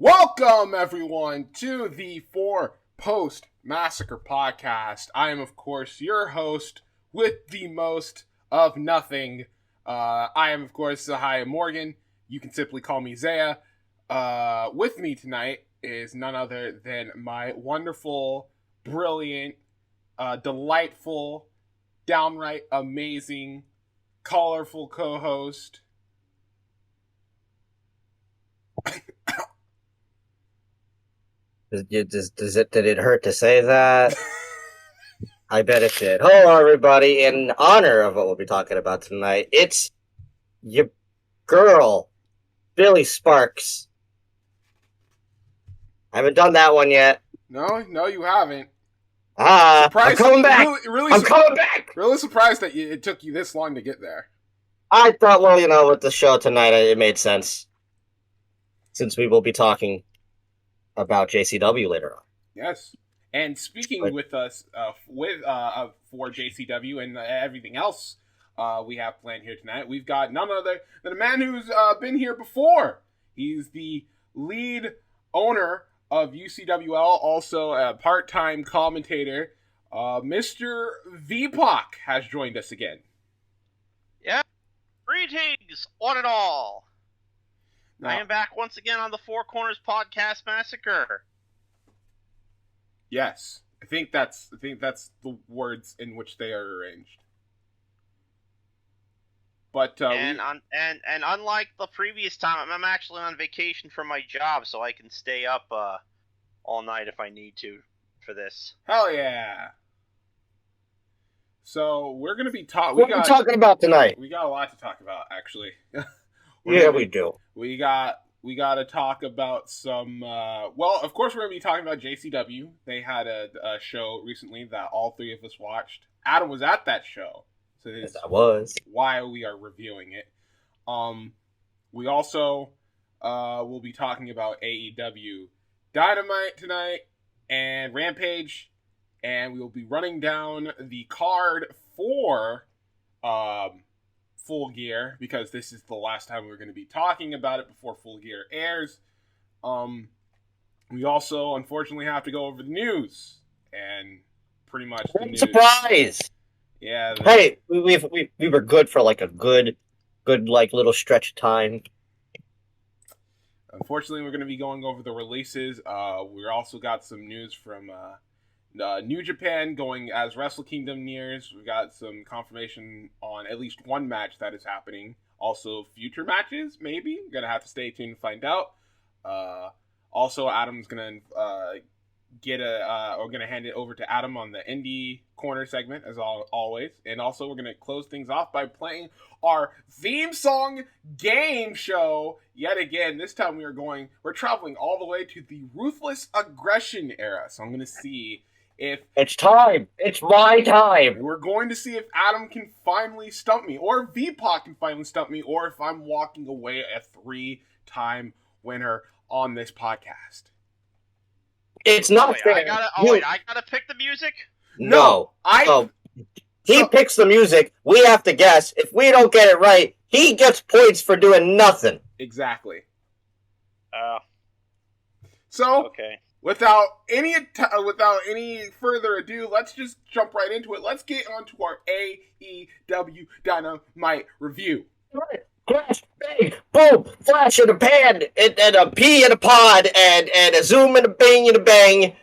Welcome, everyone, to the Four Post Massacre Podcast. I am, of course, your host with the most of nothing. I am, of course, Zahia Morgan. You can simply call me Zaya. With me tonight is none other than my wonderful, brilliant, delightful, downright amazing, colorful co-host. Did it hurt to say that? I bet it did. Hello, everybody. In honor of what we'll be talking about tonight, it's your girl, Billy Sparks. I haven't done that one yet. No, you haven't. I'm coming back. I'm coming back. Really surprised that it took you this long to get there. I thought, well, with the show tonight, it made sense. Since we will be talking about JCW later on. Yes. And speaking with us for JCW and everything else we have planned here tonight, we've got none other than a man who's been here before. He's the lead owner of UCWL, also a part-time commentator. Mr. VPOC has joined us again. Yeah. Greetings, one and all. No. I am back once again on the Four Corners Podcast Massacre. Yes, I think that's the words in which they are arranged. But and unlike the previous time, I'm actually on vacation from my job, so I can stay up all night if I need to for this. Hell yeah! So we're gonna be talking. What are we talking about tonight? We got a lot to talk about, actually. We do. We got to talk about some. Well, of course, we're going to be talking about JCW. They had a show recently that all three of us watched. Adam was at that show, so this is why we are reviewing it. We also will be talking about AEW Dynamite tonight and Rampage, and we will be running down the card for Full Gear, because this is the last time we're going to be talking about it before Full Gear airs. We also, unfortunately, have to go over the news, and pretty much the news. Surprise! Yeah. Hey, we were good for like a good little stretch of time. Unfortunately, we're going to be going over the releases. We also got some news from New Japan going as Wrestle Kingdom nears. We got some confirmation on at least one match that is happening. Also, future matches, maybe. We're going to have to stay tuned to find out. Also, Adam's going to we're going to hand it over to Adam on the Indie Corner segment, as always. And also, we're going to close things off by playing our theme song game show yet again. This time we're traveling all the way to the Ruthless Aggression era. So I'm going to see if it's time. It's my time. We're going to see if Adam can finally stump me, or VPOC can finally stump me, or if I'm walking away a 3-time winner on this podcast. It's not fair. I gotta pick the music? No. He picks the music. We have to guess. If we don't get it right, he gets points for doing nothing. Exactly. Okay. Without any further ado, let's just jump right into it. Let's get onto our AEW Dynamite review. Crash, bang, boom, flash in a pan, and a pea in a pod, and a zoom and a bang and a bang.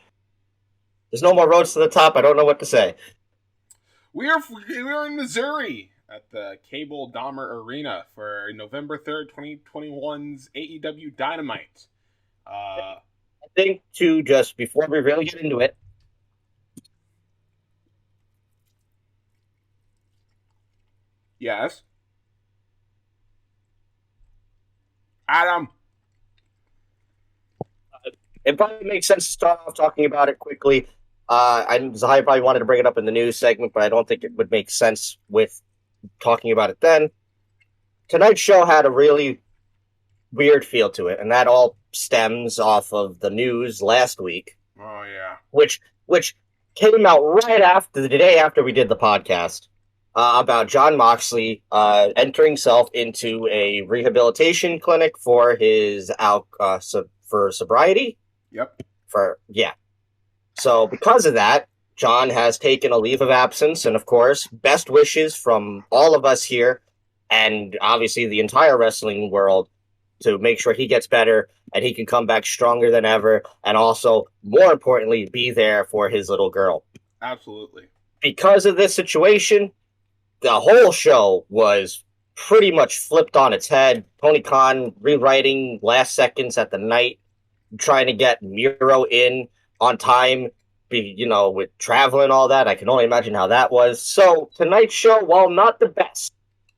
There's no more roads to the top. I don't know what to say. We're in Missouri at the Cable Dahmer Arena for November 3rd, 2021's AEW Dynamite. I think, too, just before we really get into it, yes? Adam? It probably makes sense to start off talking about it quickly. Zahia probably wanted to bring it up in the news segment, but I don't think it would make sense with talking about it then. Tonight's show had a really weird feel to it, and that all stems off of the news last week. Oh, yeah. Which came out right after the day after we did the podcast. about John Moxley entering himself into a rehabilitation clinic for his for sobriety. Yep. So because of that, John has taken a leave of absence, and of course, best wishes from all of us here, and obviously the entire wrestling world, to make sure he gets better and he can come back stronger than ever, and also, more importantly, be there for his little girl. Absolutely. Because of this situation, the whole show was pretty much flipped on its head. Tony Khan rewriting last seconds at the night, trying to get Miro in on time, with travel and all that. I can only imagine how that was. So tonight's show, while not the best,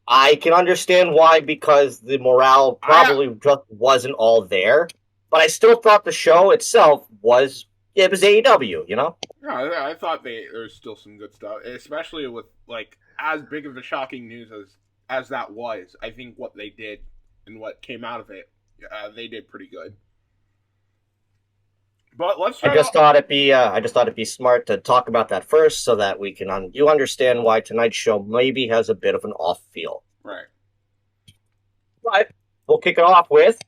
I can understand why, because the morale probably just wasn't all there. But I still thought the show itself was AEW, Yeah, I thought there's still some good stuff, especially with, as big of a shocking news as that was. I think what they did and what came out of it, they did pretty good. But let's. I just thought it'd be smart to talk about that first, so that we can you understand why tonight's show maybe has a bit of an off feel. Right. But we'll kick it off with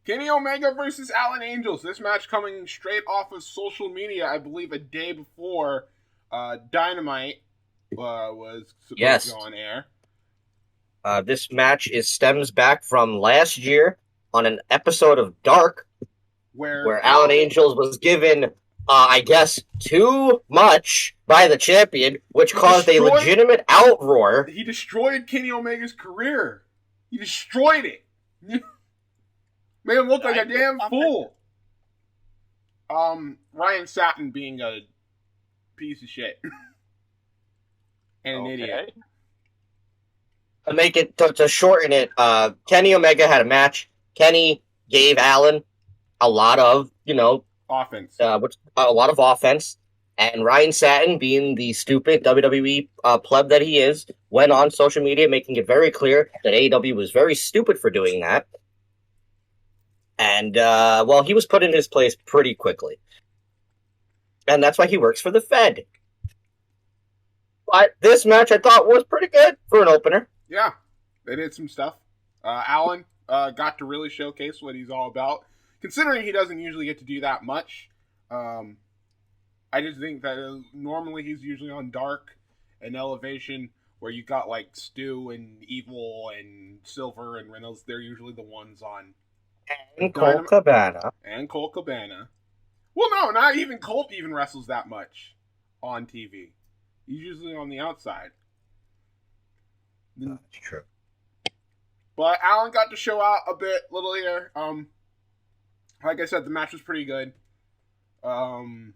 Kenny Omega versus Alan Angels. This match coming straight off of social media, I believe, a day before Dynamite was supposed to go on air. This match stems back from last year on an episode of Dark, where Alan Angels was given, I guess, too much by the champion, which caused a legitimate outroar. He destroyed Kenny Omega's career. He destroyed it. Made him look like a damn fool. Ryan Satin being a piece of shit. And an idiot. To make it, to shorten it, Kenny Omega had a match. Kenny gave Alan a lot of, offense. A lot of offense. And Ryan Satin, being the stupid WWE pleb that he is, went on social media making it very clear that AEW was very stupid for doing that. And, he was put in his place pretty quickly. And that's why he works for the Fed. But this match, I thought, was pretty good for an opener. Yeah, they did some stuff. Alan got to really showcase what he's all about. Considering he doesn't usually get to do that much, I just think that normally he's usually on Dark and Elevation, where you got Stu and Evil and Silver and Reynolds. They're usually the ones on. And Colt Cabana. Well, no, not even Colt even wrestles that much on TV. He's usually on the outside. That's true. But Alan got to show out a little here. Like I said, the match was pretty good. Alan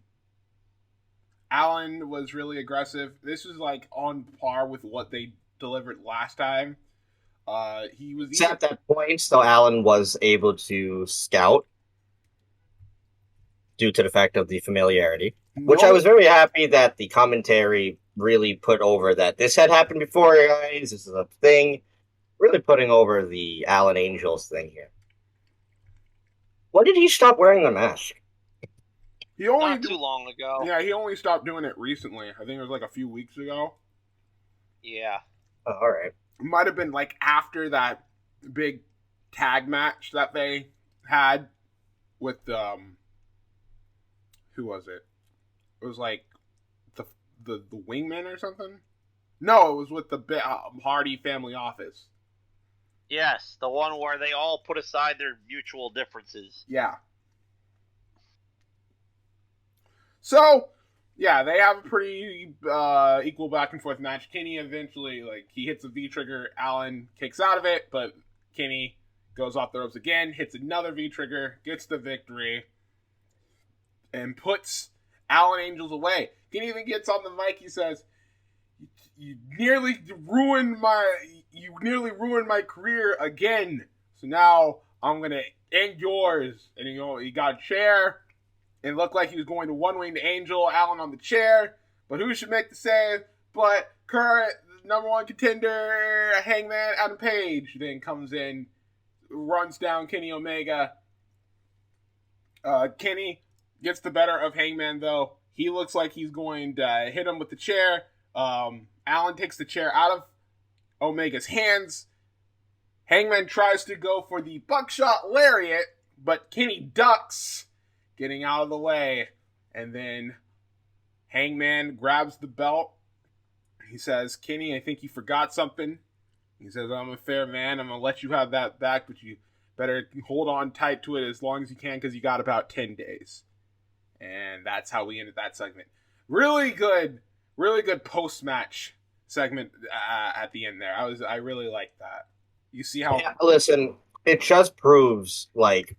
was really aggressive. This is on par with what they delivered last time. He was at that point, so Alan was able to scout due to the fact of the familiarity, which I was very happy that the commentary really put over that this had happened before, guys. This is a thing. Really putting over the Alan Angels thing here. When did he stop wearing the mask? Not too long ago. Yeah, he only stopped doing it recently. I think it was a few weeks ago. Yeah. Oh, all right. It might have been after that big tag match that they had with who was it? It was the Wingman or something. No, it was with the Hardy Family Office. Yes, the one where they all put aside their mutual differences. Yeah. So, yeah, they have a pretty equal back and forth match. Kenny eventually, he hits a V-trigger. Alan kicks out of it, but Kenny goes off the ropes again, hits another V-trigger, gets the victory, and puts Alan Angels away. Kenny even gets on the mic, he says, You nearly ruined my career again. So now I'm gonna end yours. And he got a chair. It looked like he was going to one-winged Angel, Alan on the chair. But who should make the save but current number one contender, Hangman Adam Page. Then comes in, runs down Kenny Omega. Kenny gets the better of Hangman, though. He looks like he's going to hit him with the chair. Allen takes the chair out of Omega's hands. Hangman tries to go for the buckshot lariat, but Kenny ducks, getting out of the way. And then Hangman grabs the belt. He says, Kenny, I think you forgot something. He says, I'm a fair man. I'm going to let you have that back, but you better hold on tight to it as long as you can because you got about 10 days. And that's how we ended that segment. Really good post-match segment at the end there. I really liked that. You see how... Yeah, listen, it just proves, like,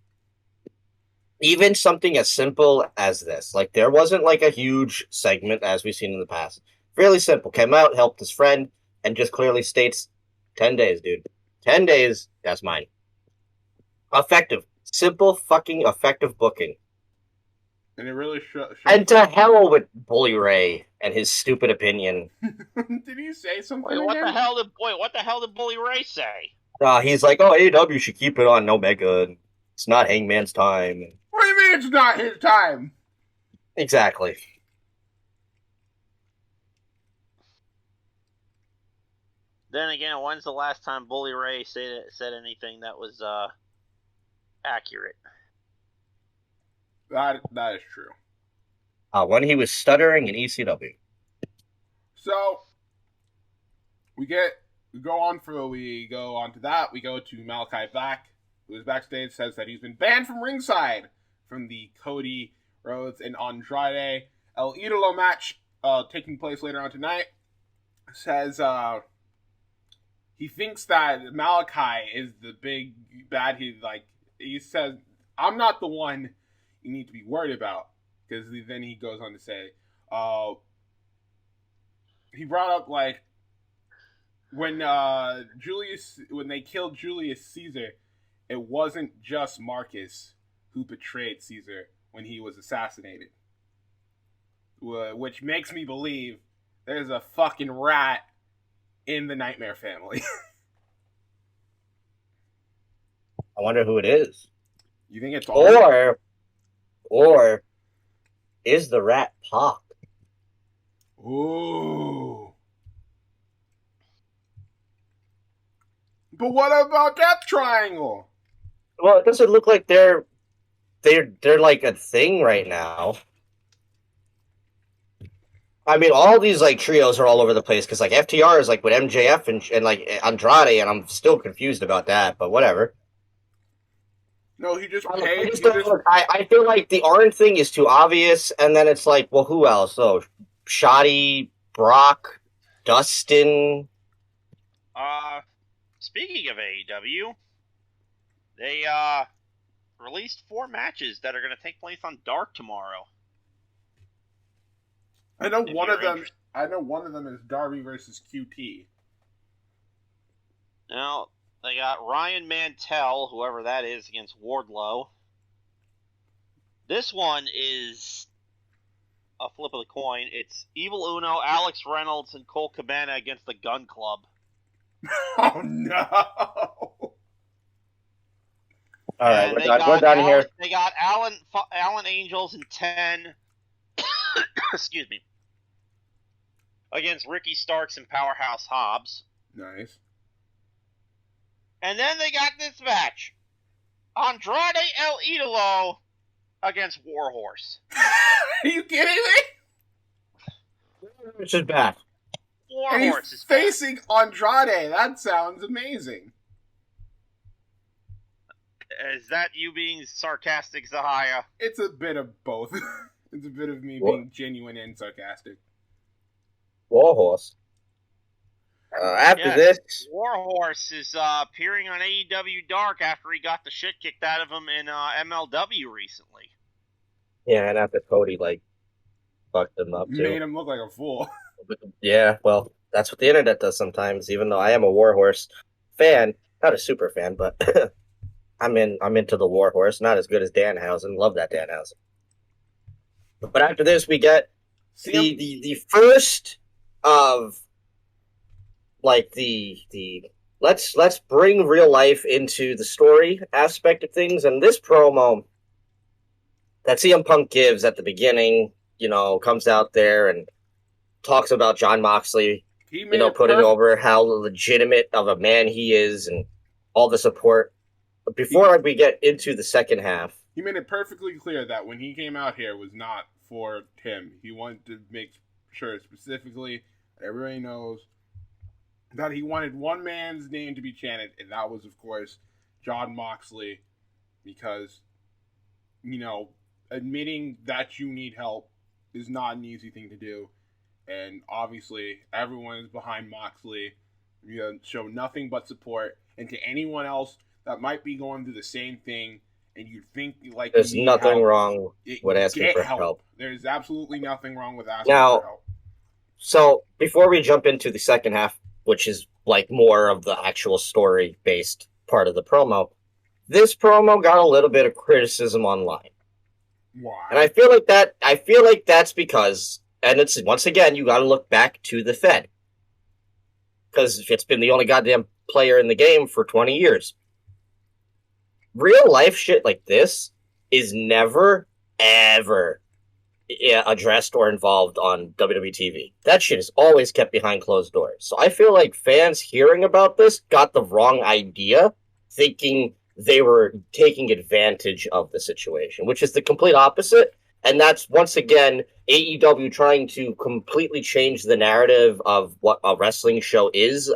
even something as simple as this. Like, there wasn't, like, a huge segment as we've seen in the past. Really simple. Came out, helped his friend, and just clearly states, 10 days, dude. 10 days, that's mine. Effective. Simple fucking effective booking. And it really And to hell with Bully Ray and his stupid opinion. Did he say something? What the hell did Bully Ray say? He's like, oh, AEW should keep it on Omega. It's not Hangman's time. What do you mean it's not his time? Exactly. Then again, when's the last time Bully Ray said anything that was accurate? That is true. When he was stuttering in ECW. So we go on to that. We go to Malachi Black, who is backstage, says that he's been banned from ringside from the Cody Rhodes and Andrade El Idolo match taking place later on tonight. Says he thinks that Malachi is the big bad. He says, I'm not the one you need to be worried about. Because then he goes on to say, he brought up, like, when they killed Julius Caesar, it wasn't just Marcus who betrayed Caesar when he was assassinated. Which makes me believe there's a fucking rat in the Nightmare family. I wonder who it is. You think it's all? Or is the rat Pac? Ooh. But what about Death Triangle? Well, it doesn't look like they're like a thing right now. I mean, all these like trios are all over the place because like FTR is like with MJF and like Andrade, and I'm still confused about that. But whatever. No, he just paid. I feel like the Arn thing is too obvious, and then it's like, well, who else? So, Shoddy, Brock, Dustin. Speaking of AEW, they released 4 matches that are going to take place on Dark tomorrow. I know one of them is Darby versus QT. Now, they got Ryan Mantell, whoever that is, against Wardlow. This one is a flip of the coin. It's Evil Uno, Alex Reynolds, and Cole Cabana against the Gun Club. Oh, no! All right, we're done here. They got Alan Angels and 10... excuse me. Against Ricky Starks and Powerhouse Hobbs. Nice. And then they got this match. Andrade El Idolo against Warhorse. Are you kidding me? Which is bad. Warhorse is facing Andrade. That sounds amazing. Is that you being sarcastic, Zahaya? It's a bit of both. It's a bit of me being genuine and sarcastic. Warhorse. After this, Warhorse is appearing on AEW Dark after he got the shit kicked out of him in MLW recently. Yeah, and after Cody fucked him up too. Made him look like a fool. Yeah, well, that's what the internet does sometimes. Even though I am a Warhorse fan, not a super fan, but I'm into the Warhorse. Not as good as Danhausen. Love that Danhausen. But after this, we get the first of like the let's bring real life into the story aspect of things. And this promo that CM Punk gives at the beginning, comes out there and talks about Jon Moxley, He made putting over how legitimate of a man he is and all the support. But before we get into the second half, he made it perfectly clear that when he came out here, it was not for him. He wanted to make sure specifically that everybody knows that he wanted one man's name to be chanted, and that was, of course, Jon Moxley, because, admitting that you need help is not an easy thing to do, and obviously everyone is behind Moxley. Show nothing but support, and to anyone else that might be going through the same thing, and you think there's you nothing help, wrong with asking for help. There's absolutely nothing wrong with asking for help. So before we jump into the second half, which is more of the actual story-based part of the promo, this promo got a little bit of criticism online. Why? And I feel like that's because, and it's once again, you got to look back to the Fed, because it's been the only goddamn player in the game for 20 years. Real life shit like this is never, ever addressed or involved on WWE TV. That shit is always kept behind closed doors. So I feel like fans hearing about this got the wrong idea, thinking they were taking advantage of the situation, which is the complete opposite. And that's, once again, AEW trying to completely change the narrative of what a wrestling show is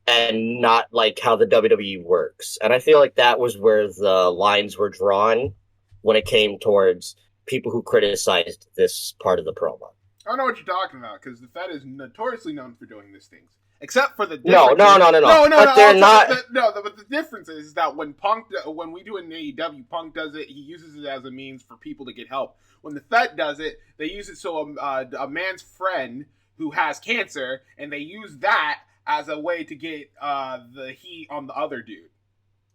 and not how the WWE works. And I feel like that was where the lines were drawn when it came towards people who criticized this part of the promo. I don't know what you're talking about, because the Fed is notoriously known for doing these things. Except for the difference. No. But they're not. But the difference is that when we do it in AEW, Punk does it. He uses it as a means for people to get help. When the Fed does it, they use it so a man's friend who has cancer, and they use that as a way to get the heat on the other dude.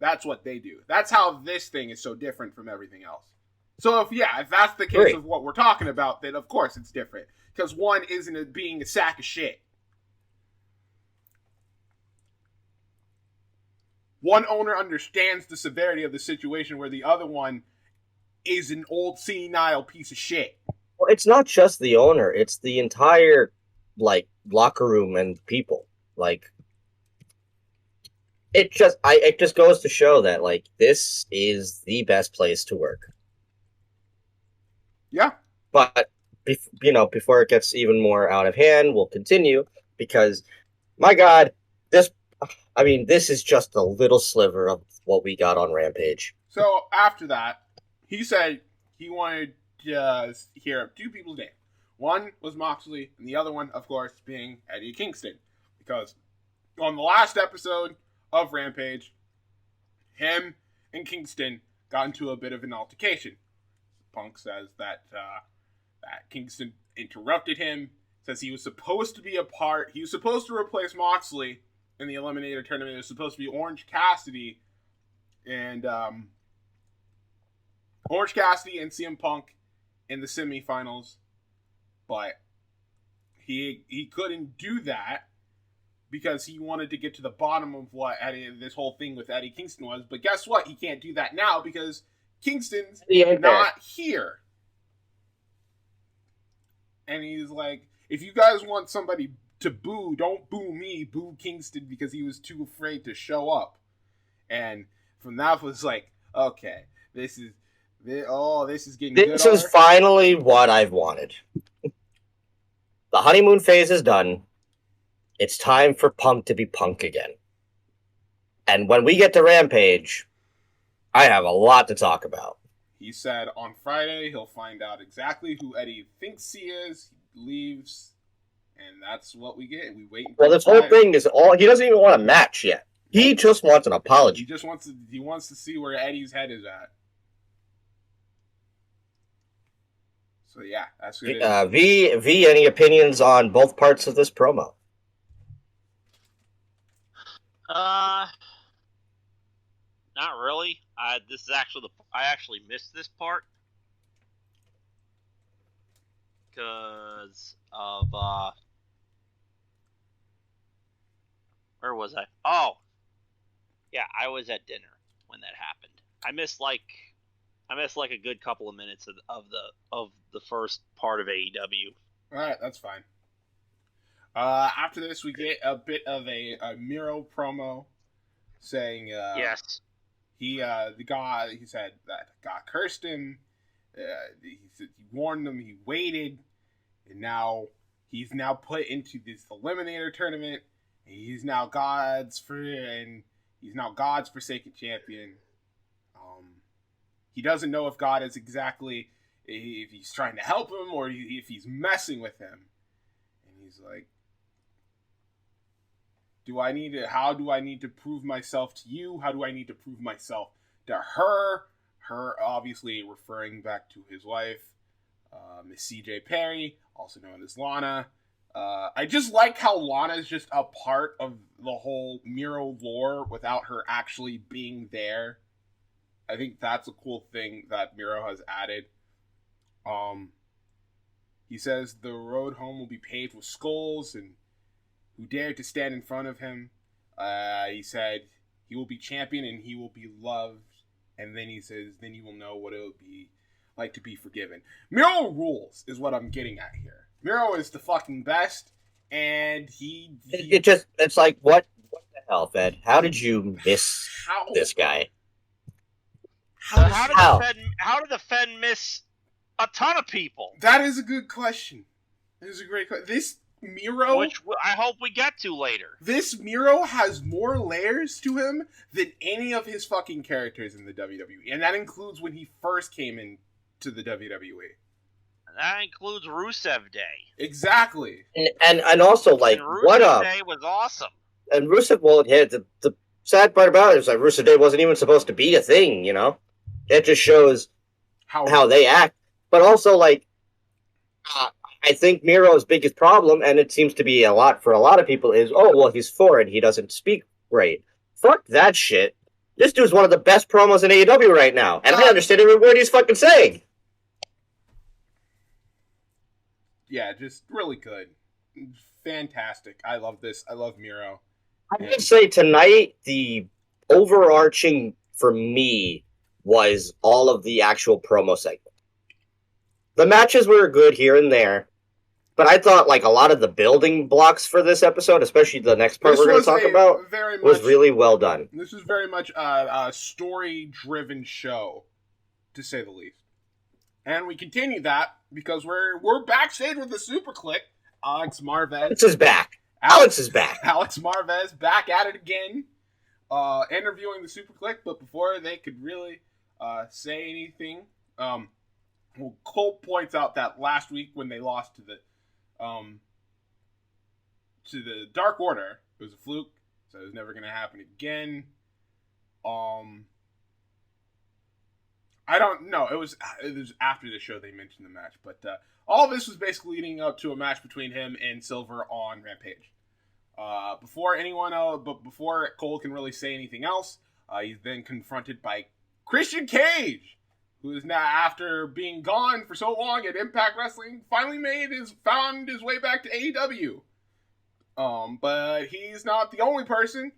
That's what they do. That's how this thing is so different from everything else. So if that's the case of what we're talking about, then of course it's different, because one isn't being a sack of shit. One owner understands the severity of the situation, where the other one is an old senile piece of shit. Well, it's not just the owner; it's the entire locker room and people. It just goes to show that this is the best place to work. Yeah. But before it gets even more out of hand, we'll continue, because my God, this is just a little sliver of what we got on Rampage. So after that, he said he wanted to hear two people's names. One was Moxley, and the other one, of course, being Eddie Kingston. Because on the last episode of Rampage, him and Kingston got into a bit of an altercation. Punk says that Kingston interrupted him, says he was supposed to be he was supposed to replace Moxley in the Eliminator tournament. It was supposed to be Orange Cassidy and CM Punk in the semifinals, but he couldn't do that because he wanted to get to the bottom of what this whole thing with Eddie Kingston was. But guess what? He can't do that now because Kingston's not here. And he's like, if you guys want somebody to boo, don't boo me, boo Kingston, because he was too afraid to show up. And from that was like, okay, this is getting good. This is finally what I've wanted. The honeymoon phase is done. It's time for Punk to be Punk again. And when we get to Rampage, I have a lot to talk about. He said on Friday he'll find out exactly who Eddie thinks he is. He leaves, and that's what we get. We wait. Well, this whole thing is he doesn't even want a match yet. He just wants an apology. He wants to see where Eddie's head is at. So yeah, that's good. V, any opinions on both parts of this promo? Not really. I actually missed this part because of where was I? Oh, yeah, I was at dinner when that happened. I missed a good couple of minutes of the first part of AEW. All right, that's fine. After this, we get a bit of a Miro promo saying, yes, he said that God cursed him. He warned them. He waited, and now he's put into this eliminator tournament. And he's now God's forsaken champion. He doesn't know if God is exactly if he's trying to help him or if he's messing with him. And he's like, how do I need to prove myself to you? How do I need to prove myself to her? Her obviously referring back to his wife, Miss C.J. Perry, also known as Lana. I just like how Lana is just a part of the whole Miro lore without her actually being there. I think that's a cool thing that Miro has added. He says the road home will be paved with skulls, and who dared to stand in front of him. He said he will be champion and he will be loved. And then he says, then you will know what it will be like to be forgiven. Miro rules is what I'm getting at here. Miro is the fucking best, and it's like, what the hell, Fed? How did you miss this guy? How did the Fed miss a ton of people? That is a good question. It is a great question. This Miro, which I hope we get to later. This Miro has more layers to him than any of his fucking characters in the WWE, and that includes when he first came into the WWE. That includes Rusev Day. Exactly. And also, like, Rusev Day was awesome. And Rusev, well, yeah, the sad part about it is that Rusev Day wasn't even supposed to be a thing, you know? It just shows how they act. But also, like, I think Miro's biggest problem, and it seems to be a lot for a lot of people, is, oh, well, he's foreign, he doesn't speak great. Fuck that shit. This dude's one of the best promos in AEW right now, and I understand every word he's fucking saying. Yeah, just really good. Fantastic. I love this. I love Miro. I would say tonight, the overarching, for me, was all of the actual promo segment. The matches were good here and there, but I thought, like, a lot of the building blocks for this episode, especially the next part we're going to talk about, was really well done. This was very much a story-driven show, to say the least. And we continue that because we're backstage with the Super Click. Alex Marvez. Alex is back. Alex Marvez back at it again, interviewing the Super Click. But before they could really say anything, Cole points out that last week when they lost to the Dark Order, it was a fluke, so it was never going to happen again. I don't know. It was after the show they mentioned the match, but all of this was basically leading up to a match between him and Silver on Rampage. Before Cole can really say anything else, he's then confronted by Christian Cage, who is now, after being gone for so long at Impact Wrestling, finally found his way back to AEW. But he's not the only person,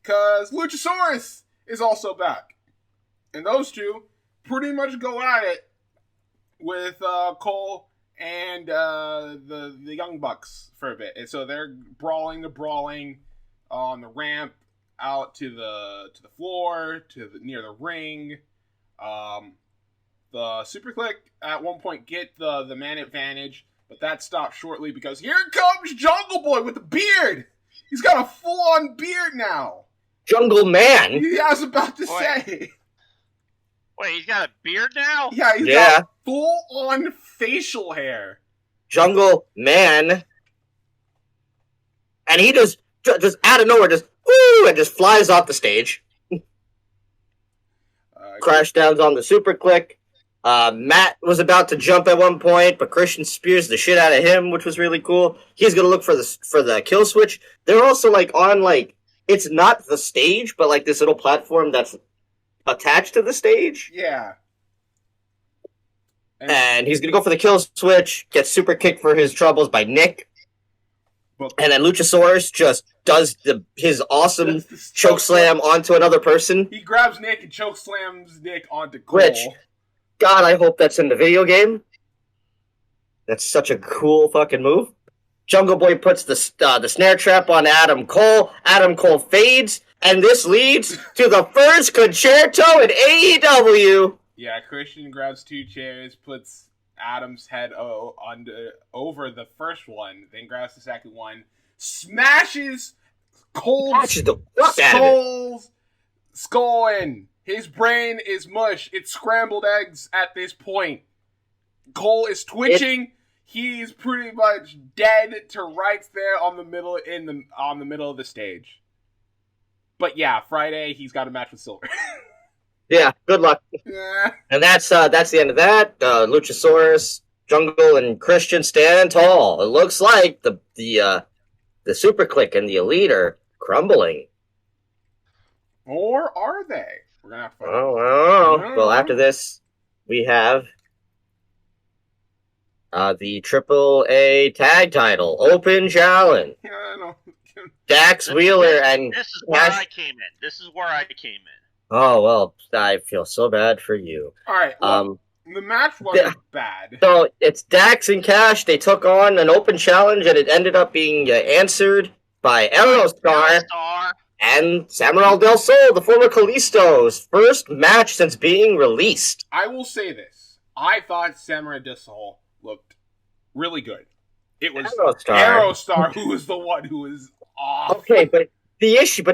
because Luchasaurus is also back, and those two pretty much go at it with Cole and the Young Bucks for a bit. And so they're brawling on the ramp out to the floor, near the ring. The Super Click at one point get the man advantage, but that stops shortly because here comes Jungle Boy with a beard. He's got a full-on beard now. Jungle Man? Yeah, I was about to say. Wait, he's got a beard now? Yeah, he's got full-on facial hair. Jungle Man. And he just out of nowhere, and just flies off the stage. Crash downs on the Super Click. Matt was about to jump at one point, but Christian spears the shit out of him, which was really cool. He's gonna look for the kill switch. They're also on it's not the stage, but this little platform that's attached to the stage. Yeah. And he's gonna go for the kill switch, gets super kicked for his troubles by Nick. And then Luchasaurus just does his awesome choke slam onto another person. He grabs Nick and choke slams Nick onto Cole. Which, God, I hope that's in the video game. That's such a cool fucking move. Jungle Boy puts the snare trap on Adam Cole. Adam Cole fades, and this leads to the first concerto in AEW. Yeah, Christian grabs 2 chairs, puts Adam's head over the first one, then grabs the second one, smashes Cole's skull in. His brain is mush. It's scrambled eggs at this point. Cole is twitching. He's pretty much dead to rights there on the middle of the stage. But yeah, Friday he's got a match with Silver. Yeah, good luck. Yeah. And that's the end of that. Luchasaurus, Jungle, and Christian stand tall. It looks like the Super Click and the Elite are crumbling. Or are they? We're gonna have to find out. Oh. Well, after this, we have the AAA tag title open challenge. Yeah, I know. Dax Wheeler and this is where I came in. Oh well, I feel so bad for you. All right. Well, the match wasn't bad. So it's Dax and Cash. They took on an open challenge, and it ended up being answered by Aerostar and Samurai Del Sol, the former Kalisto's first match since being released. I will say this: I thought Samurai Del Sol looked really good. It was Aerostar who was the one who was off. Okay, but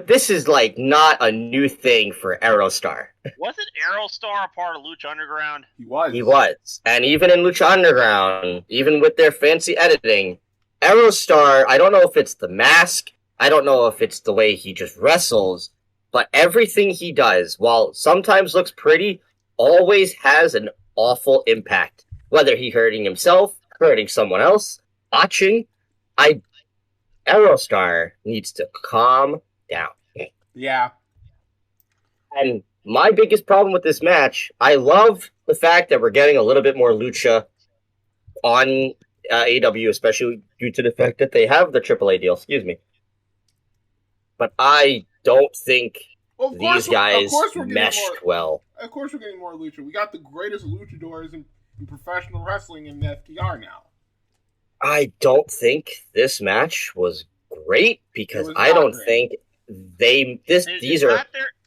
this is like not a new thing for Aerostar. Wasn't Aerostar a part of Lucha Underground? He was. He was. And even in Lucha Underground, even with their fancy editing, Aerostar, I don't know if it's the mask, I don't know if it's the way he just wrestles, but everything he does, while sometimes looks pretty, always has an awful impact. Whether he hurting himself, hurting someone else, botching, Aerostar needs to calm down. Yeah. And my biggest problem with this match, I love the fact that we're getting a little bit more lucha on AEW, especially due to the fact that they have the AAA deal. Excuse me. But I don't think these guys meshed well. Of course we're getting more lucha. We got the greatest luchadors in professional wrestling in the FTR now. I don't think this match was great because I don't think these are.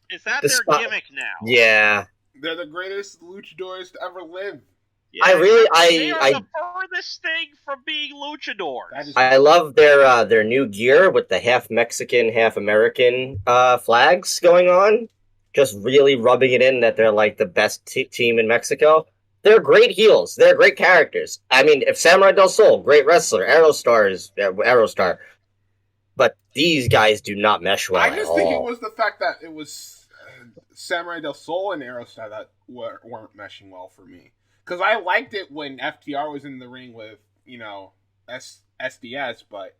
Is that their gimmick now? Yeah, they're the greatest luchadors to ever live. Yeah, they are the furthest thing from being luchadors. I love their new gear with the half Mexican, half American flags going on. Just really rubbing it in that they're like the best team in Mexico. They're great heels. They're great characters. I mean, if Samurai Del Sol, great wrestler, Aerostar is Aerostar. But these guys do not mesh well at all. I just think it was the fact that it was Samurai Del Sol and Aerostar that weren't meshing well for me. Because I liked it when FTR was in the ring with, SDS, but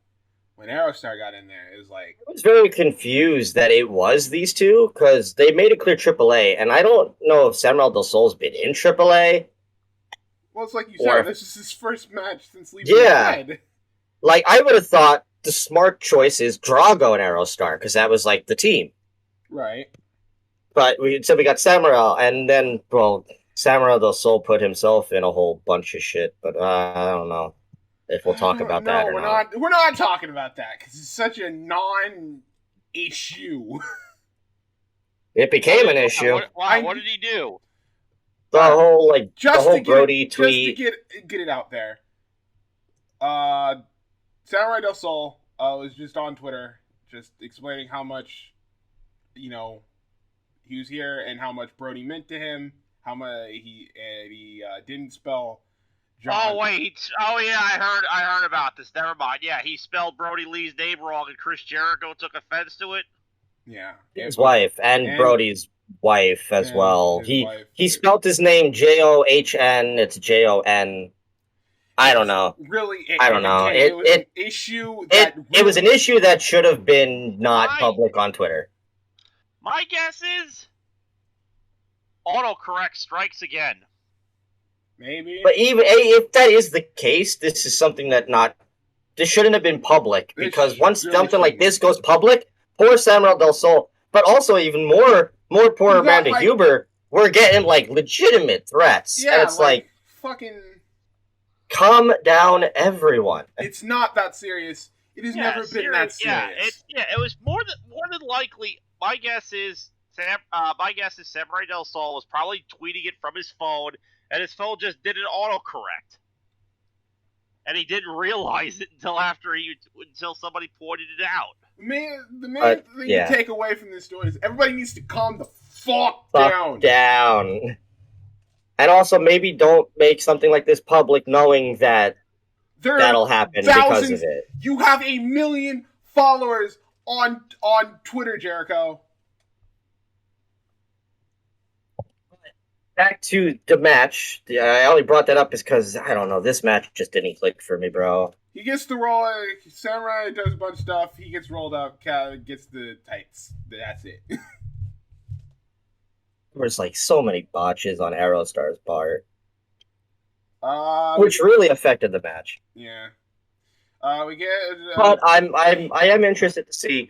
when Aerostar got in there, it was like... I was very confused that it was these two, because they made it clear AAA, and I don't know if Samurai Del Sol's been in AAA. Well, it's like you said, this is his first match since leaving the head. Like, I would have thought the smart choice is Drago and Aerostar, because that was, like, the team. Right. But we got Samurai, and then, Samurai Del Sol put himself in a whole bunch of shit, but I don't know if we'll talk about that or not. We're not talking about that, because it's such a non-issue. It became an issue. What did he do? The whole Brody tweet. Just to get it out there. Samurai Del Sol was just on Twitter, just explaining how much, he was here and how much Brody meant to him, how much he didn't spell John. Oh wait! I heard about this. Never mind. Yeah, he spelled Brody Lee's name wrong, and Chris Jericho took offense to it. Yeah, his wife and Brody's wife as well. He spelled his name John. It's Jon. I don't know. Really, I don't know. It was an issue. It was an issue that should have been not public on Twitter. My guess is autocorrect strikes again. Maybe. But even if that is the case, this is something this shouldn't have been public, because once something like this goes public, poor Samurai Del Sol, but also even more poor Amanda Huber, we're getting legitimate threats. Yeah, and it's fucking Calm down, everyone. It's not that serious. It has never been that serious. It was more than likely. My guess is Samurai Del Sol was probably tweeting it from his phone, and his phone just did an autocorrect, and he didn't realize it until somebody pointed it out. The main thing to take away from this story is everybody needs to calm the fuck down. And also, maybe don't make something like this public, knowing that that'll happen because of it. You have 1 million followers on Twitter, Jericho. Back to the match. I only brought that up because, I don't know, this match just didn't click for me, bro. He gets the roll. Samurai does a bunch of stuff. He gets rolled up. Gets the tights. That's it. There was like so many botches on Aerostar's part, which really affected the match. Yeah. We get. But I am interested to see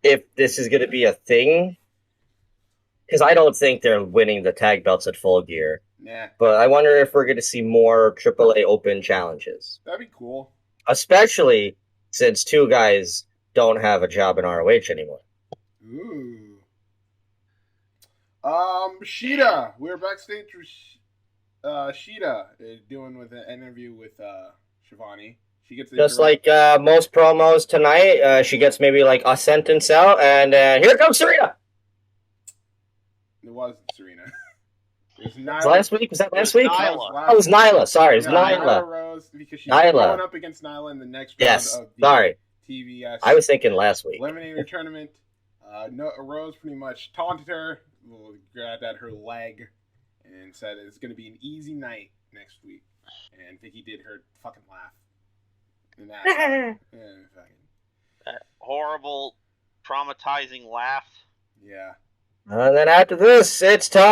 if this is going to be a thing, because I don't think they're winning the tag belts at Full Gear. Nah. But I wonder if we're going to see more AAA Open challenges. That'd be cool. Especially since two guys don't have a job in ROH anymore. Ooh. Shida. We're backstage with Shida doing with an interview with Shivani. She gets just like most promos tonight. She gets maybe like a sentence out, and here comes Serena. It wasn't Serena. It was Nyla. Was last week? Was that last week? Nyla. It was Nyla. Sorry, it was Nyla. Nyla Rose, because she's going up against Nyla in the next round of the TVS. I was thinking last week. Eliminator tournament. Rose pretty much taunted her, grabbed at her leg, and said it's going to be an easy night next week. And Vicky did her fucking laugh. And that horrible, traumatizing laugh. Yeah. And then after this, it's time.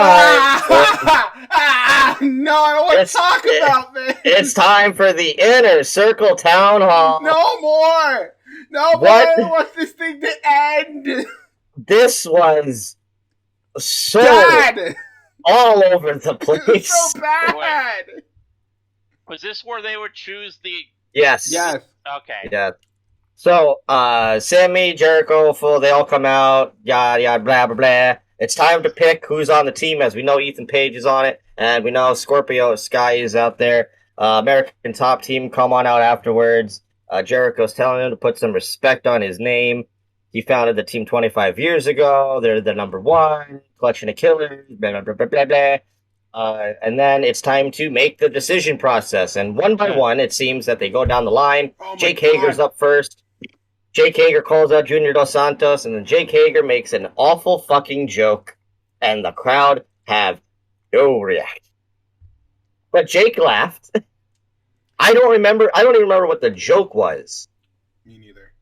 No, I don't want to talk about this. It's time for the Inner Circle Town Hall. No more. No more. I want this thing to end. This was so bad. All over the place. So bad. Was this where they would choose the... Yes. Okay. Yeah. So, Sammy, Jericho, they all come out, yada, yada, blah, blah, blah. It's time to pick who's on the team, as we know Ethan Page is on it, and we know Scorpio Sky is out there. American Top Team come on out afterwards. Jericho's telling him to put some respect on his name. He founded the team 25 years ago. They're the number one, collection of killers, blah, blah, blah, blah, blah, blah. And then it's time to make the decision process. And one by one, it seems that they go down the line. Jake Hager's up first. Jake Hager calls out Junior Dos Santos, and then Jake Hager makes an awful fucking joke, and the crowd have no reaction. But Jake laughed. I don't even remember what the joke was. Me neither.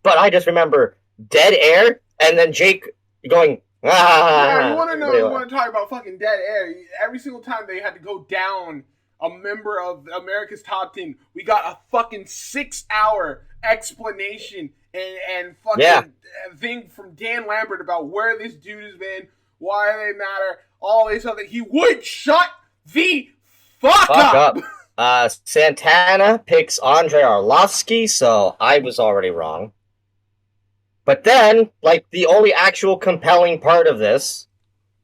But I just remember dead air, and then Jake going, Yeah, you want to talk about fucking dead air. Every single time they had to go down a member of America's Top Team, we got a fucking 6-hour explanation and fucking thing from Dan Lambert about where this dude has been, why they matter, all this other. He would shut the fuck up. Santana picks Andre Arlovsky, so I was already wrong. But then, like, the only actual compelling part of this,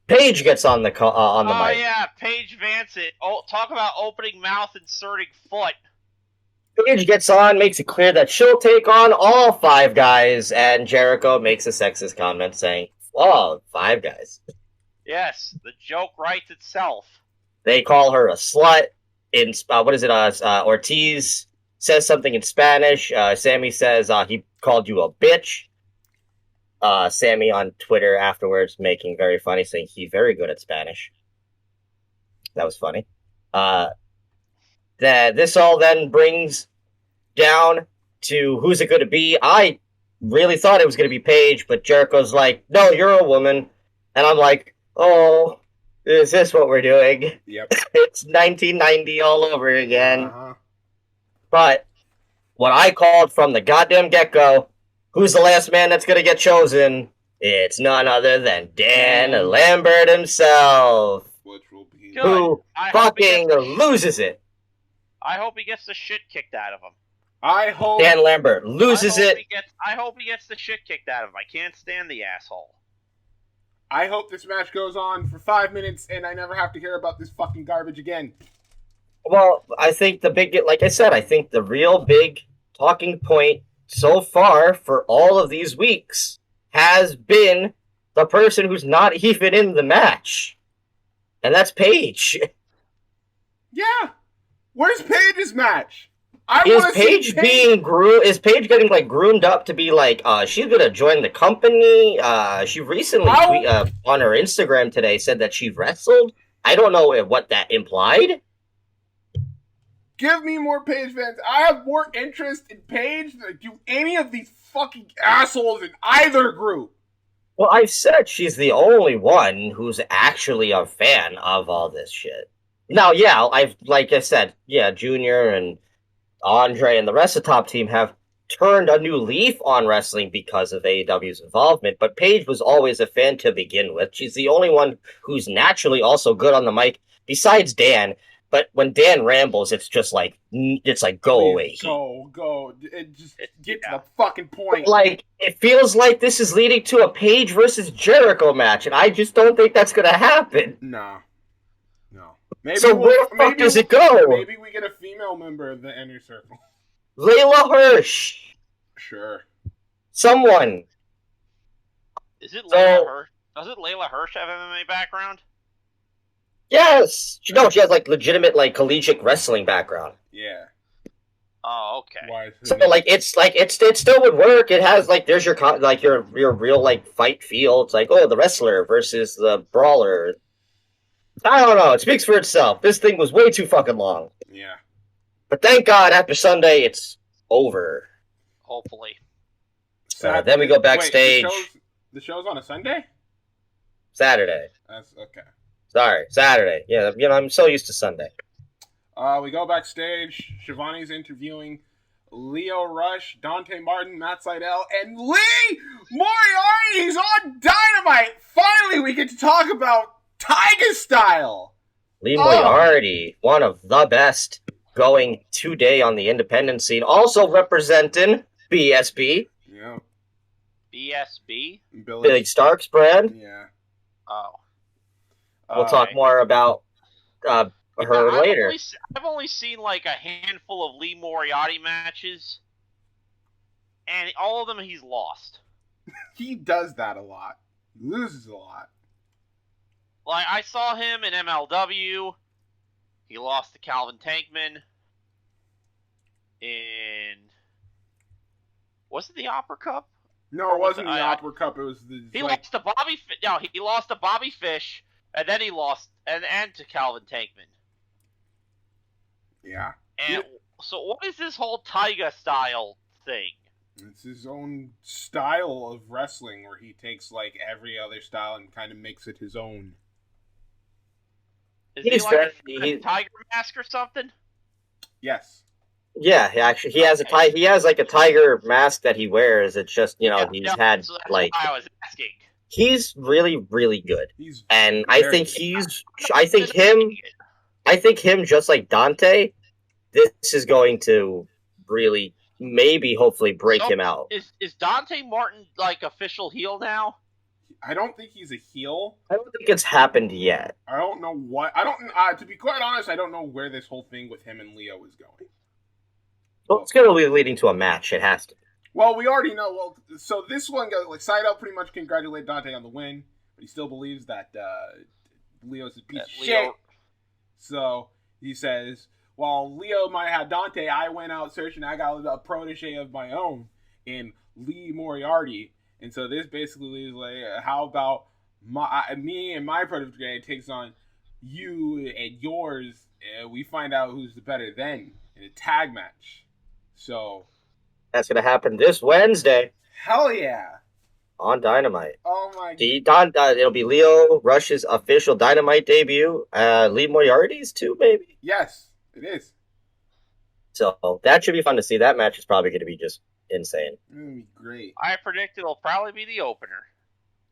Paige gets on the mic. Oh yeah, Paige Vancett. Oh, talk about opening mouth, inserting foot. Paige gets on, makes it clear that she'll take on all 5 guys, and Jericho makes a sexist comment saying, "Oh, 5 guys." Yes, the joke writes itself. They call her a slut. In Ortiz says something in Spanish. Sammy says he called you a bitch. Sammy on Twitter afterwards making very funny, saying he's very good at Spanish. That was funny. This all then brings down to who's it going to be. I really thought it was going to be Paige, but Jericho's like, "No, you're a woman." And I'm like, "Oh, is this what we're doing?" Yep. It's 1990 all over again. Uh-huh. But what I called from the goddamn get-go, who's the last man that's going to get chosen? It's none other than Dan Lambert himself. Which will be who fucking loses it. I hope he gets the shit kicked out of him. I hope Dan Lambert loses it. I hope he gets the shit kicked out of him. I can't stand the asshole. I hope this match goes on for 5 minutes and I never have to hear about this fucking garbage again. Well, I think like I said, I think the real big talking point so far for all of these weeks has been the person who's not even in the match. And that's Paige. Yeah. Where's Paige's match? Is Paige getting like groomed up to be like she's gonna join the company? She recently on her Instagram today said that she wrestled. I don't know what that implied. Give me more Paige fans. I have more interest in Paige than do any of these fucking assholes in either group. Well, I've said she's the only one who's actually a fan of all this shit. Now, yeah, like I said, Junior and Andre and the rest of the top team have turned a new leaf on wrestling because of AEW's involvement, but Paige was always a fan to begin with. She's the only one who's naturally also good on the mic, besides Dan. But when Dan rambles, it's like go away. Go. Just get to the fucking point. Like, it feels like this is leading to a Paige versus Jericho match, and I just don't think that's gonna happen. No. So where the fuck does it go? Maybe we get a female member of the Inner Circle. Layla Hirsch. Sure. Someone. Is it Layla Hirsch? Doesn't Layla Hirsch have MMA background? Yes. She has like legitimate like collegiate wrestling background. Yeah. Oh, okay. Why? So it still would work. It has like there's your real like fight feel. It's like the wrestler versus the brawler. I don't know. It speaks for itself. This thing was way too fucking long. Yeah. But thank God, after Sunday, it's over. Hopefully. Then we go backstage. Wait, the show's on a Sunday? Saturday. That's okay. Sorry, Saturday. Yeah, I'm so used to Sunday. We go backstage. Shivani's interviewing Leo Rush, Dante Martin, Matt Sydal, and Lee Moriarty. He's on Dynamite. Finally, we get to talk about Tiger Style. Lee Moriarty, one of the best going today on the independent scene. Also representing BSB. Yeah. BSB? Billy Stark's brand. Yeah. Oh. We'll talk more about her later. I've only seen like a handful of Lee Moriarty matches, and all of them he's lost. He does that a lot. He loses a lot. Like, I saw him in MLW. He lost to Calvin Tankman. Was it the Opera Cup? No, it wasn't the Opera Cup. It was the. He lost to Bobby. No, he lost to Bobby Fish, and then he lost and to Calvin Tankman. Yeah. And so, what is this whole Tiger Style thing? It's his own style of wrestling, where he takes like every other style and kind of makes it his own. Is he like a tiger mask or something? Yes. Yeah, actually, he has he has like a tiger mask that he wears. It's just so that's what I was asking. He's really, really good, I think him just like Dante. This is going to really, maybe, hopefully, break him out. Is Dante Martin like official heel now? I don't think he's a heel. I don't think it's happened yet. I don't know what. To be quite honest, I don't know where this whole thing with him and Leo is going. Well, it's going to be leading to a match. It has to. Well, we already know. Well, so this one, like, Sydal pretty much congratulated Dante on the win, but he still believes that Leo's a piece of shit. So he says, "Well, Leo might have Dante. I went out searching. I got a protege of my own in Lee Moriarty." And so this basically is like, how about me and my protege takes on you and yours, and we find out who's the better then in a tag match. So that's going to happen this Wednesday. Hell yeah. On Dynamite. Oh my god. It'll be Leo Rush's official Dynamite debut. Lee Moriarty's too, maybe? Yes, it is. So that should be fun to see. That match is probably going to be just insane. It's going to be great. I predict it'll probably be the opener.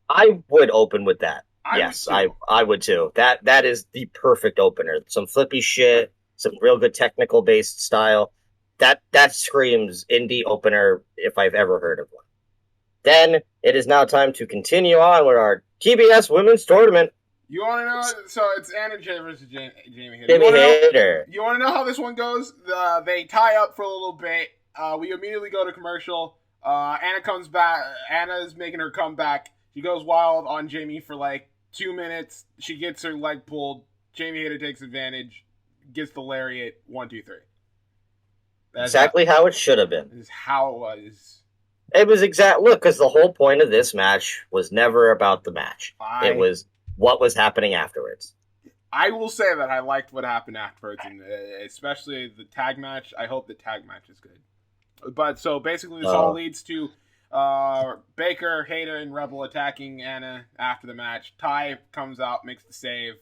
I would open with that. I would too. That is the perfect opener. Some flippy shit. some real good technical based style. That screams indie opener if I've ever heard of one. Then it is now time to continue on with our TBS Women's Tournament. You want to know? So it's Anna Jay versus Jamie Hayter. Jamie Hayter. You want to know how this one goes? They tie up for a little bit. We immediately go to commercial. Anna comes back. Anna's making her comeback. She goes wild on Jamie for like 2 minutes. She gets her leg pulled. Jamie Hayter takes advantage. Gets the lariat. 1, 2, 3. That's exactly how it should have been. This is how it was. It was look, because the whole point of this match was never about the match. It was what was happening afterwards. I will say that I liked what happened afterwards, and especially the tag match. I hope the tag match is good. But so basically, this all leads to Baker, Hayter, and Rebel attacking Anna after the match. Ty comes out, makes the save,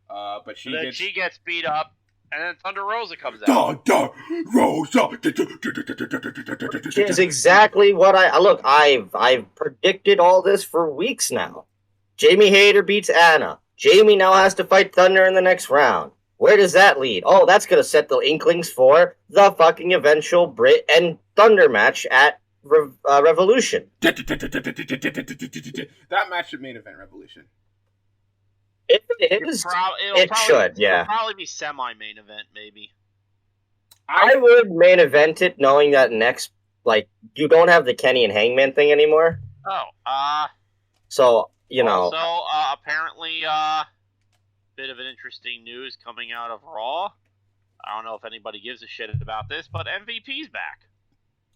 but she gets beat up. And then Thunder Rosa comes out. Thunder Rosa. Which is exactly what I've predicted all this for weeks now. Jamie Hayter beats Anna. Jamie now has to fight Thunder in the next round. Where does that lead? Oh, that's going to set the inklings for the fucking eventual Brit and Thunder match at Revolution. That match should main event Revolution. It is. It should, yeah. It'll probably be semi-main event, maybe. I would main event it knowing that next, you don't have the Kenny and Hangman thing anymore. Oh, So, you know. Also, apparently, bit of an interesting news coming out of Raw. I don't know if anybody gives a shit about this, but MVP's back.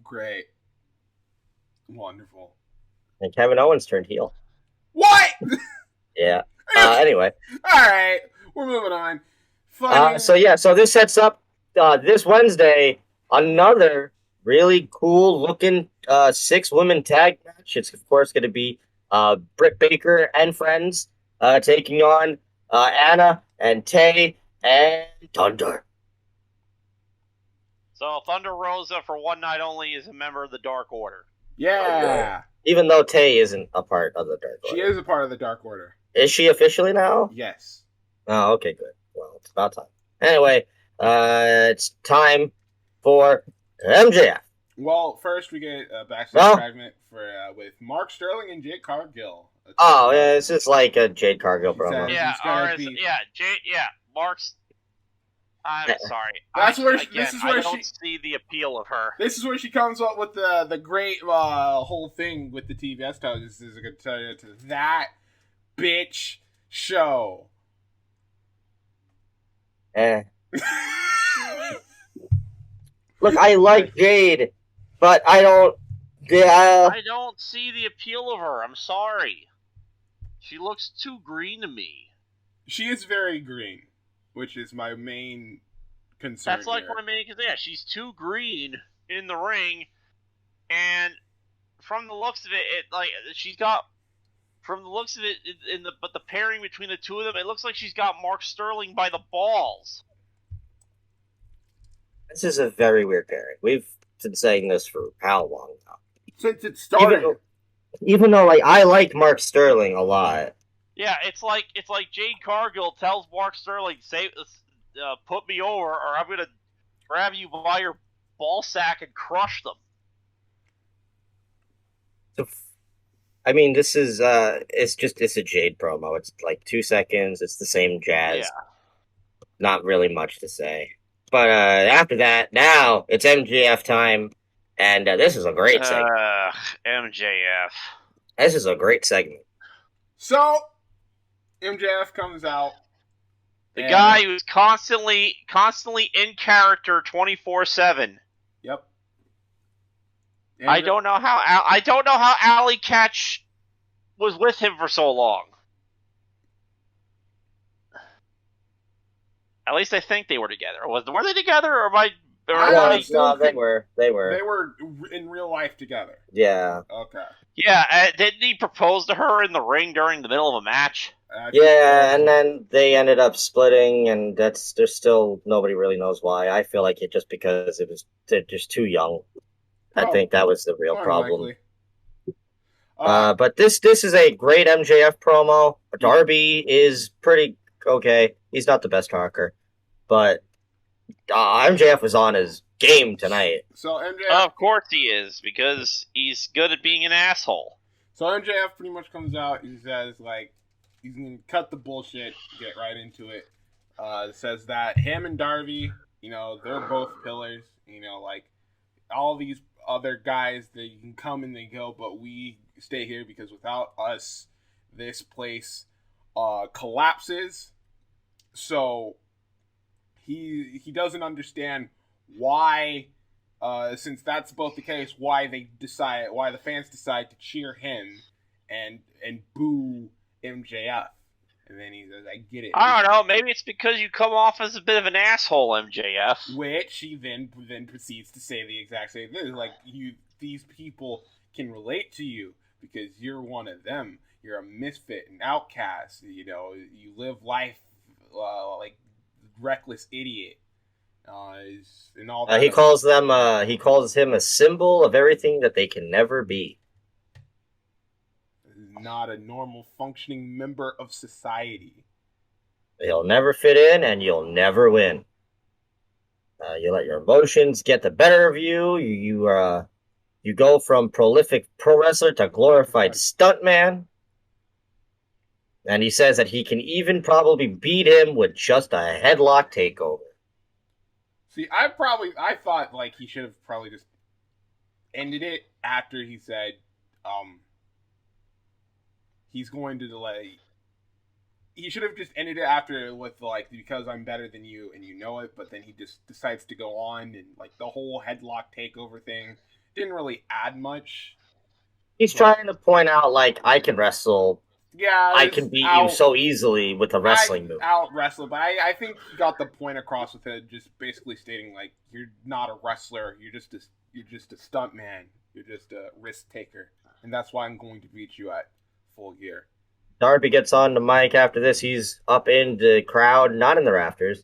Great. Wonderful. And Kevin Owens turned heel. What? Yeah. Anyway. Alright. We're moving on. So this sets up this Wednesday another really cool looking 6-woman tag match. It's of course going to be Britt Baker and friends taking on Anna and Tay and Thunder. So Thunder Rosa for one night only is a member of the Dark Order. Yeah. Even though Tay isn't a part of the Dark Order. She is a part of the Dark Order. Is she officially now? Yes. Oh, okay, good. Well, it's about time. Anyway, it's time for MJF. Well, first we get a backstage fragment with Mark Sterling and Jade Cargill. Oh, yeah, this is like a Jade Cargill promo. Mark's. I'm sorry. I don't see the appeal of her. This is where she comes up with the great whole thing with the TBS title. This is a good tell you to that bitch show. Look, I like Jade, but I don't. I don't see the appeal of her. I'm sorry. She looks too green to me. She is very green, which is my main concern. That's like my main concern. Yeah, she's too green in the ring, and from the looks of it, she's got. From the looks of it, but the pairing between the two of them, it looks like she's got Mark Sterling by the balls. This is a very weird pairing. We've been saying this for how long now? Since it started. Even though I like Mark Sterling a lot. Yeah, it's like Jade Cargill tells Mark Sterling, put me over, or I'm gonna grab you by your ball sack and crush them. I mean, this is it's a Jade promo. It's like 2 seconds. It's the same jazz. Yeah. Not really much to say. But after that, now it's MJF time, and this is a great segment. MJF. This is a great segment. So, MJF comes out. The guy who's constantly in character 24/7. Yep. I don't know how Alley Catch was with him for so long. At least I think they were together. Were they together, or am I? No, they were. They were in real life together. Yeah. Okay. Yeah, didn't he propose to her in the ring during the middle of a match? Yeah, and then they ended up splitting, and there's still nobody really knows why. I feel like it just because they're just too young. I think that was the real problem. But this is a great MJF promo. Darby is pretty okay. He's not the best talker, but MJF was on his game tonight. So MJF, Of course he is, because he's good at being an asshole. So MJF pretty much comes out. He says like he's gonna cut the bullshit, get right into it. Says that him and Darby, they're both pillars. Like all these other guys, they can come and they go, but we stay here because without us, this place collapses. So he doesn't understand why, since that's both the case, why the fans decide to cheer him and boo MJF. And then he says, "I get it." I don't know. Maybe it's because you come off as a bit of an asshole, MJF. Which he then proceeds to say the exact same thing. Like, these people can relate to you because you're one of them. You're a misfit, an outcast. You live life like reckless idiot. And all that. He calls him a symbol of everything that they can never be. Not a normal functioning member of society. You'll never fit in and you'll never win. You let your emotions get the better of you. You go from prolific pro wrestler to glorified stuntman. And he says that he can even probably beat him with just a headlock takeover. See, I thought like he should have probably just ended it after he said, he's going to delay. He should have just ended it after with like, because I'm better than you and you know it, but then he just decides to go on and like the whole headlock takeover thing didn't really add much. He's trying to point out like, I can wrestle. Yeah, I can beat you so easily with a wrestling move. Out wrestle, but I think he got the point across with it, just basically stating like, you're not a wrestler, you're just a stunt man, you're just a risk taker, and that's why I'm going to beat you at Full Gear. Darby gets on the mic after this. He's up in the crowd, not in the rafters.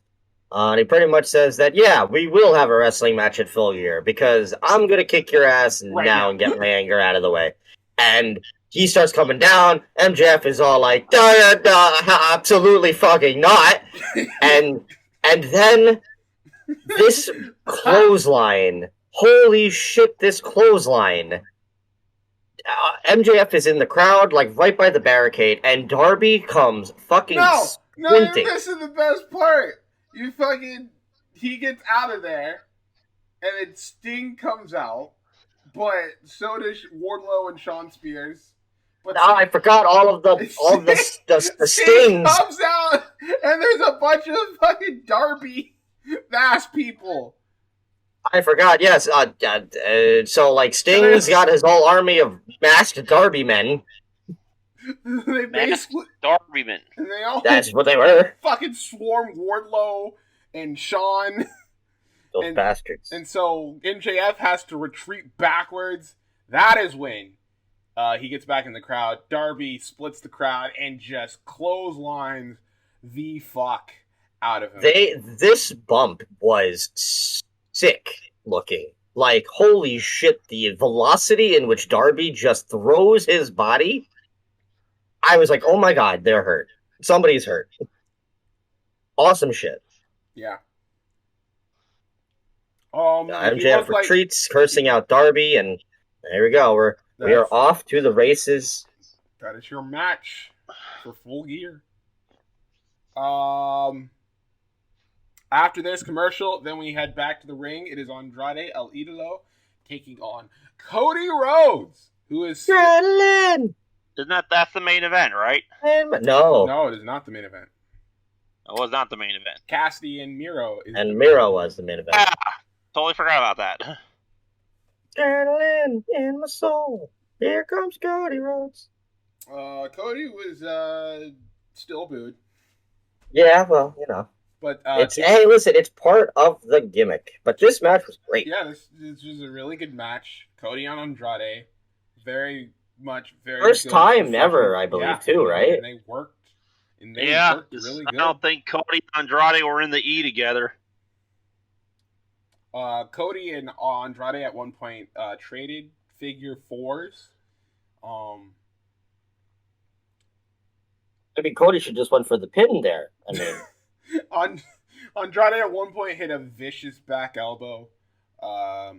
And he pretty much says that, yeah, we will have a wrestling match at Full Gear because I'm going to kick your ass now and get my anger out of the way. And he starts coming down. MJF is all like, absolutely fucking not. and then this clothesline, holy shit, this clothesline. MJF is in the crowd, like right by the barricade, and Darby comes fucking sprinting. No, you're missing the best part. He gets out of there, and then Sting comes out, but so does Wardlow and Shawn Spears. But I forgot all of the Stings. Comes out, and there's a bunch of fucking Darby ass people. I forgot, yes. So, like, Sting's got his whole army of masked Darby men. They basically Darby men. And they all that's what they were. Fucking swarm Wardlow and Shawn. Those bastards. And so MJF has to retreat backwards. That is when he gets back in the crowd. Darby splits the crowd and just clotheslines the fuck out of him. This bump was sick looking. Like, holy shit, the velocity in which Darby just throws his body. I was like, oh my god, they're hurt. Somebody's hurt. Awesome shit. Yeah. MJF retreats, cursing out Darby, and there we go. We are off to the races. That is your match for Full Gear. After this commercial, then we head back to the ring. It is Andrade El Idolo taking on Cody Rhodes, who is Isn't that's the main event, right? No, it is not the main event. It was not the main event. Cassidy and Miro. Miro was the main event. Totally forgot about that. Adrenaline in my soul. Here comes Cody Rhodes. Cody was still booed. Yeah, well, you know. But hey, listen, it's part of the gimmick. But this match was great. Yeah, this was a really good match. Cody and Andrade, very first time ever, I believe, too, right? And they worked. Worked really good. I don't think Cody and Andrade were in the E together. Cody and Andrade at one point traded figure fours. I mean, Cody should just went for the pin there. I mean, Andrade at one point hit a vicious back elbow. A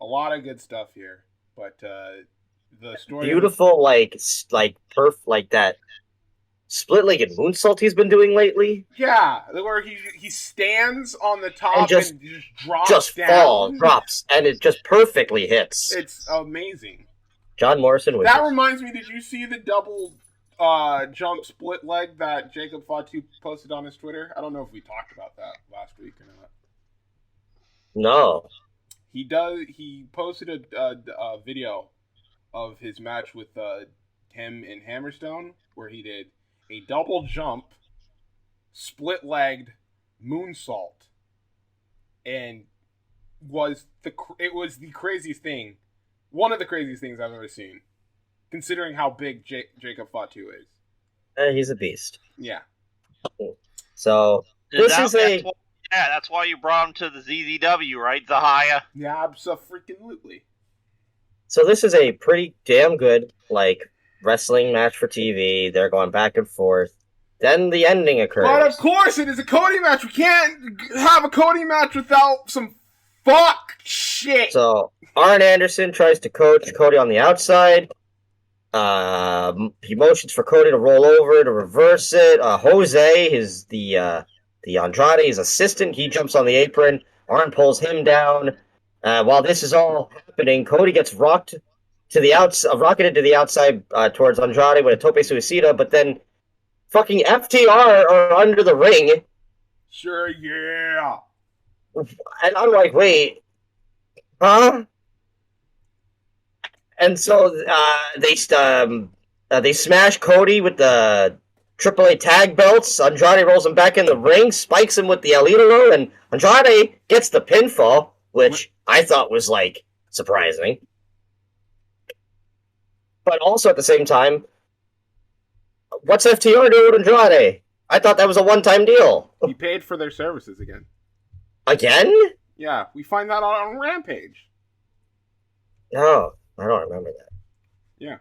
lot of good stuff here, but the story. Beautiful, like that split-legged moonsault he's been doing lately. Yeah, where he stands on the top and just drops down. drops, and it just perfectly hits. It's amazing. John Morrison was. That reminds me. Did you see the double jump split leg that Jacob Fatu posted on his Twitter? I don't know if we talked about that last week or not. No. He posted a video of his match with him in Hammerstone where he did a double jump, split-legged moonsault, and it was the craziest thing, one of the craziest things I've ever seen, considering how big Jacob Fatu is. He's a beast. Yeah. So that's why you brought him to the ZZW, right, Zahaya? Yeah, absolutely. So this is a pretty damn good, wrestling match for TV. They're going back and forth. Then the ending occurs. But of course, it is a Cody match. We can't have a Cody match without some fuck shit. So Arn Anderson tries to coach Cody on the outside. He motions for Cody to roll over, to reverse it. Jose is the Andrade's assistant. He jumps on the apron. Arn pulls him down. While this is all happening, Cody gets rocketed to the outside towards Andrade with a tope suicida, but then fucking FTR are under the ring. Sure, yeah. And I'm like, wait, huh? And so they smash Cody with the AAA tag belts. Andrade rolls him back in the ring, spikes him with the El Idolo, and Andrade gets the pinfall, which I thought was, surprising. But also at the same time, what's FTR doing with Andrade? I thought that was a one-time deal. He paid for their services again. Again? Yeah, we find that on Rampage. No, I don't remember that. Yeah.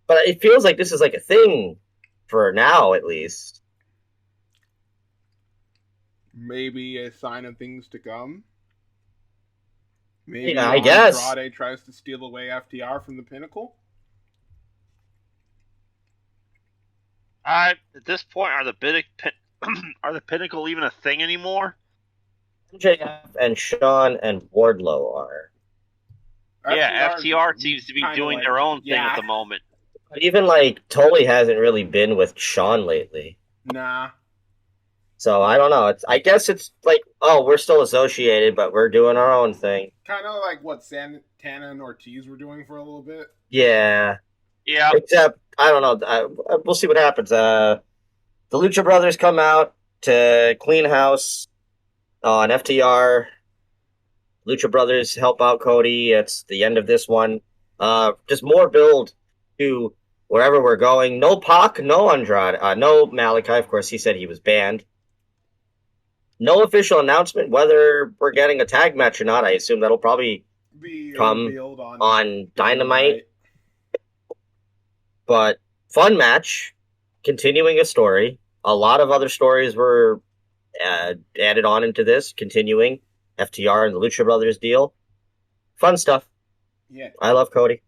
But it feels like this is a thing for now, at least. Maybe a sign of things to come. Maybe I guess Andrade tries to steal away FTR from the Pinnacle. At this point, are the Pinnacle even a thing anymore? MJF and Shawn and Wardlow are. Yeah, FTR seems to be doing their own thing at the moment. But even Tully hasn't really been with Shawn lately. Nah. So I don't know. I guess it's we're still associated, but we're doing our own thing. Kind of like what Santana and Ortiz were doing for a little bit. Yeah. Yeah. Except I don't know. We'll see what happens. The Lucha Brothers come out to clean house on FTR. Lucha Brothers help out Cody. It's the end of this one. Just more build to wherever we're going. No Pac, no Andrade, no Malachi. Of course, he said he was banned. No official announcement whether we're getting a tag match or not. I assume that'll probably come on Dynamite. But fun match, continuing a story. A lot of other stories were added on into this, continuing FTR and the Lucha Brothers deal. Fun stuff. Yeah. I love Cody.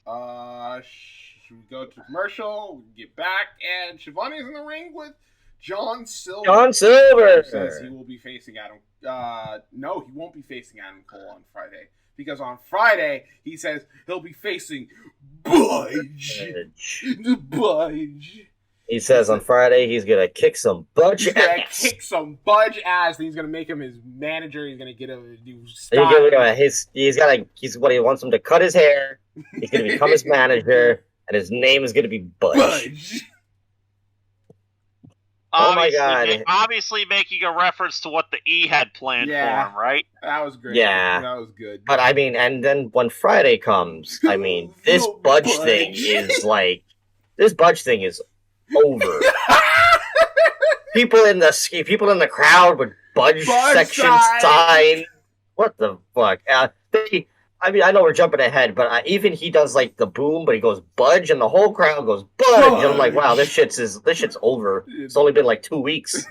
Should we go to commercial? We get back, and Shivani's in the ring with John Silver. John Silver says he will be facing Adam. No, he won't be facing Adam Cole on Friday, because on Friday he says he'll be facing Budge. The Budge. He says on Friday he's gonna kick some Budge ass. Kick some Budge ass, and he's gonna make him his manager. He's gonna get him a new style. He's what he wants him to cut his hair. He's gonna become his manager, and his name is gonna be Budge. Oh my god! Obviously, making a reference to what the E had planned for him, right? That was great. Yeah, that was good. But I mean, and then when Friday comes, I mean, this Budge thing is this Budge thing is over. people in the crowd with Budge section signs. What the fuck? I mean, I know we're jumping ahead, but even he does like the boom, but he goes budge, and the whole crowd goes budge. And I'm like, wow, this shit's over. It's only been like 2 weeks.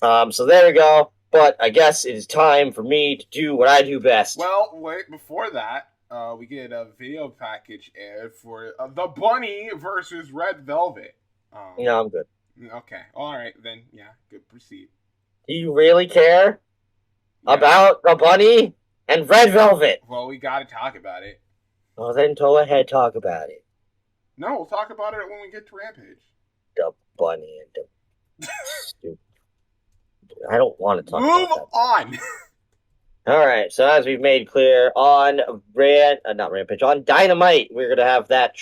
So there we go. But I guess it is time for me to do what I do best. Well, wait, before that, we get a video package aired for the Bunny versus Red Velvet. No, I'm good. Okay, all right then. Yeah, good. Proceed. Do you really care about the Bunny and Red Velvet? Well, we got to talk about it. Well, then go ahead, talk about it. No, we'll talk about it when we get to Rampage. The Bunny and the stupid. I don't want to talk Move about that. on. All right, so as we've made clear on not Rampage, on Dynamite, we're going to have that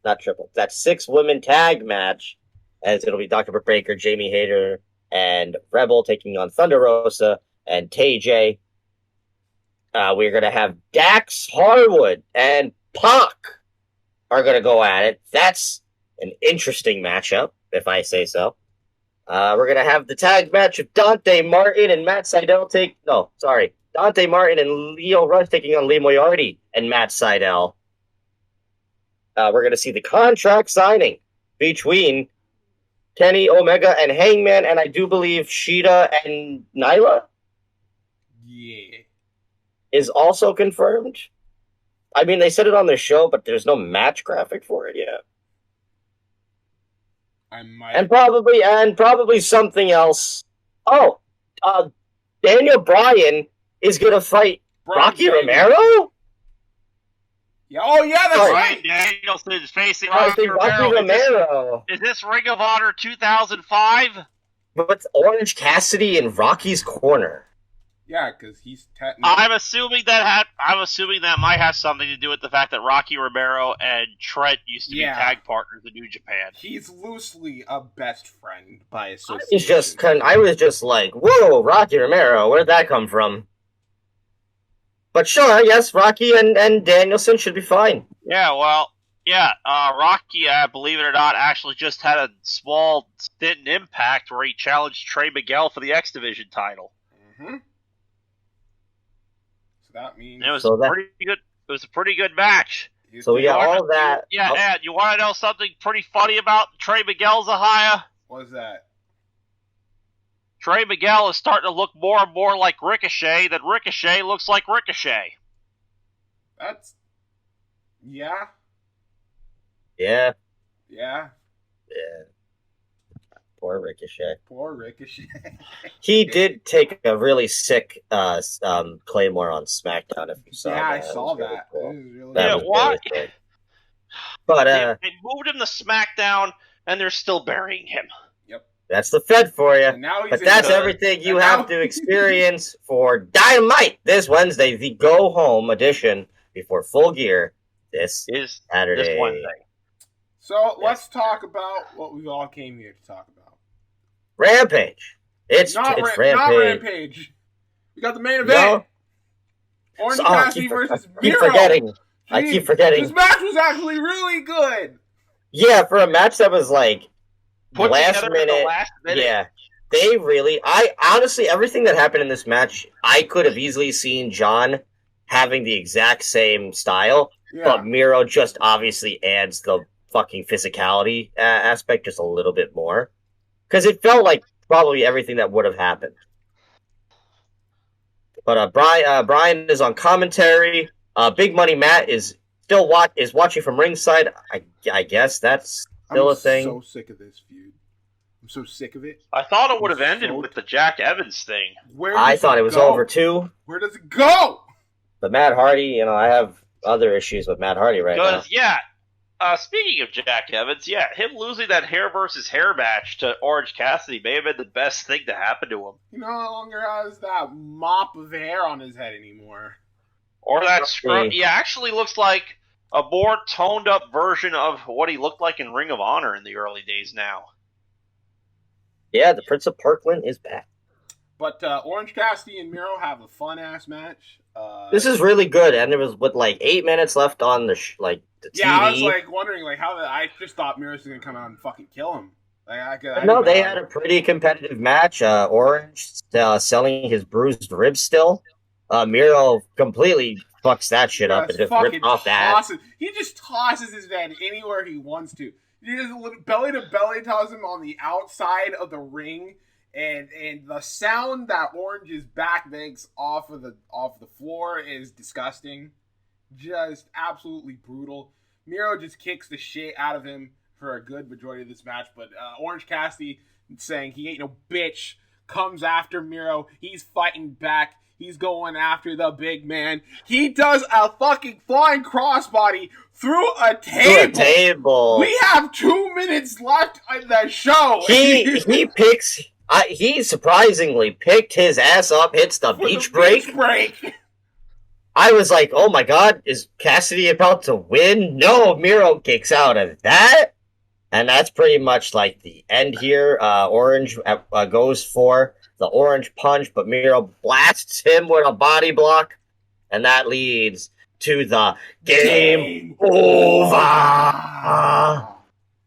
that 6-women tag match, as it'll be Dr. Britt Baker, Jamie Hayter, and Rebel taking on Thunder Rosa and TJ. We're going to have Dax Harwood and Pac are going to go at it. That's an interesting matchup, if I say so. We're going to have the tag match of Dante Martin and Matt Sydal Dante Martin and Leo Rush taking on Lee Moriarty and Matt Sydal. We're going to see the contract signing between Kenny Omega and Hangman, and I do believe Shida and Nyla is also confirmed. I mean, they said it on the show, but there's no match graphic for it yet. And probably something else. Oh, Daniel Bryan is going to fight Rocky Romero? Yeah, oh, yeah, that's right. Danielson is facing Rocky Romero. Is this Ring of Honor 2005? But Orange Cassidy in Rocky's corner. Yeah, because he's technically... I'm assuming that might have something to do with the fact that Rocky Romero and Trent used to be tag partners in New Japan. He's loosely a best friend by association. I was just like, whoa, Rocky Romero, where'd that come from? But sure, yes, Rocky and Danielson should be fine. Yeah, well, Rocky, believe it or not, actually just had a small stint in Impact where he challenged Trey Miguel for the X Division title. Mm-hmm. So that means it was pretty good. It was a pretty good match. So we got all that. Yeah, Ed, you want to know something pretty funny about Trey Miguel, Zahaya? What's that? Trey Miguel is starting to look more and more like Ricochet than Ricochet looks like Ricochet. That's... Yeah. Yeah. Yeah. Yeah. Poor Ricochet. Poor Ricochet. He did take a really sick Claymore on SmackDown, if you saw that. Yeah, I saw that. Cool. Why? Really but they moved him to SmackDown, and they're still burying him. Yep. That's the Fed for you. But that's everything you have to experience for Dynamite this Wednesday, the go-home edition before Full Gear this Saturday. This Wednesday. So let's talk about what we all came here to talk about. Rampage. It's Rampage. Not Rampage. We got the main event. No. Orange Cassidy versus Miro. I keep forgetting. This match was actually really good. Yeah, for a match that was like last minute. Yeah. They really... honestly, everything that happened in this match, I could have easily seen John having the exact same style, but Miro just obviously adds the fucking physicality aspect just a little bit more. Because it felt like probably everything that would have happened. But Brian is on commentary. Big Money Matt is still watching from ringside. I guess that's still a thing. I'm so sick of this feud. I'm so sick of it. I thought it would have ended with the Jack Evans thing. I thought it was over too. Where does it go? But Matt Hardy, I have other issues with Matt Hardy right now. Speaking of Jack Evans, him losing that hair versus hair match to Orange Cassidy may have been the best thing to happen to him. He no longer has that mop of hair on his head anymore. Or that scrub. He actually looks like a more toned up version of what he looked like in Ring of Honor in the early days now. Yeah, the Prince of Parkland is back. But Orange Cassidy and Miro have a fun-ass match. This is really good, and there was, 8 minutes left on the TV? Yeah, I was, wondering, how I just thought Miro was going to come out and fucking kill him. No, they had a pretty competitive match. Orange selling his bruised ribs still. Miro completely fucks that shit up and just ripped off that. He just tosses his man anywhere he wants to. He just belly to belly tosses him on the outside of the ring, and the sound that Orange's back makes off the floor is disgusting. Just absolutely brutal. Miro just kicks the shit out of him for a good majority of this match, but Orange Cassidy, saying he ain't no bitch, comes after Miro. He's fighting back. He's going after the big man. He does a fucking flying crossbody through a table. We have 2 minutes left in the show. He surprisingly picked his ass up, hits the beach break. I was like, oh my god, is Cassidy about to win? No, Miro kicks out of that. And that's pretty much like the end here. Orange goes for the orange punch, but Miro blasts him with a body block. And that leads to the game over.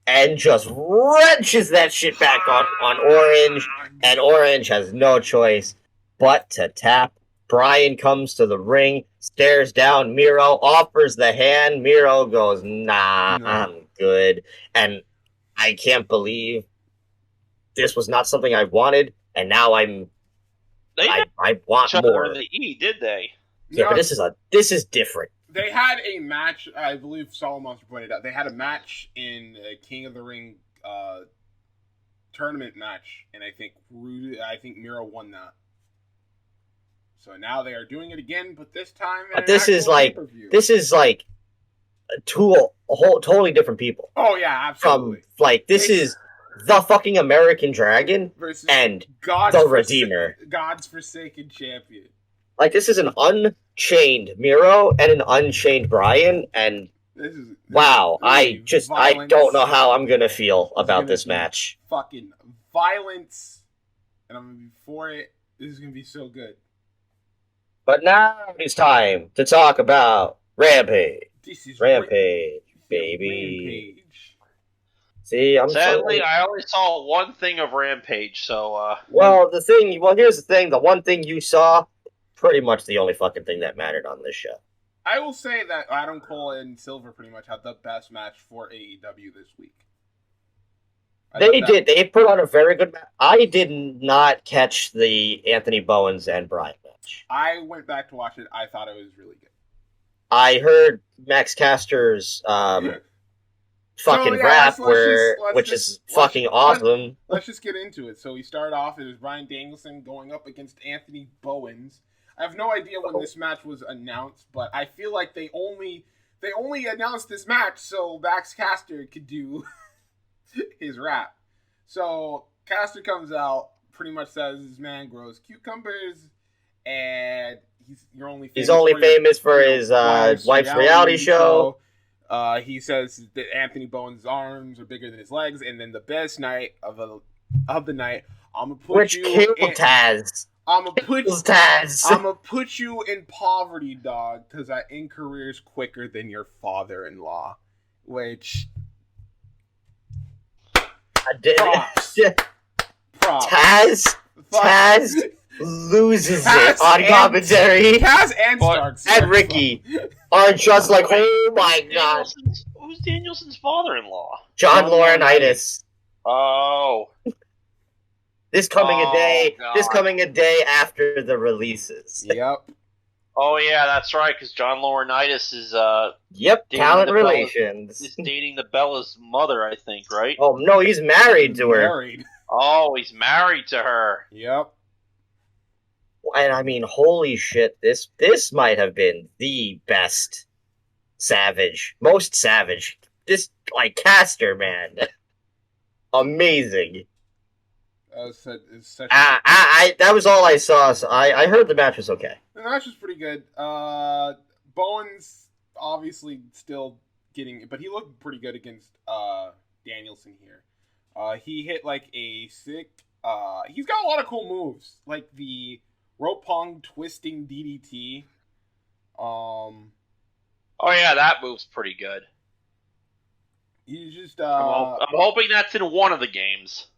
And just wrenches that shit back on Orange. And Orange has no choice but to tap. Brian comes to the ring, stares down Miro, offers the hand. Miro goes, nah, I'm good. And I can't believe this was not something I wanted, and now I want more. In the E, did they? Yeah, but this is different. They had a match, I believe Solomon pointed out. They had a match in a King of the Ring tournament match, and I think Miro won that. So now they are doing it again, but this time this is like two totally different people. Oh yeah, absolutely. This is the fucking American Dragon versus and the Redeemer, God's forsaken champion. Like, this is an unchained Miro and an unchained Brian, and wow, I don't know how I'm gonna feel about this match. Fucking violence, and I'm gonna be for it. This is gonna be so good. But now it's time to talk about Rampage. This is Rampage, baby. Rampage. See, sadly, I only saw one thing of Rampage, so here's the thing. The one thing you saw, pretty much the only fucking thing that mattered on this show. I will say that Adam Cole and Silver pretty much had the best match for AEW this week. They did. They put on a very good match. I did not catch the Anthony Bowens and Brian match. I went back to watch it. I thought it was really good. I heard Max Caster's fucking rap, which is fucking awesome. Let's just get into it. So we start off, it was Bryan Danielson going up against Anthony Bowens. I have no idea when this match was announced, but I feel like they only announced this match so Max Caster could do his rap. So Caster comes out, pretty much says his man grows cucumbers, and he's only famous for his wife's reality show. He says that Anthony Bowens' arms are bigger than his legs, and then the best night of the night, I'm gonna put Taz. I'm gonna put you in poverty, dog, because I end careers quicker than your father-in-law. Which I did. Props. Taz loses it on commentary. Taz and Starks and Ricky are just like, oh my god. Who's Danielson's father-in-law? John Laurinaitis. Oh. This coming a day after the releases. Yep. Oh yeah, that's right, because John Laurinaitis is talent relations. He's dating the Bella's mother, I think, right? Oh no, he's married to her. Oh, he's married to her. Yep. And I mean, holy shit, this might have been the best most savage. Just like Caster, man. Amazing. That was all I saw. So I heard the match was okay. The match was pretty good. Bowens obviously still getting it, but he looked pretty good against Danielson here. He hit like a sick. He's got a lot of cool moves, like the rope pong twisting DDT. Oh yeah, that move's pretty good. He's just. I'm hoping that's in one of the games.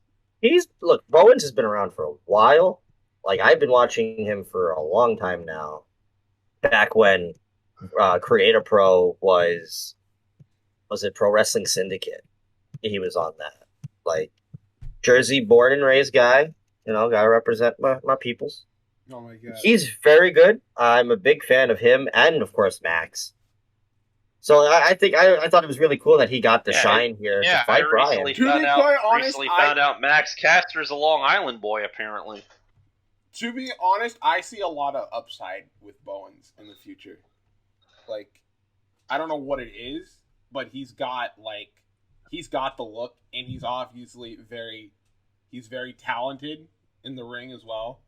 Bowens has been around for a while. Like, I've been watching him for a long time now. back when Creator Pro was it Pro Wrestling Syndicate? He was on that. Like, Jersey born and raised guy. Gotta represent my peoples. Oh my god. He's very good. I'm a big fan of him and, of course, Max. So I think I thought it was really cool that he got the shine here to fight Brian. I recently found out Max Caster's a Long Island boy, apparently. To be honest, I see a lot of upside with Bowens in the future. Like, I don't know what it is, but he's got the look, and he's obviously very talented in the ring as well.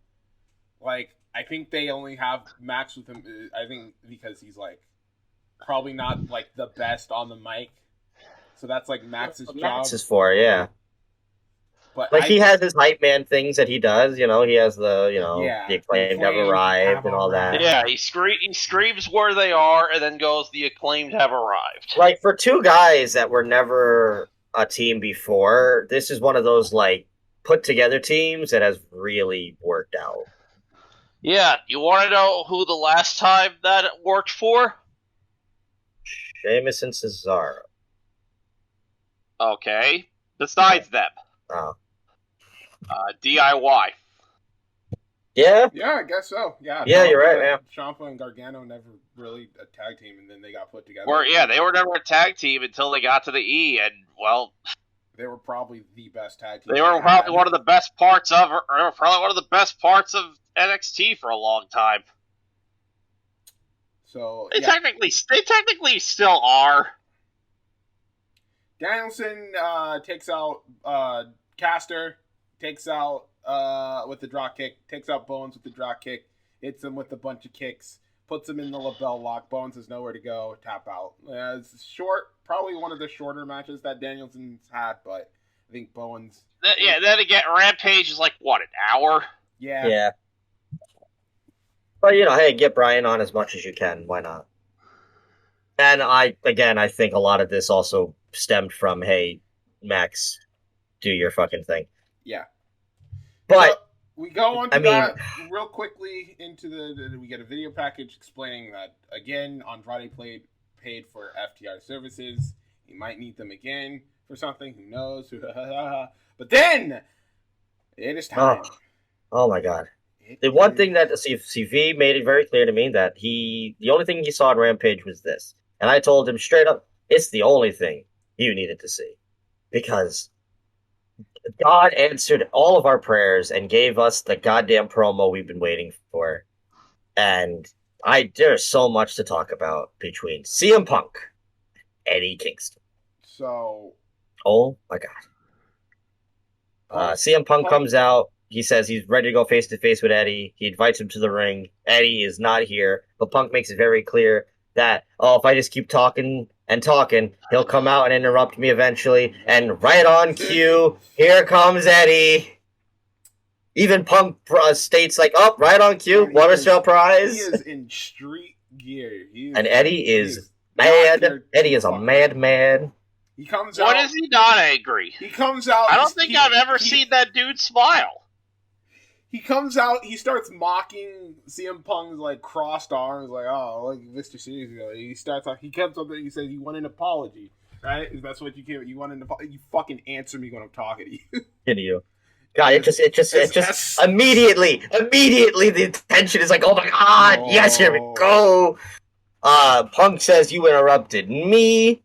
Like, I think they only have Max with him, I think, because he's, like, probably not, like, the best on the mic. So that's, like, Max's job. Max is for, yeah. But like, he has his hype man things that he does, He has the, the Acclaimed have arrived and all that. Yeah, he screams where they are and then goes, the Acclaimed have arrived. Like, for two guys that were never a team before, this is one of those, like, put-together teams that has really worked out. Yeah, you want to know who the last time that it worked for? Sheamus and Cesaro. Okay. Besides them. Oh. DIY. Yeah? Yeah, I guess so. Yeah, you're right, man. Ciampa and Gargano never really a tag team, and then they got put together. They were never a tag team until they got to the E, and, well... They were probably the best tag team. They were probably one of the best parts of NXT for a long time. So they technically still are. Danielson takes out Caster, takes out with the drop kick, takes out Bones with the drop kick, hits him with a bunch of kicks, puts him in the lapel lock. Bones has nowhere to go, tap out. It's short, probably one of the shorter matches that Danielson's had, but I think Bones. Then again, Rampage is like what, an hour? Yeah. Yeah. But hey, get Brian on as much as you can. Why not? And I think a lot of this also stemmed from, hey, Max, do your fucking thing. Yeah. But so we go on to that real quickly into we get a video package explaining that, again, Andrade paid for FTR services. He might need them again for something. Who knows? But then it is time. Oh my God. The one thing that CV made it very clear to me that the only thing he saw in Rampage was this. And I told him straight up, it's the only thing you needed to see. Because God answered all of our prayers and gave us the goddamn promo we've been waiting for. And there's so much to talk about between CM Punk and Eddie Kingston. So... Oh my God. CM Punk comes out. He says he's ready to go face-to-face with Eddie. He invites him to the ring. Eddie is not here. But Punk makes it very clear that, if I just keep talking and talking, he'll come out and interrupt me eventually. And right on cue, here comes Eddie. Even Punk states, like, right on cue, what a surprise. He is in street gear. And Eddie is mad. Eddie is a madman. He comes out. When is he not angry? He comes out. I don't think I've ever seen that dude smile. He comes out, he starts mocking CM Punk's, like, crossed arms, like, like Mr. Series. He comes up there, he says, you want an apology, right? That's what you want an apology. You fucking answer me when I'm talking to you. To you. God, it just immediately the tension is like, oh my God, yes, here we go. Punk says, you interrupted me.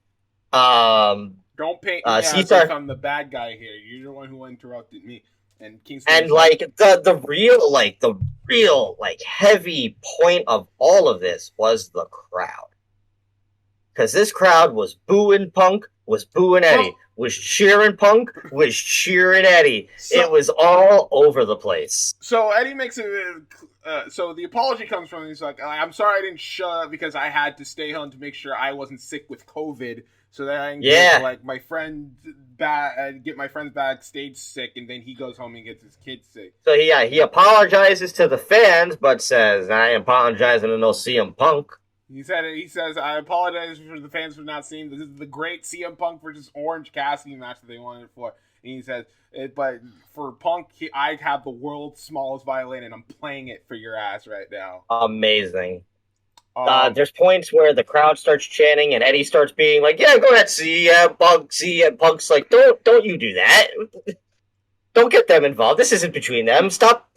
Don't paint me as if I'm the bad guy here. You're the one who interrupted me. And Kingston the real heavy point of all of this was the crowd. Because this crowd was booing Punk, was booing Eddie, was cheering Punk, was cheering Eddie. It was all over the place. So Eddie makes it. So the apology comes from, he's like, I'm sorry I didn't show up because I had to stay home to make sure I wasn't sick with COVID. So that I can get, my friend get my friends backstage sick, and then he goes home and gets his kids sick. So he apologizes to the fans, but says, I ain't apologizing to no CM Punk. He says, I apologize for the fans for not seeing this is the great CM Punk versus Orange Cassidy match that they wanted it for. And he says, but for Punk, I have the world's smallest violin, and I'm playing it for your ass right now. Amazing. There's points where the crowd starts chanting and Eddie starts being like, "Yeah, go ahead, Punk, Punk's like, don't you do that? Don't get them involved. This isn't between them. Stop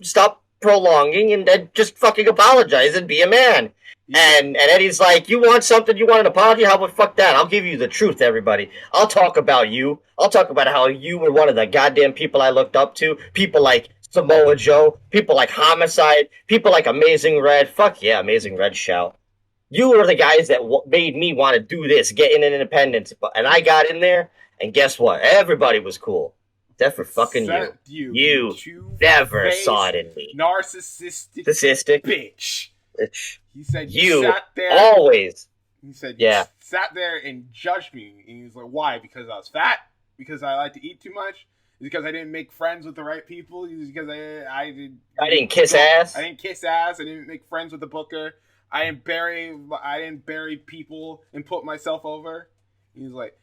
prolonging and then just fucking apologize and be a man." And Eddie's like, "You want something? You want an apology? How about fuck that? I'll give you the truth, everybody. I'll talk about you. I'll talk about how you were one of the goddamn people I looked up to. People like Samoa Joe, people like Homicide, people like Amazing Red. Fuck yeah, Amazing Red shout. You were the guys that made me want to do this, get in an independence. And I got in there, and guess what? Everybody was cool. Except for fucking you. You never saw it in me. Narcissistic bitch. He said you sat there. Always. He said you sat there and judged me. And he's like, why? Because I was fat? Because I like to eat too much? Because I didn't make friends with the right people? Because I didn't kiss ass? I didn't kiss ass. I didn't make friends with the booker. I didn't bury people and put myself over. He's like,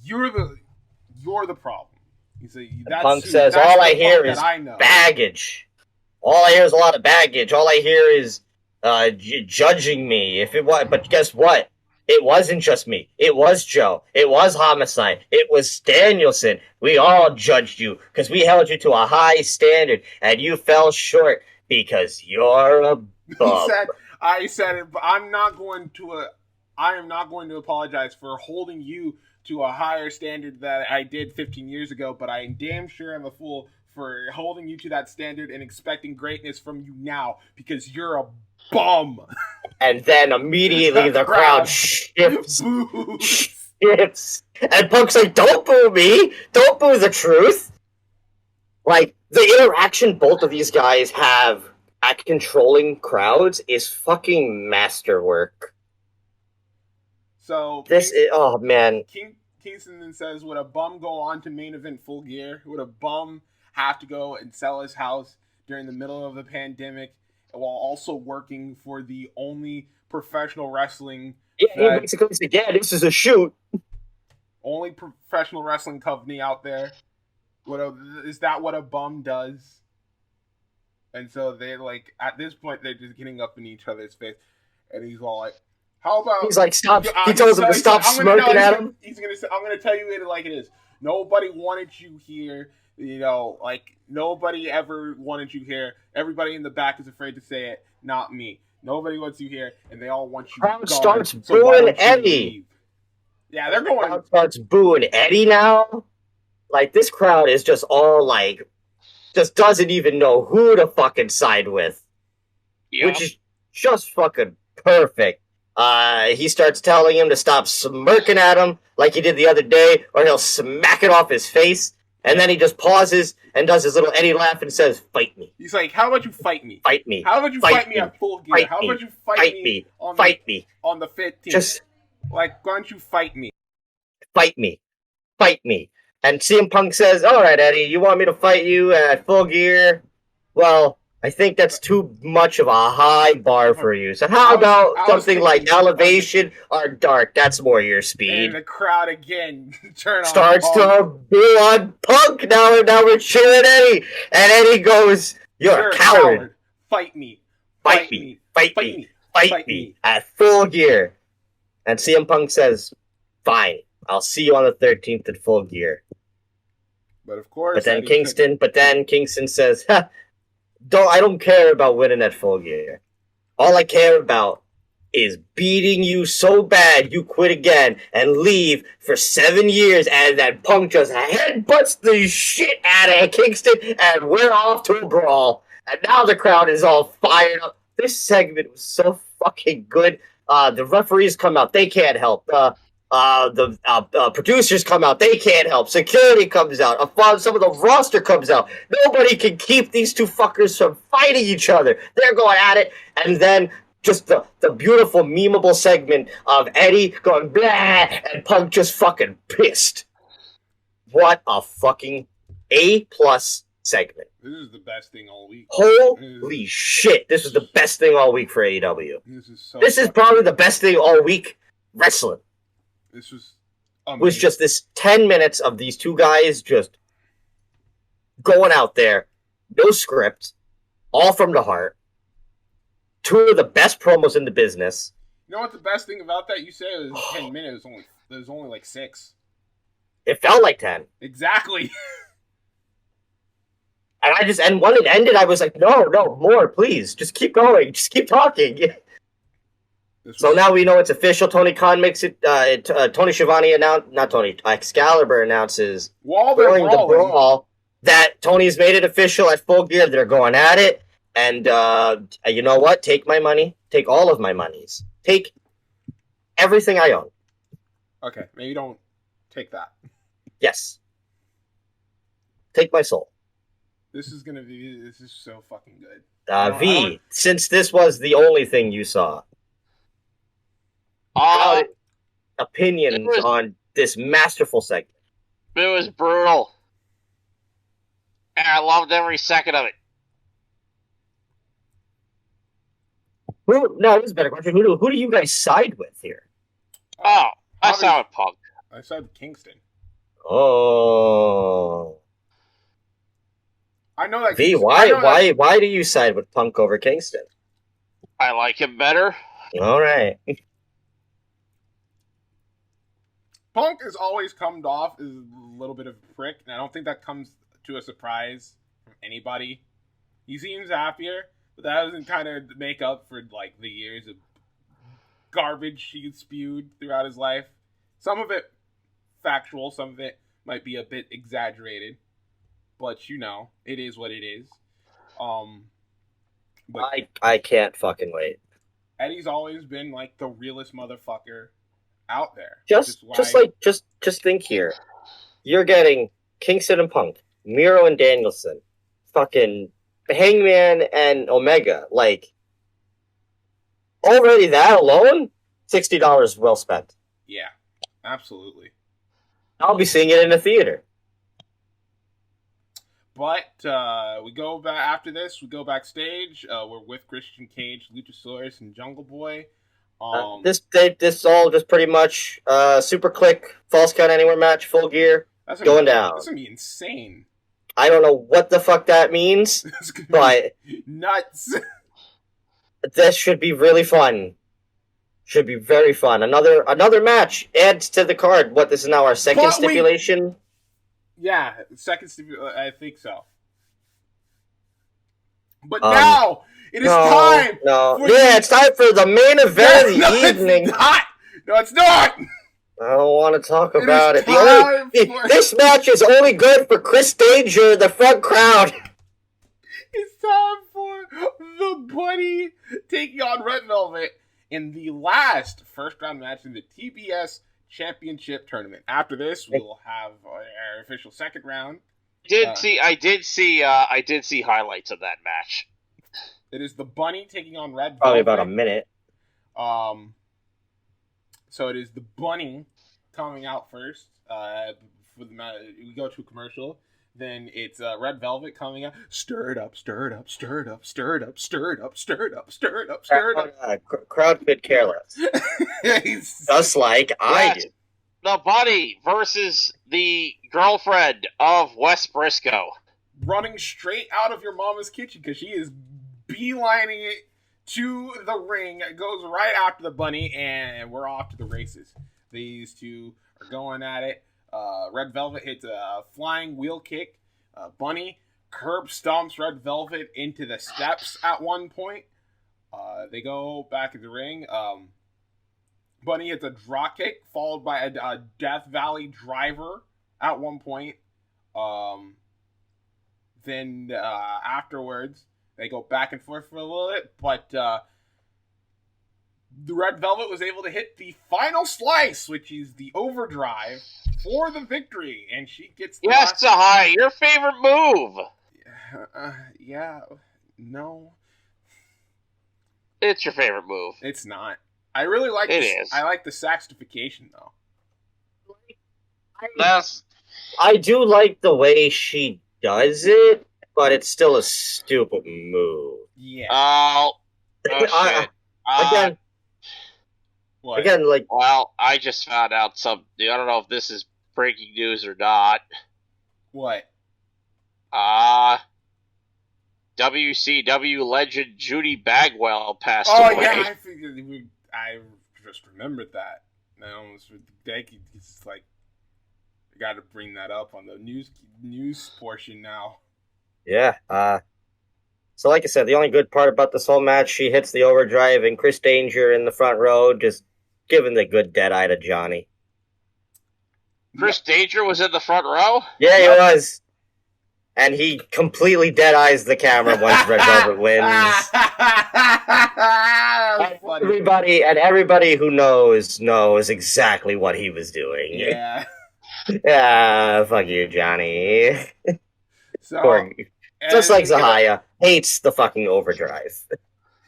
you're the problem. He said, Punk says, all I hear is baggage. All I hear is a lot of baggage. All I hear is judging me. But guess what? It wasn't just me. It was Joe. It was Homicide. It was Danielson. We all judged you because we held you to a high standard, and you fell short because you're a bum. I said it, but I am not going to apologize for holding you to a higher standard that I did 15 years ago, but I am damn sure I'm a fool for holding you to that standard and expecting greatness from you now because you're a bum. And then immediately the crowd shifts. And Punk's like, don't boo me. Don't boo the truth. Like, the interaction both of these guys have at controlling crowds is fucking masterwork. So oh man. Kingston then says, would a bum go on to main event Full Gear? Would a bum have to go and sell his house during the middle of the pandemic while also working for the only professional wrestling? Yeah, he basically said, yeah, this is a shoot. Only professional wrestling company out there. Is that what a bum does? And so they're like, at this point, they're just getting up in each other's face. And he's all like, how about... He's like, stop. He tells him to stop smirking at him. He's going to say, I'm going to tell you it like it is. Nobody wanted you here. You know, like, nobody ever wanted you here. Everybody in the back is afraid to say it. Not me. Nobody wants you here, and they all want you gone. Crowd starts booing Eddie. Yeah, they're going... Crowd starts booing Eddie now. Like, this crowd is just all, like... just doesn't even know who to fucking side with. Yep. Which is just fucking perfect. He starts telling him to stop smirking at him like he did the other day, or he'll smack it off his face. And then he just pauses and does his little Eddie laugh and says, fight me. He's like, how about you fight me? Fight me. How about you fight me at Full Gear? How about you fight me on the 15th? Just, like, why don't you fight me? Fight me. Fight me. And CM Punk says, all right, Eddie, you want me to fight you at Full Gear? Well, I think that's too much of a high bar for you. So how about something like Elevation or Dark? That's more your speed. And the crowd again starts to boo on Punk now, and now we're cheering Eddie. And Eddie goes, you're a coward. Fight me. Fight me. Fight me. Fight me at Full Gear. And CM Punk says, fine, I'll see you on the 13th at Full Gear. But of course, But then Kingston says, I don't care about winning at Full Gear. All I care about is beating you so bad you quit again and leave for 7 years, and then Punk just headbutts the shit out of Kingston, and we're off to a brawl. And now the crowd is all fired up. This segment was so fucking good. The referees come out, they can't help. The producers come out, they can't help. Security comes out. Some of the roster comes out. Nobody can keep these two fuckers from fighting each other. They're going at it, and then just the beautiful memeable segment of Eddie going blah and Punk just fucking pissed. What a fucking A+ segment. This is the best thing all week. Holy shit, this is the best thing all week for AEW. This is probably the best thing all week wrestling. This was just this 10 minutes of these two guys just going out there, no script, all from the heart. Two of the best promos in the business. know what the best thing about that? You said it was 10 minutes. It was only like 6. It felt like 10. Exactly. And when it ended, I was like, no, more, please. Just keep going. Just keep talking. So now we know it's official. Tony Khan makes it. Tony Schiavone Excalibur announces during the brawl that Tony's made it official at Full Gear. They're going at it. And you know what? Take my money. Take all of my monies. Take everything I own. Okay, maybe don't take that. Yes. Take my soul. This is so fucking good. Since this was the only thing you saw, opinions on this masterful segment. It was brutal. And I loved every second of it. This is a better question. Who do you guys side with here? I side with Punk. I side with Kingston. Oh. I know that. Why do you side with Punk over Kingston? I like him better. All right. Punk has always come off as a little bit of a prick, and I don't think that comes to a surprise from anybody. He seems happier, but that doesn't kind of make up for like the years of garbage he spewed throughout his life. Some of it factual, some of it might be a bit exaggerated, but you know, it is what it is. I can't fucking wait. Eddie's always been like the realest motherfucker out there. Just think here. You're getting Kingston and Punk, Miro and Danielson, fucking Hangman and Omega. Like, already that alone, $60 well spent. Yeah, absolutely. I'll be seeing it in a theater. But we go back after this. We go backstage. We're with Christian Cage, Luchasaurus, and Jungle Boy. This all just pretty much Super Click, False Count Anywhere match, Full Gear, going down. That's gonna be insane. I don't know what the fuck that means, but nuts. This should be really fun. Should be very fun. Another match adds to the card. What, this is now our second stipulation? Yeah, second stipulation. I think so. But now it is time. It's time for the main event of the evening. No, it's not. I don't want to talk about it. This match is only good for Chris Danger, the front crowd. It's time for the Bunny taking on Red Velvet in the last first round match in the TBS Championship Tournament. After this, we will have our official second round. I did see highlights of that match. It is the Bunny taking on Red Velvet. Probably about a minute. So it is the Bunny coming out first. For the we go to a commercial. Then it's Red Velvet coming out. Stir it up, stir it up, stir it up, stir it up, stir it up, stir it up, stir it up, stir it up. Crowd could care less. Just like I do. The Bunny versus the girlfriend of Wes Briscoe. Running straight out of your mama's kitchen because she is beelining it to the ring. It goes right after the Bunny, and we're off to the races. These two are going at it. Red Velvet hits a flying wheel kick. Bunny curb stomps Red Velvet into the steps at one point. They go back in the ring. Bunny hits a drop kick followed by a Death Valley driver at one point. Then afterwards, they go back and forth for a little bit, but the Red Velvet was able to hit the final slice, which is the overdrive, for the victory, and she gets the Sahai, your favorite move. No. It's your favorite move. It's not. I really like it. I like the saxtification, though. I do like the way she does it, but it's still a stupid move. Yeah. Oh shit. Again, like... Well, I just found out something. I don't know if this is breaking news or not. What? WCW legend Judy Bagwell passed away. Oh, yeah, I figured I just remembered that. Now it's like I got to bring that up on the news portion now. Yeah. So like I said, the only good part about this whole match, she hits the overdrive, and Chris Danger in the front row just giving the good dead eye to Johnny. Chris Danger was in the front row? Yeah, he was. And he completely dead eyes the camera once Red Velvet wins. Everybody who knows exactly what he was doing. Yeah. Yeah, fuck you, Johnny. So, just like Zahaya hates the fucking overdrive.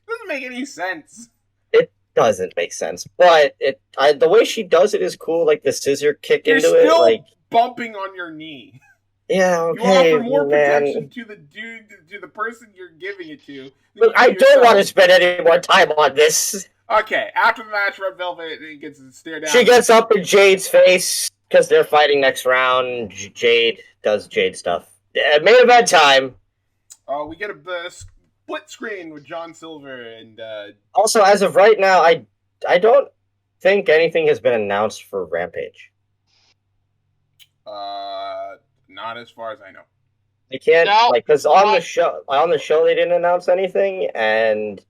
Doesn't make any sense. It doesn't make sense, but the way she does it is cool. Like the scissor kick You're into still it, like bumping on your knee. Yeah, okay, you offer more man. protection to the dude, to the person you're giving it to. Look, I don't want to spend any more time on this. Okay, after the match, Red Velvet gets stared down. She gets up in Jade's face because they're fighting next round. Jade does Jade stuff. Main event time. We get a split screen with John Silver and. Also, as of right now, I don't think anything has been announced for Rampage. Not as far as I know. They can't because on the show they didn't announce anything, and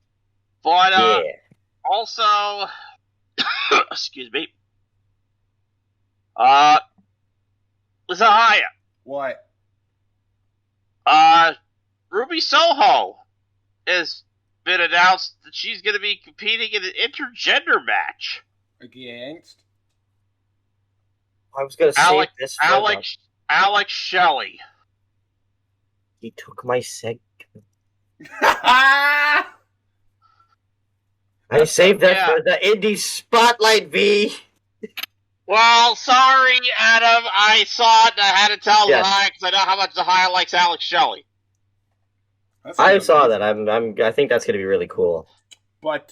but yeah. Also, excuse me. Zahaya. What? Ruby Soho has been announced that she's going to be competing in an intergender match against. I was going to say this. Alex Shelley. He took my segment. I saved that for the indie spotlight, V. Well, sorry, Adam. I saw it and I had to tell Zahaya because I know how much Zahaya likes Alex Shelley. I saw that. I think that's going to be really cool. But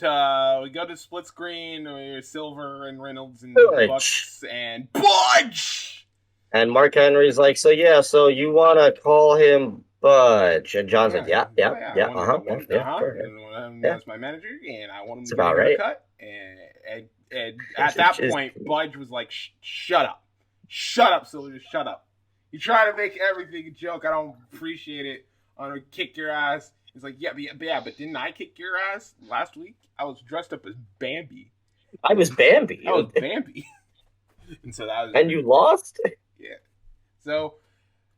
we go to split screen. We're Silver and Reynolds and Bucks and Budge. And Mark Henry's like, so you want to call him Budge? And John's like, yeah. That's my manager, and I want him to get a cut. And at that point, Budge was like, shut up, Silver, just shut up. You try to make everything a joke. I don't appreciate it. I'm gonna kick your ass. He's like, yeah, but didn't I kick your ass last week? I was dressed up as Bambi. I was Bambi. And so that was. And you lost. Yeah. So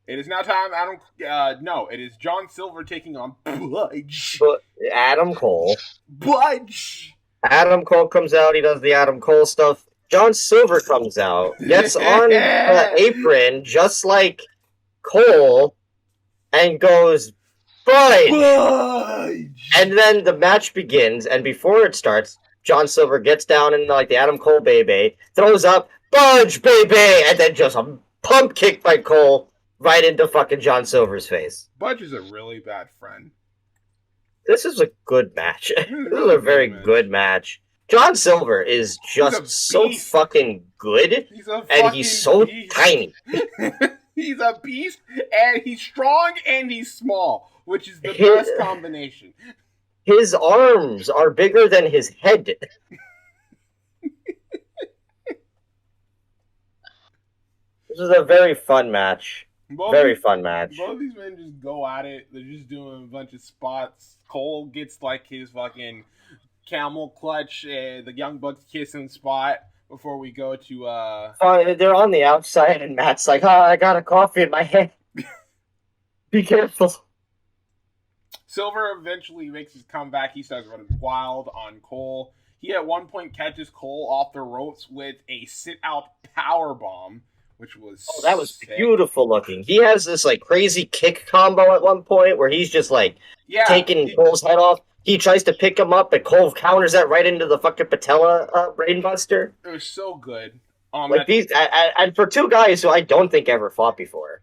it is now time. It is John Silver taking on Budge. Adam Cole. Budge. Adam Cole comes out. He does the Adam Cole stuff. John Silver comes out, gets on the apron just like Cole, and goes, Budge! And then the match begins, and before it starts, John Silver gets down in like the Adam Cole baby, throws up, Budge, baby! And then just a pump kick by Cole right into fucking John Silver's face. Budge is a really bad friend. This is a good match. This is a very good match. John Silver is just so fucking good, and he's so tiny. He's a beast, and he's strong, and he's small, which is the best combination. His arms are bigger than his head. This is a very fun match. Fun match. Both of these men just go at it. They're just doing a bunch of spots. Cole gets like his fucking camel clutch, the Young Bucks kissing spot before we go to they're on the outside, and Matt's like, I got a coffee in my hand. Be careful. Silver eventually makes his comeback. He starts running wild on Cole. He at one point catches Cole off the ropes with a sit-out powerbomb, which was that was sick. Beautiful looking. He has this like crazy kick combo at one point where he's just like taking Cole's head off. He tries to pick him up, and Cole counters that right into the fucking patella brainbuster. It was so good. And for two guys who I don't think ever fought before.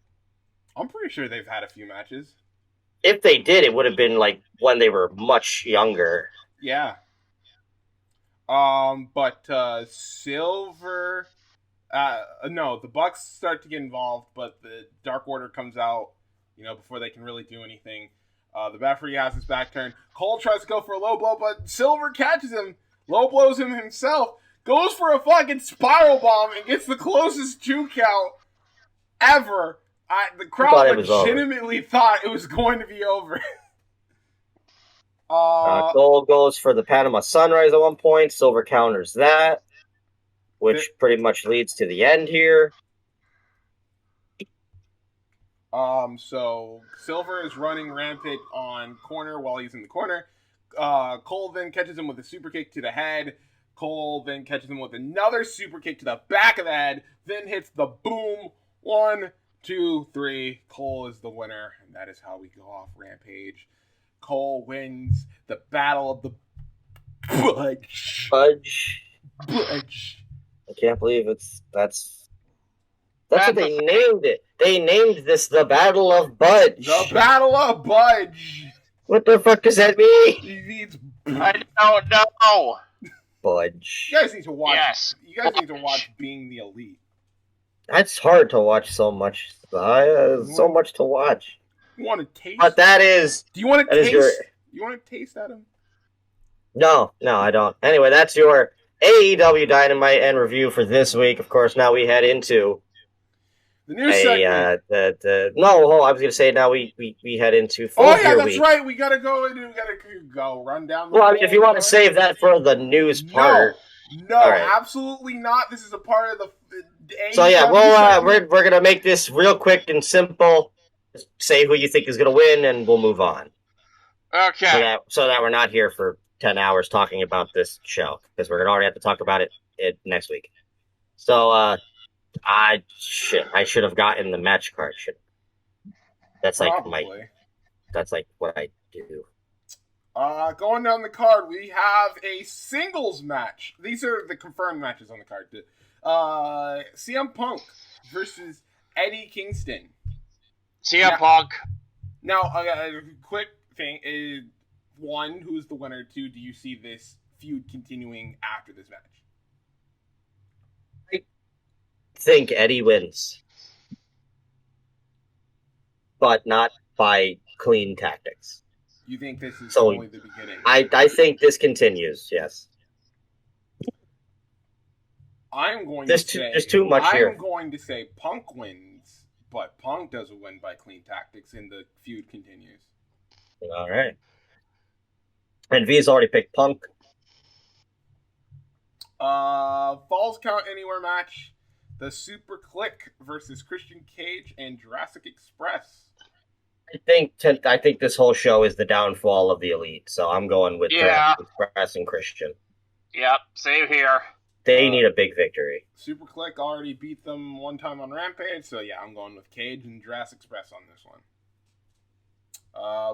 I'm pretty sure they've had a few matches. If they did, it would have been like when they were much younger. Yeah. But Silver. No, the Bucks start to get involved, but the Dark Order comes out, before they can really do anything. The referee has his back turned. Cole tries to go for a low blow, but Silver catches him, low blows him himself. goes for a fucking spiral bomb and gets the closest 2 count ever. The crowd legitimately thought it was going to be over. Cole goes for the Panama Sunrise at one point. Silver counters that, which pretty much leads to the end here. So Silver is running Rampage on corner while he's in the corner. Cole then catches him with a super kick to the head. Cole then catches him with another super kick to the back of the head. Then hits the boom. 1, 2, 3. Cole is the winner, and that is how we go off Rampage. Cole wins the Battle of the Budge. I can't believe that's what they named it. They named this the Battle of Budge. The Battle of Budge. What the fuck does that mean? It means I don't know. Budge. You guys need to watch. Yes. You guys need to watch Being the Elite. That's hard to watch so much. So much to watch. You want to taste? But that is. Do you want to taste? You want to taste Adam? No, I don't. Anyway, that's your AEW Dynamite and review for this week. Of course, now we head into the news segment. I was going to say now we head into Full Gear that's week. right. We gotta go and we gotta go run down. Well, I mean, if you want to save that for the news part, no, right. Absolutely not. This is a part of the. So yeah, we're gonna make this real quick and simple. Just say who you think is gonna win, and we'll move on. Okay. So that we're not here for 10 hours talking about this show, because we're gonna already have to talk about it next week. So I should have gotten the match card. That's like what I do. Going down the card, we have a singles match. These are the confirmed matches on the card. CM Punk versus Eddie Kingston. CM Punk. Now, a quick thing is, 1, who's the winner? 2, do you see this feud continuing after this match? I think Eddie wins. But not by clean tactics. You think this is only the beginning? I think this continues, yes. There's too much here. I'm going to say Punk wins, but Punk doesn't win by clean tactics, and the feud continues. All right. And V's already picked Punk. Falls Count Anywhere match. The Super Click versus Christian Cage and Jurassic Express. I think this whole show is the downfall of the Elite, so I'm going with Jurassic Express and Christian. Yep, same here. They need a big victory. Super Click already beat them one time on Rampage, so yeah, I'm going with Cage and Jurassic Express on this one.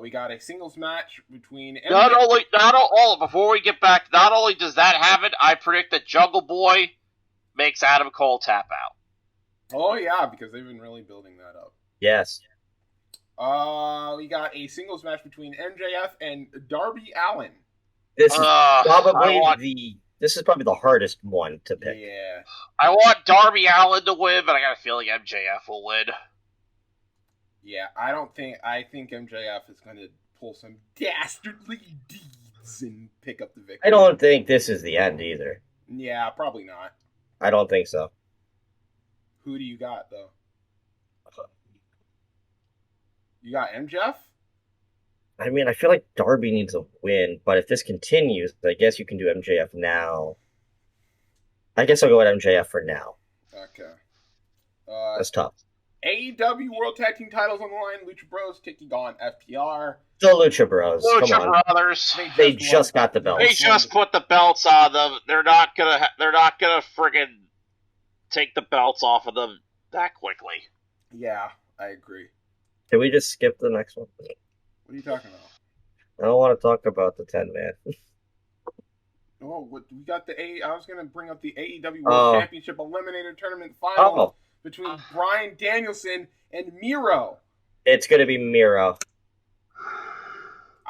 We got a singles match between... Before we get back, not only does that happen, I predict that Jungle Boy makes Adam Cole tap out. Oh yeah, because they've been really building that up. Yes. We got a singles match between MJF and Darby Allin. This is probably the hardest one to pick. Yeah. I want Darby Allin to win, but I got a feeling MJF will win. Yeah, I think MJF is going to pull some dastardly deeds and pick up the victory. I don't think this is the end either. Yeah, probably not. I don't think so. Who do you got, though? You got MJF? I mean, I feel like Darby needs a win, but if this continues, I guess you can do MJF now. I guess I'll go with MJF for now. Okay. That's tough. AEW World Tag Team titles on the line. Lucha Bros taking on FTR. The Lucha Bros. Lucha Brothers. They just got the belts. They just put the belts on them. They're not gonna friggin' take the belts off of them that quickly. Yeah, I agree. Can we just skip the next one? What are you talking about? I don't want to talk about the 10-man. We got I was going to bring up the AEW World Championship Eliminator Tournament final between Bryan Danielson and Miro. It's going to be Miro.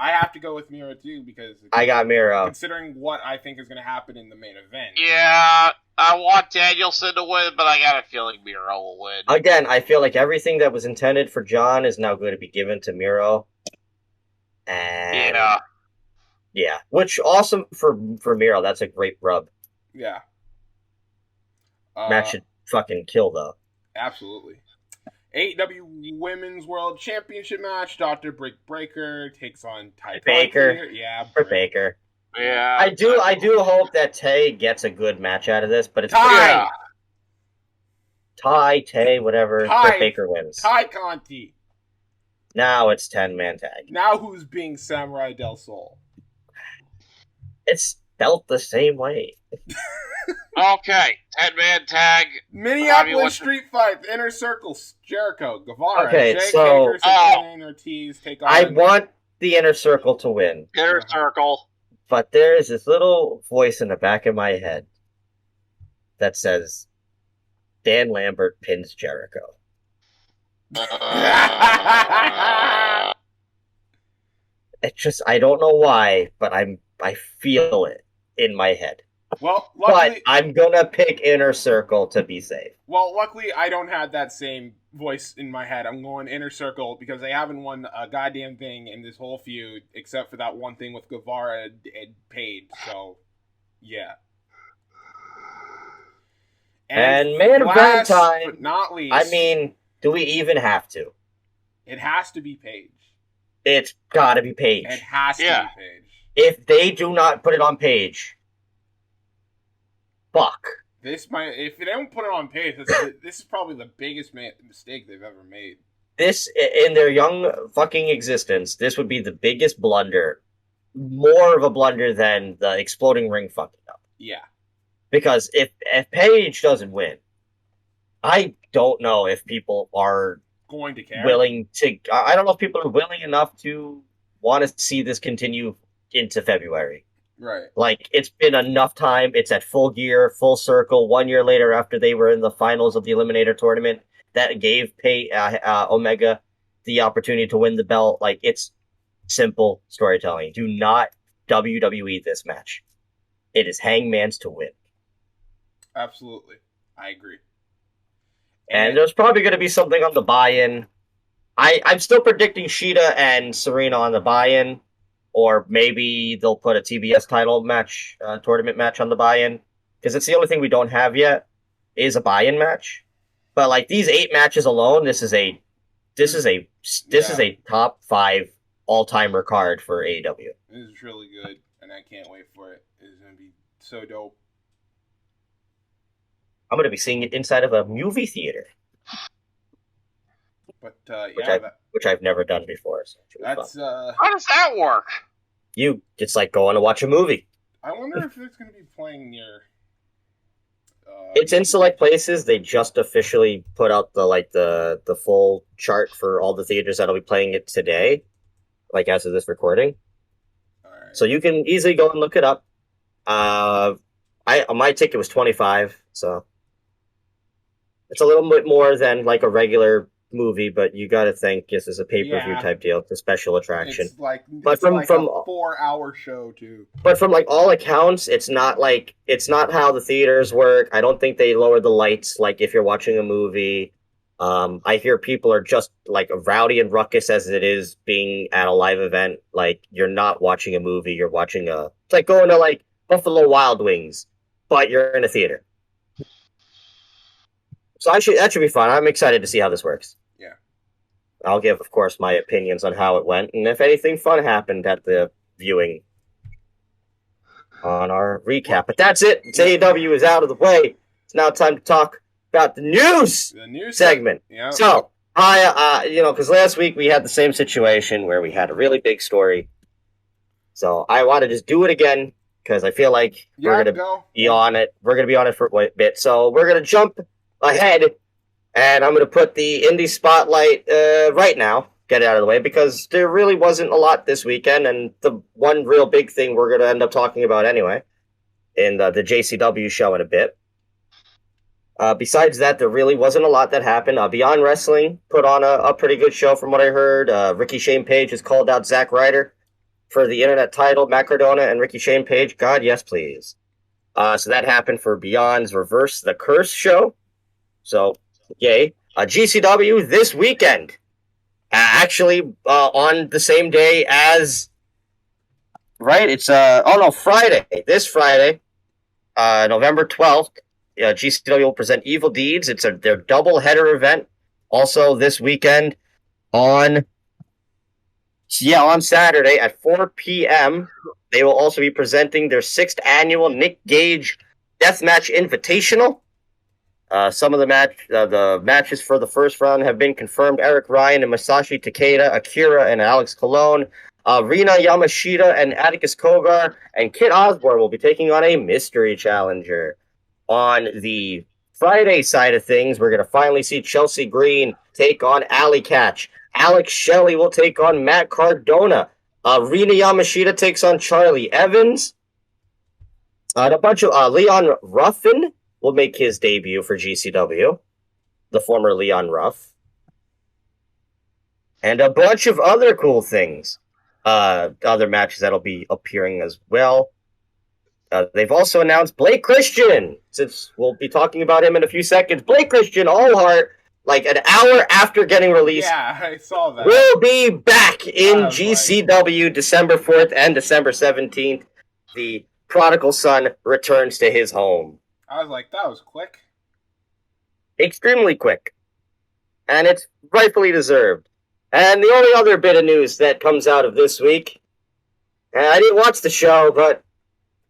I have to go with Miro too because I got Miro. Considering what I think is going to happen in the main event. Yeah, I want Danielson to win, but I got a feeling Miro will win. Again, I feel like everything that was intended for John is now going to be given to Miro. And yeah, which awesome for Miro. That's a great rub. Yeah. Match should fucking kill, though. Absolutely. AEW Women's World Championship match. Dr. Britt Baker takes on Ty Baker. Yeah, Britt Baker. Yeah. I do hope that Tay gets a good match out of this, but it's Ty, whatever. Ty, Britt Baker wins. Ty Conti. Now it's 10-man tag. Now who's being Samurai Del Sol? It's spelt the same way. Okay, 10-man tag. Minneapolis Street Fight, Inner Circles, Jericho, Guevara, Okay, Jake so- Hager, Santana, and Ortiz take on... I want the Inner Circle to win, Inner Circle. but there is this little voice in the back of my head that says, Dan Lambert pins Jericho. It just, I don't know why, but I feel it in my head. Well, luckily, But I'm gonna pick Inner Circle to be safe. luckily, I don't have that same voice in my head. I'm going Inner Circle because they haven't won a goddamn thing in this whole feud, except for that one thing with Guevara and Page. So, yeah. And man of last time, but not least, I mean, do we even have to? it has to be Page. It's gotta be Paige. It has to Yeah. be Page. If they do not put it on Paige, fuck. If they don't put it on Page, this is probably the biggest mistake they've ever made. This, in their young fucking existence, this would be the biggest blunder. More of a blunder than the exploding ring fucking up. Yeah. Because if Paige doesn't win, I don't know if people are Going to care. willing to... I don't know if people are willing enough to want to see this continue into February. Right. Like, it's been enough time. It's at Full Gear, Full Circle, 1 year later after they were in the finals of the Eliminator Tournament. That gave Omega the opportunity to win the belt. Like, it's simple storytelling. Do not WWE this match. It is Hangman's to win. Absolutely. I agree. And there's probably going to be something on the buy-in. I'm still predicting Shida and Serena on the buy-in. Or maybe they'll put a TBS title match, tournament match on the buy-in. Because it's the only thing we don't have yet is a buy-in match. But like these 8 matches alone, this is a top 5 all-timer card for AEW. This is really good, and I can't wait for it. It's going to be so dope. I'm going to be seeing it inside of a movie theater, But, which I've never done before. So that's, How does that work? It's like going to watch a movie. I wonder if it's going to be playing near... It's in select places. They just officially put out the full chart for all the theaters that'll be playing it today, like as of this recording. Alright. So you can easily go and look it up. My ticket was $25, so it's a little bit more than like a regular movie, but you got to think this is a pay-per-view type deal. It's a special attraction. It's like, But from a 4-hour show too. But from like all accounts, it's not how the theaters work. I don't think they lower the lights like if you're watching a movie. I hear people are just like rowdy and ruckus as it is being at a live event. Like you're not watching a movie, you're watching it's like going to like Buffalo Wild Wings, but you're in a theater. So that should be fun. I'm excited to see how this works. Yeah. I'll give, of course, my opinions on how it went, and if anything fun happened at the viewing on our recap. But that's it. AEW is out of the way. It's now time to talk about the news segment. Yeah. So, because last week we had the same situation where we had a really big story. So I want to just do it again because I feel like we're going to be on it. We're going to be on it for a bit. So we're going to jump ahead, and I'm going to put the indie spotlight right now, get it out of the way, because there really wasn't a lot this weekend, and the one real big thing we're going to end up talking about anyway in the JCW show in a bit. Besides that, there really wasn't a lot that happened. Beyond Wrestling put on a pretty good show from what I heard. Ricky Shane Page has called out Zack Ryder for the internet title, Matt Cardona and Ricky Shane Page. God, yes, please. So that happened for Beyond's Reverse the Curse show. So, yay. GCW this weekend. Actually, on the same day as... Right? It's, Friday. This Friday, November 12th, GCW will present Evil Deeds. It's their double-header event. Also this weekend on Saturday at 4 p.m., they will also be presenting their 6th annual Nick Gage Deathmatch Invitational. Some of the matches for the first round have been confirmed. Eric Ryan and Masashi Takeda, Akira and Alex Colon, Rina Yamashita and Atticus Kogar, and Kit Osborne will be taking on a mystery challenger. On the Friday side of things, we're going to finally see Chelsea Green take on Alley Catch. Alex Shelley will take on Matt Cardona. Rina Yamashita takes on Charlie Evans. And a bunch of Leon Ruffin will make his debut for GCW, the former Leon Ruff. And a bunch of other cool things. Other matches that'll be appearing as well. They've also announced Blake Christian, since we'll be talking about him in a few seconds. Blake Christian, All Heart, like an hour after getting released. Yeah, I saw that. Will be back in GCW December 4th and December 17th. The prodigal son returns to his home. I was like, that was quick. Extremely quick. And it's rightfully deserved. And the only other bit of news that comes out of this week, and I didn't watch the show, but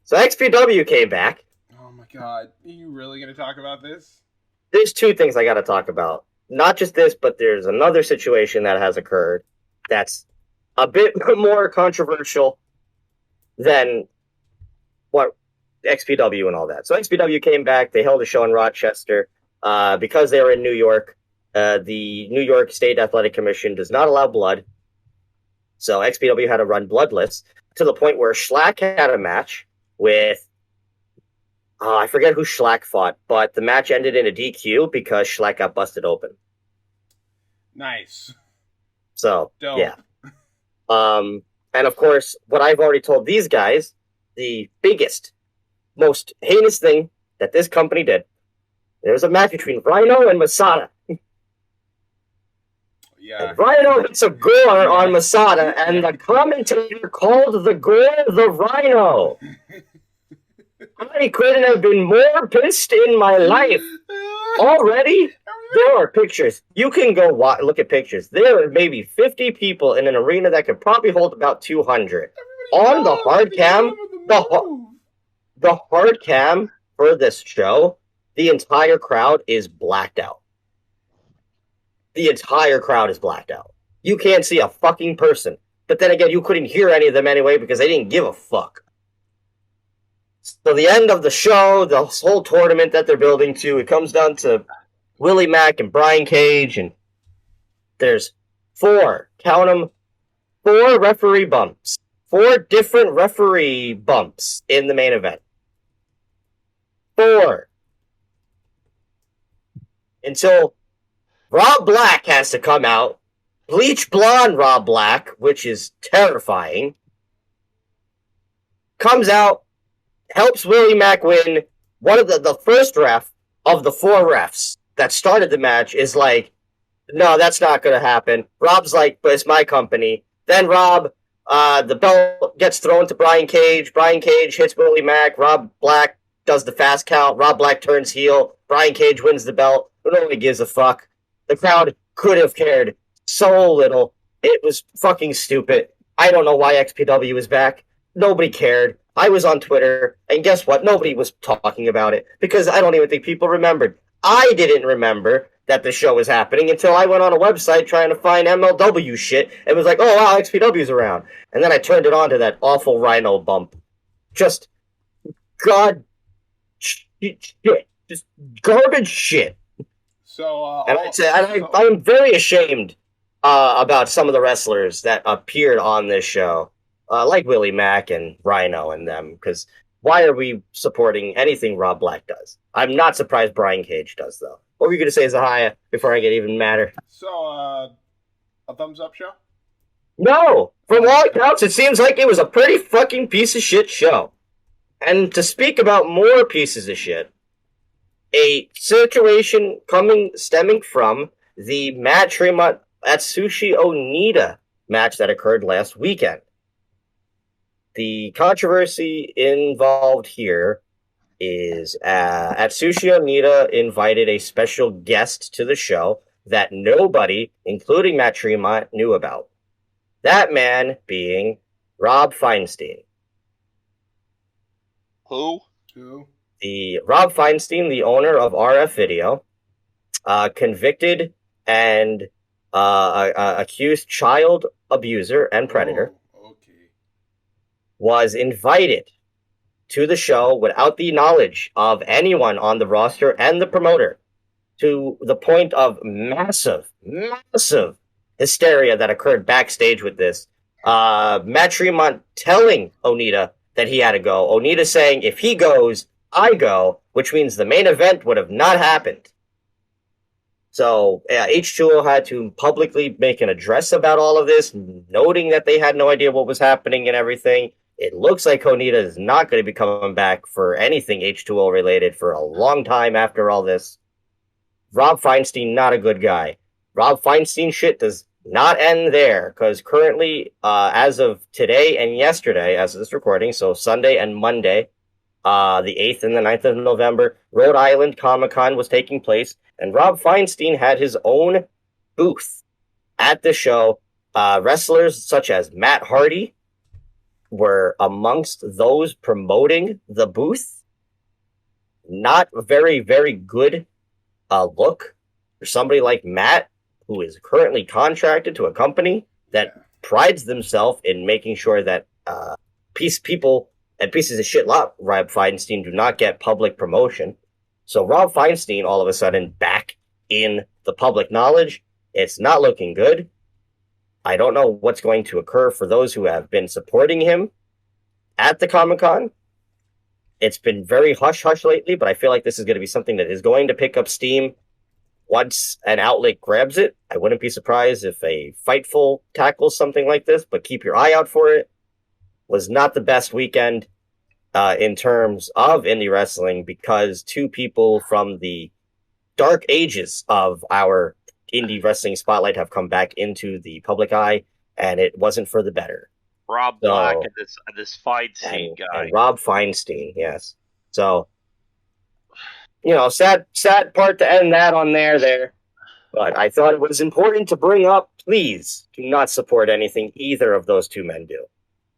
so XPW came back. Oh my god, are you really going to talk about this? There's 2 things I got to talk about. Not just this, but there's another situation that has occurred that's a bit more controversial than what XPW and all that. So XPW came back. They held a show in Rochester. Because they were in New York, the New York State Athletic Commission does not allow blood. So XPW had to run bloodless to the point where Schlack had a match with, I forget who Schlack fought, but the match ended in a DQ because Schlack got busted open. Nice. So, dope. Yeah. And of course, what I've already told these guys, the biggest, most heinous thing that this company did, there was a match between Rhino and Masada. Yeah. And Rhino hits a gore on Masada, and the commentator called the gore the Rhino. I couldn't have been more pissed in my life. Already, there are pictures. You can go look at pictures. There are maybe 50 people in an arena that could probably hold about 200. On the hard cam, the hard cam for this show, the entire crowd is blacked out. The entire crowd is blacked out. You can't see a fucking person. But then again, you couldn't hear any of them anyway because they didn't give a fuck. So the end of the show, the whole tournament that they're building to, it comes down to Willie Mack and Brian Cage, and there's 4, count them, 4 referee bumps. 4 different referee bumps in the main event. 4. Until Rob Black has to come out, bleach blonde Rob Black, which is terrifying, comes out, helps Willie Mack win. One of the first ref of the 4 refs that started the match is like, no, that's not going to happen. Rob's like, but it's my company. Then Rob, the belt gets thrown to Brian Cage. Brian Cage hits Willie Mack. Rob Black does the fast count. Rob Black turns heel. Brian Cage wins the belt. Nobody gives a fuck. The crowd could have cared so little. It was fucking stupid. I don't know why XPW is back. Nobody cared. I was on Twitter, and guess what? Nobody was talking about it, because I don't even think people remembered. I didn't remember that the show was happening until I went on a website trying to find MLW shit, and was like, oh wow, XPW's around. And then I turned it on to that awful Rhino bump. Just, god shit. Just garbage shit. So, I'm very ashamed about some of the wrestlers that appeared on this show, like Willie Mack and Rhino and them, because why are we supporting anything Rob Black does? I'm not surprised Brian Cage does, though. What were you going to say, Zahaya, before I get even madder? So, a thumbs up show? No! From all accounts, it seems like it was a pretty fucking piece of shit show. And to speak about more pieces of shit, a situation stemming from the Matt Tremont Atsushi Onita match that occurred last weekend. The controversy involved here is Atsushi Onita invited a special guest to the show that nobody, including Matt Tremont, knew about. That man being Rob Feinstein. Who? The Rob Feinstein, the owner of RF Video, convicted and accused child abuser and predator, was invited to the show without the knowledge of anyone on the roster and the promoter, to the point of massive hysteria that occurred backstage with this. Matt Tremont telling Onita that he had to go. Onita saying, if he goes, I go, which means the main event would have not happened. So H2O had to publicly make an address about all of this, noting that they had no idea what was happening and everything. It looks like Onita is not going to be coming back for anything H2O related for a long time after all this. Rob Feinstein, not a good guy. Rob Feinstein shit does not end there, because currently, as of today and yesterday, as of this recording, so Sunday and Monday, the 8th and the 9th of November, Rhode Island Comic-Con was taking place, and Rob Feinstein had his own booth at the show. Wrestlers such as Matt Hardy were amongst those promoting the booth. Not a very, very good look for somebody like Matt, who is currently contracted to a company that prides themselves in making sure that people and pieces of shit like Rob Feinstein do not get public promotion. So Rob Feinstein, all of a sudden, back in the public knowledge. It's not looking good. I don't know what's going to occur for those who have been supporting him at the Comic-Con. It's been very hush-hush lately, but I feel like this is going to be something that is going to pick up steam once an outlet grabs it. I wouldn't be surprised if a Fightful tackles something like this, but keep your eye out for it. Was not the best weekend in terms of indie wrestling, because two people from the dark ages of our indie wrestling spotlight have come back into the public eye, and it wasn't for the better. Rob Black and this Feinstein guy. And Rob Feinstein, yes. So, sad part to end that on there. But I thought it was important to bring up, please do not support anything either of those two men do.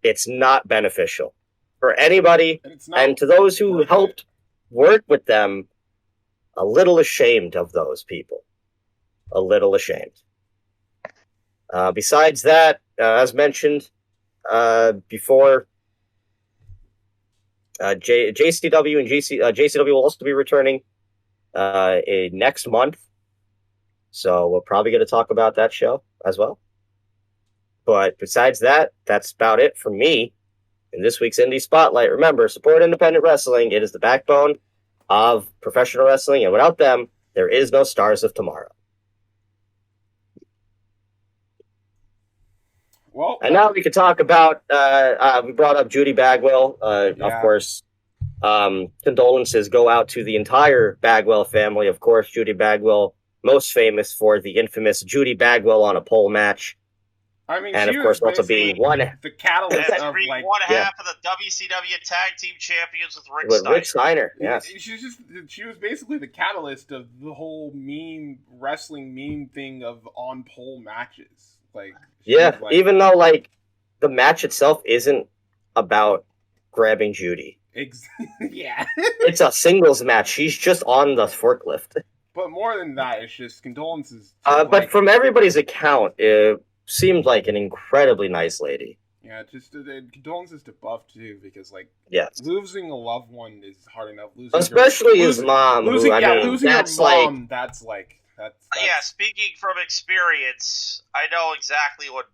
It's not beneficial for anybody, and to those who helped work with them, a little ashamed of those people. A little ashamed. Besides that, as mentioned before, JCW and JCW will also be returning next month. So we're probably going to talk about that show as well. But besides that, that's about it for me in this week's Indie Spotlight. Remember, support independent wrestling. It is the backbone of professional wrestling, and without them, there is no Stars of Tomorrow. Well, and now we could talk about, we brought up Judy Bagwell. Of course, condolences go out to the entire Bagwell family. Of course, Judy Bagwell, most famous for the infamous Judy Bagwell on a pole match. I mean, and of course, also being the catalyst of half of the WCW Tag Team Champions with Rick Steiner. Yes, she was basically the catalyst of the whole wrestling meme thing of on pole matches. Even though the match itself isn't about grabbing Judy. Yeah, it's a singles match. She's just on the forklift. But more than that, it's just condolences. But from everybody's account, it seemed like an incredibly nice lady. Yeah, just condolences to Buff too, because losing a loved one is hard enough. Especially his mom. Losing your mom, that's speaking from experience, I know exactly what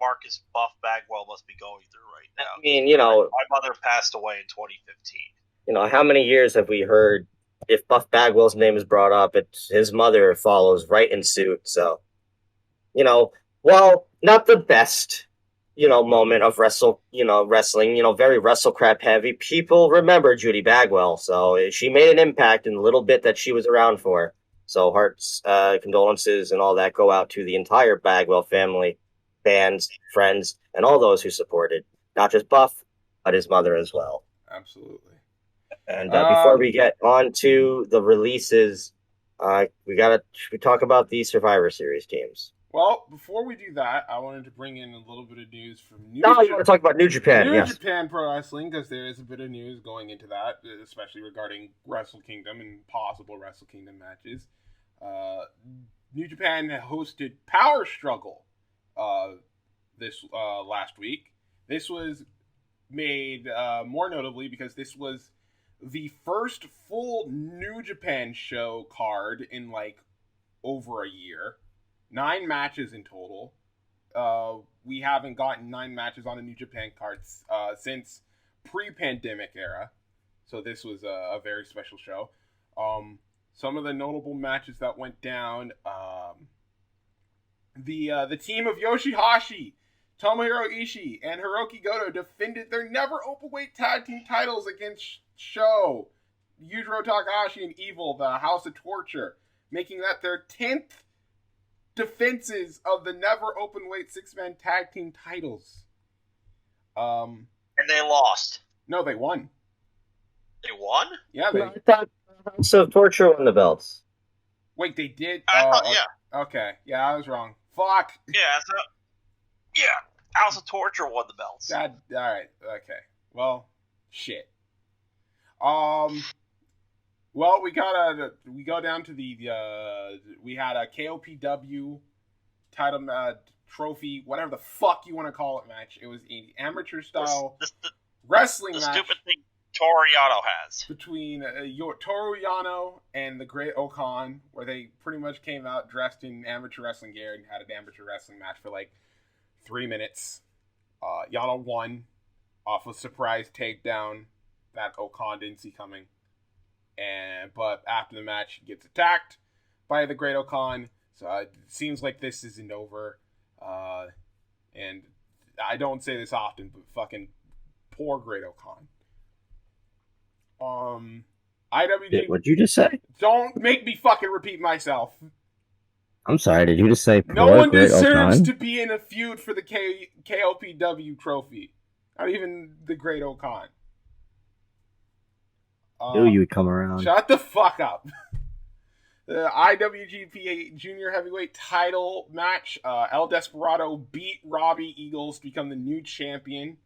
Marcus Buff Bagwell must be going through right now. I mean, my mother passed away in 2015. How many years have we heard if Buff Bagwell's name is brought up, his mother follows right in suit. So, while not the best, moment of wrestling, very wrestle crap heavy, people remember Judy Bagwell. So she made an impact in the little bit that she was around for. So hearts, condolences, and all that go out to the entire Bagwell family, fans, friends, and all those who supported, not just Buff, but his mother as well. Absolutely. And before we get on to the releases, we talk about the Survivor Series teams. Well, before we do that, I wanted to bring in a little bit of news from you want to talk about New Japan? New Japan Pro Wrestling, because there is a bit of news going into that, especially regarding Wrestle Kingdom and possible Wrestle Kingdom matches. New Japan hosted Power Struggle this last week. This was made more notably because this was the first full New Japan show card in like over a year. 9 matches in total. We haven't gotten 9 matches on a New Japan card since pre-pandemic era. So this was a very special show. Some of the notable matches that went down, the team of Yoshihashi, Tomohiro Ishii, and Hiroki Goto defended their never openweight tag team titles against Sho, Yujiro Takahashi, and Evil, the House of Torture, making that their 10th defenses of the never openweight 6-man tag team titles. And they lost. No, they won. They won? Yeah, I thought House of Torture won the belts. Wait, they did? I thought, yeah. Okay, yeah, I was wrong. Fuck. Yeah, House of Torture won the belts. Alright, okay. Well, shit. Well, we go down to we had a KOPW title trophy, whatever the fuck you want to call it, match. It was an amateur style wrestling match. The stupid thing Toru Yano has. Between Toru Yano and the Great Okan, where they pretty much came out dressed in amateur wrestling gear and had an amateur wrestling match for like 3 minutes. Yano won off a surprise takedown that Okan didn't see coming. But after the match, he gets attacked by the Great Okan. So it seems like this isn't over. And I don't say this often, but fucking poor Great Okan. IWG. What'd you just say? Don't make me fucking repeat myself. I'm sorry. Did you just say poor No one Great deserves Okan? to be in a feud for the KOPW trophy. Not even the Great Okan. Knew you would come around. Shut the fuck up. The IWGP Junior Heavyweight title match. El Desperado beat Robbie Eagles to become the new champion.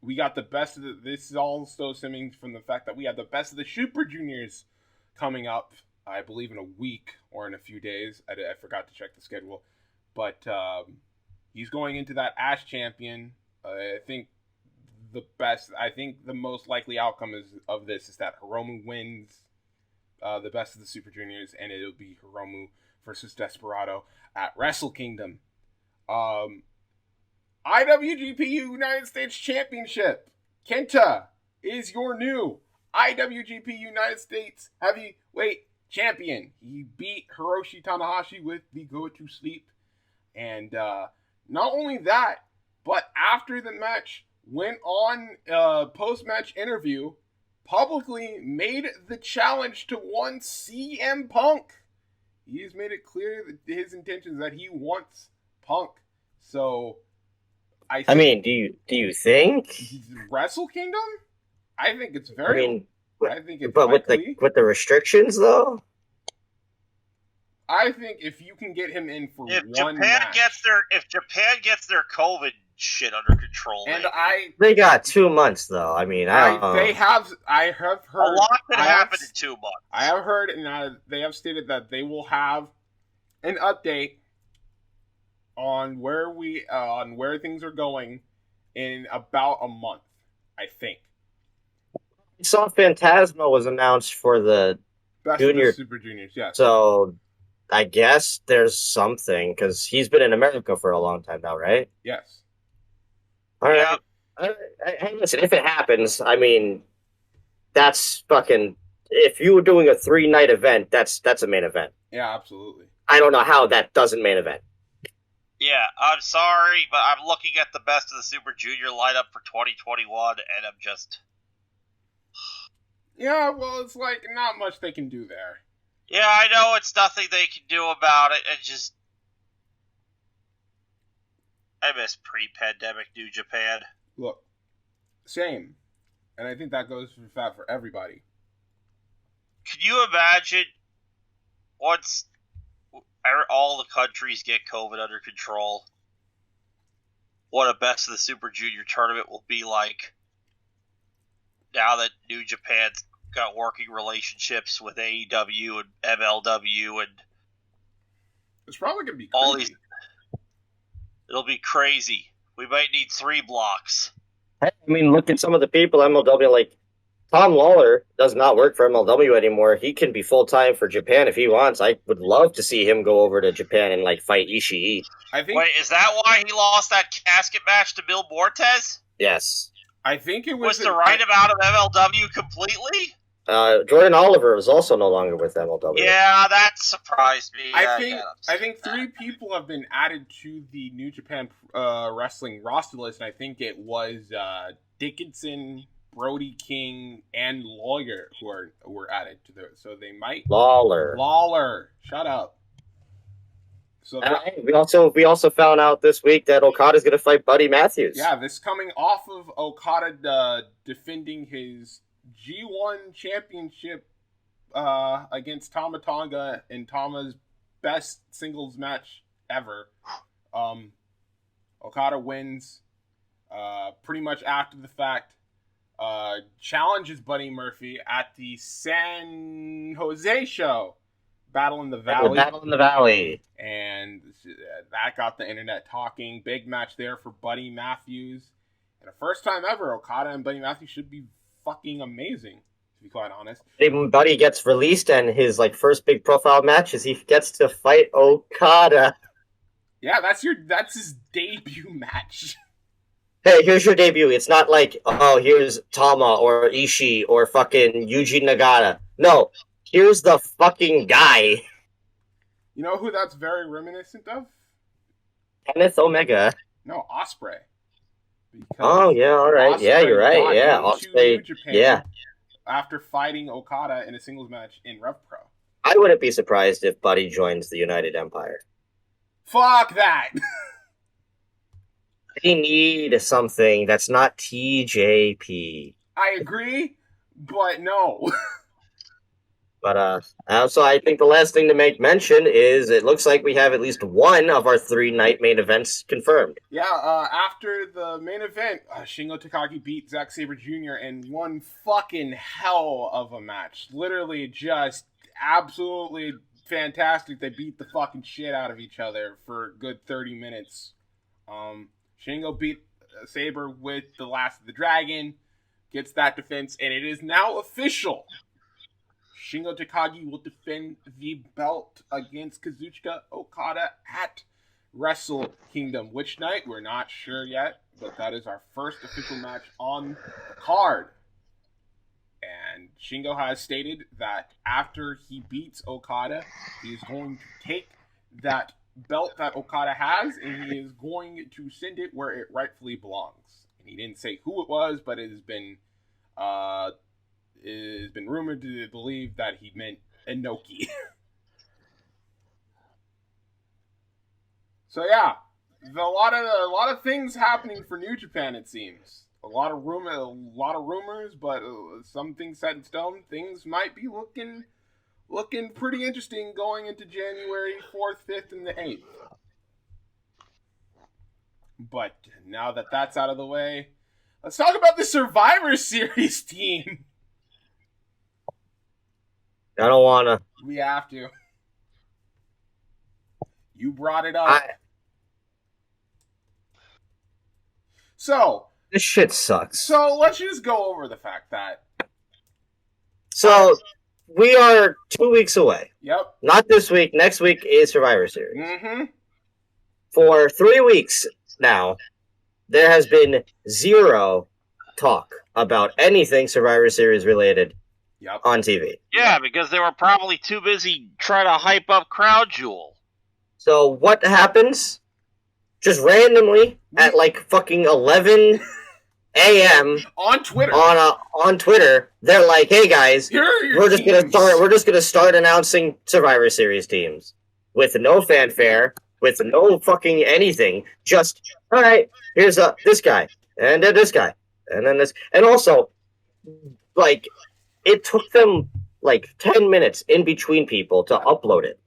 We got the best of this is also stemming from the fact that we have the best of the Super Juniors coming up, I believe, in a week or in a few days. I forgot to check the schedule. But he's going into that Ash champion. I think the most likely outcome of this is that Hiromu wins the best of the Super Juniors, and it'll be Hiromu versus Desperado at Wrestle Kingdom. IWGP United States Championship. Kenta is your new IWGP United States Heavyweight Champion. He beat Hiroshi Tanahashi with the Go to Sleep. And not only that, but after the match, went on a post-match interview, publicly made the challenge to one CM Punk. He's made it clear that his intentions that he wants Punk. So, I mean, do you think Wrestle Kingdom? I think it's very. I think it's but likely. with the restrictions though. I think if you can get him in for one match, if Japan gets their COVID shit under control, and they got 2 months though. I mean, I have heard a lot could happen in 2 months. I have heard, and they have stated that they will have an update on where things are going in about a month, I think. I saw Phantasma was announced for the Best junior of the Super Juniors, yes. So I guess there's something because he's been in America for a long time now, right? Yes. All right. Hey, listen, if it happens, I mean, that's fucking. If you were doing a 3-night event, that's a main event. Yeah, absolutely. I don't know how that doesn't main event. Yeah, I'm sorry, but I'm looking at the best of the Super Junior lineup for 2021, and I'm just. Yeah, well, it's like not much they can do there. Yeah, I know it's nothing they can do about it. It just. I miss pre-pandemic New Japan. Look, same. And I think that goes for everybody. Could you imagine once all the countries get COVID under control, what a Best of the Super Junior tournament will be like now that New Japan's got working relationships with AEW and MLW and it's probably going to be crazy. all these. It'll be crazy. We might need 3 blocks. I mean, look at some of the people MLW, like Tom Lawler does not work for MLW anymore. He can be full-time for Japan if he wants. I would love to see him go over to Japan and, like, fight Ishii. Wait, is that why he lost that casket match to Bill Bortez? Yes. I think it was... Was to write him out of MLW completely? Jordan Oliver was also no longer with MLW. Yeah, that surprised me. I think 3 people have been added to the New Japan Wrestling roster list, and I think it was Dickinson, Brody King, and Lawyer who were added to the. So they might Lawler. Shut up. So we also found out this week that Okada's going to fight Buddy Matthews. Yeah, this coming off of Okada defending his G1 championship against Tama Tonga in Tama's best singles match ever. Okada wins pretty much after the fact. Challenges Buddy Murphy at the San Jose show. Battle in the Valley. And that got the internet talking. Big match there for Buddy Matthews. And the first time ever, Okada and Buddy Matthews should be fucking amazing, to be quite honest. Buddy gets released, and his first big profile match is he gets to fight Okada. Yeah, that's his debut match. Hey, here's your debut. It's not like, oh, here's Tama or Ishii or fucking Yuji Nagata. No, here's the fucking guy. You know who that's very reminiscent of? Kenneth Omega. No, Ospreay. Oh, yeah, all right. Ospreay, yeah, you're right. Yeah, Ospreay. Yeah. After fighting Okada in a singles match in Rev Pro. I wouldn't be surprised if Buddy joins the United Empire. Fuck that! They need something that's not TJP. I agree, but no. But also, I think the last thing to make mention is it looks like we have at least one of our 3-night main events confirmed. Yeah, after the main event, Shingo Takagi beat Zack Sabre Jr. in one fucking hell of a match. Literally just absolutely fantastic. They beat the fucking shit out of each other for a good 30 minutes. Shingo beat Sabre with the Last of the Dragon, gets that defense, and it is now official. Shingo Takagi will defend the belt against Kazuchika Okada at Wrestle Kingdom. Which night? We're not sure yet, but that is our first official match on the card. And Shingo has stated that after he beats Okada, he is going to take that belt that Okada has, and he is going to send it where it rightfully belongs. And he didn't say who it was, but it has been rumored to believe that he meant Inoki. So yeah, a lot of things happening for New Japan. It seems a lot of rumors, but some things set in stone. Things might be looking pretty interesting going into January 4th, 5th, and the 8th. But now that that's out of the way, let's talk about the Survivor Series team. I don't wanna. We have to. You brought it up. So this shit sucks. So let's just go over the fact that. So we are 2 weeks away. Yep. Not this week. Next week is Survivor Series. Mm-hmm. For 3 weeks now, there has been zero talk about anything Survivor Series related. Yep. On TV. Yeah, because they were probably too busy trying to hype up Crown Jewel. So what happens? Just randomly at fucking 11 a.m. on Twitter. On Twitter, they're like, "Hey guys, we're just gonna start announcing Survivor Series teams with no fanfare, with no fucking anything. Just all right. Here's this guy, and then this guy, and then this, and also." like, it took them, 10 minutes in between people to upload it.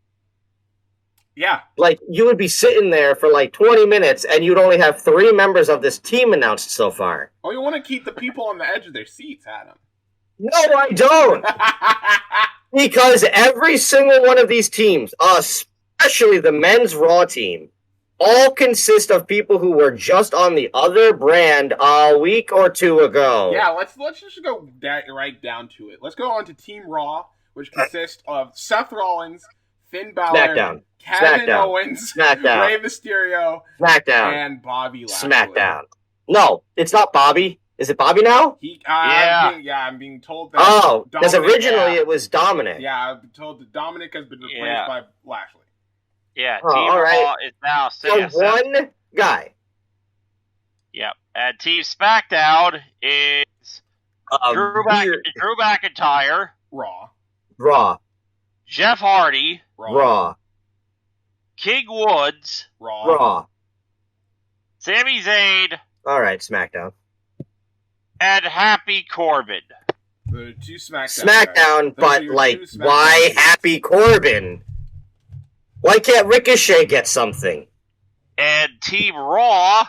Yeah. You would be sitting there for, 20 minutes, and you'd only have 3 members of this team announced so far. Oh, you want to keep the people on the edge of their seats, Adam. No, I don't! Because every single one of these teams, especially the men's Raw team, all consist of people who were just on the other brand a week or 2 ago. Yeah, let's just go right down to it. Let's go on to Team Raw, which consists of Seth Rollins, Finn Balor, SmackDown. Kevin Owens, SmackDown. Rey Mysterio, SmackDown. and Bobby Lashley. SmackDown. No, it's not Bobby. Is it Bobby now? I'm being told that. Oh, because originally it was Dominic. Yeah, I've been told that Dominic has been replaced by Lashley. Yeah, Team Raw is now one guy. Yep. And Team SmackDown is Drew McIntyre. Raw. Jeff Hardy. Raw. King Woods. Raw. Sami Zayn. Alright, SmackDown. And Happy Corbin. The 2 SmackDown, but why Happy Corbin? Why can't Ricochet get something? And Team Raw,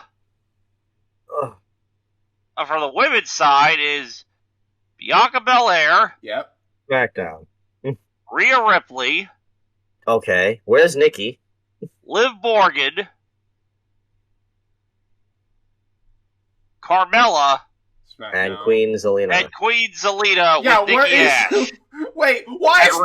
for the women's side, is Bianca Belair. Yep. SmackDown. Rhea Ripley. Okay. Where's Nikki? Liv Morgan. Carmella. SmackDown. And Queen Zelina. Yeah, with Nikki Ash. Wait, why is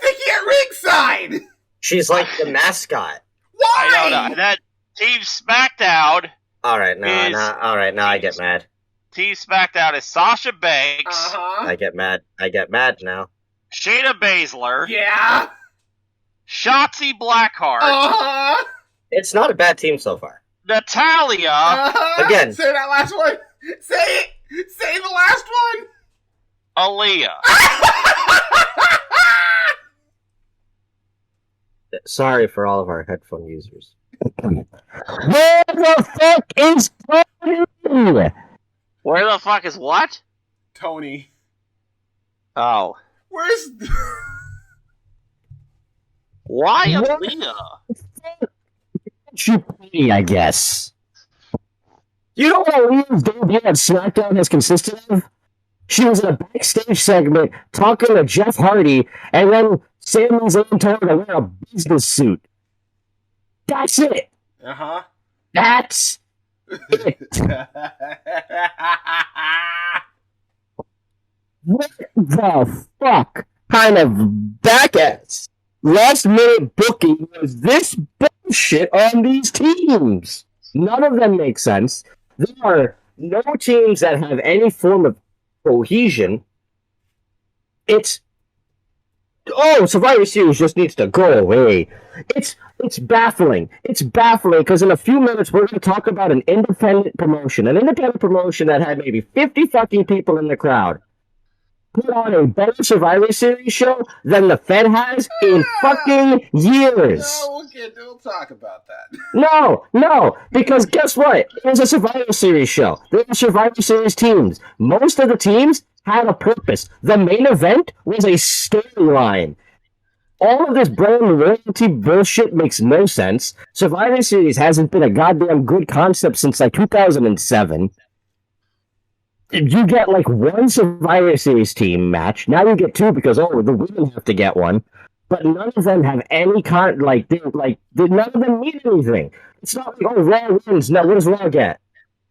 Nikki at ringside? She's like the mascot. Why? I know. And then Team SmackDown. Alright, now I get mad. Team SmackDown is Sasha Banks. Uh-huh. I get mad now. Shayna Baszler. Yeah. Shotzi Blackheart. Uh-huh. It's not a bad team so far. Natalya. Uh-huh. Again. Say that last one. Say it. Say the last one. Aaliyah. Sorry for all of our headphone users. Where the fuck is Tony? Where the fuck is what? Tony. Oh. Where's... Why Aaliyah? She pretty, I guess. You know what Aaliyah's debut on SmackDown has consisted of? She was in a backstage segment talking to Jeff Hardy, and then Sami Zayn told her to wear a business suit. That's it. Uh-huh. That's it. What the fuck kind of back-ass last-minute booking was this bullshit on these teams? None of them make sense. There are no teams that have any form of cohesion. Survivor Series just needs to go away. It's baffling. It's baffling because in a few minutes we're going to talk about an independent promotion that had maybe 50 fucking people in the crowd. Put on a better Survivor Series show than the Fed has in fucking years. No, we'll talk about that. No, because guess what? It was a Survivor Series show. There were Survivor Series teams. Most of the teams had a purpose. The main event was a storyline. All of this brand loyalty bullshit makes no sense. Survivor Series hasn't been a goddamn good concept since 2007. You get one Survivor Series team match. Now you get 2 because the women have to get one. But none of them have any none of them mean anything. It's not Raw wins. Now what does Raw get?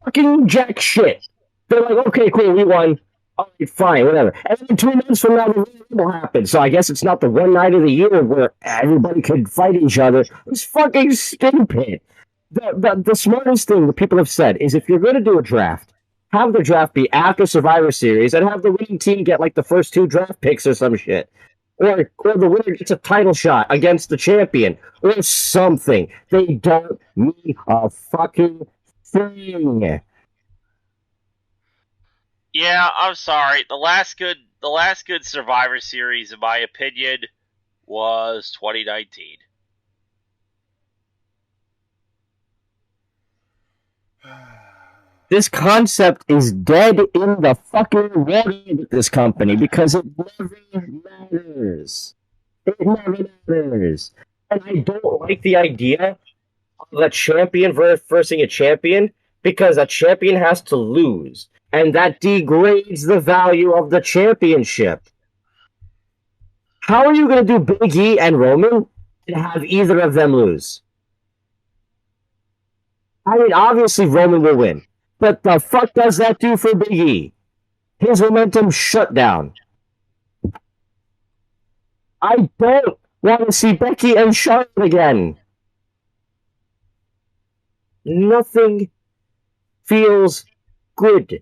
Fucking jack shit. They're like, okay, cool, we won. Alright, fine, whatever. And then 2 months from now, the Royal Rumble happens. So I guess it's not the one night of the year where everybody could fight each other. It's fucking stupid. The smartest thing that people have said is if you're going to do a draft, have the draft be after Survivor Series and have the winning team get the first 2 draft picks or some shit. Or the winner gets a title shot against the champion or something. They don't mean a fucking thing. Yeah, I'm sorry. The last good Survivor Series, in my opinion, was 2019. This concept is dead in the fucking water with this company because it never matters. It never matters. And I don't like the idea of a champion versus a champion because a champion has to lose. And that degrades the value of the championship. How are you going to do Big E and Roman and have either of them lose? I mean, obviously Roman will win. But the fuck does that do for Big E? His momentum shut down. I don't want to see Becky and Charlotte again. Nothing feels good.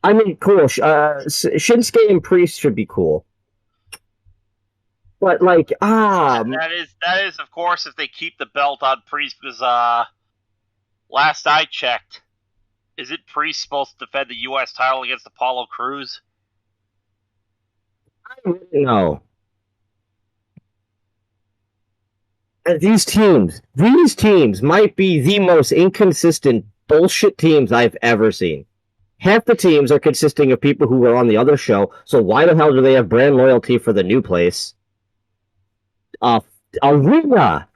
I mean, cool. Shinsuke and Priest should be cool. But, like, That is, of course, if they keep the belt on Priest, because, last I checked, isn't Priest supposed to defend the U.S. title against Apollo Crews? I don't know. These teams might be the most inconsistent bullshit teams I've ever seen. Half the teams are consisting of people who were on the other show, so why the hell do they have brand loyalty for the new place? Arena!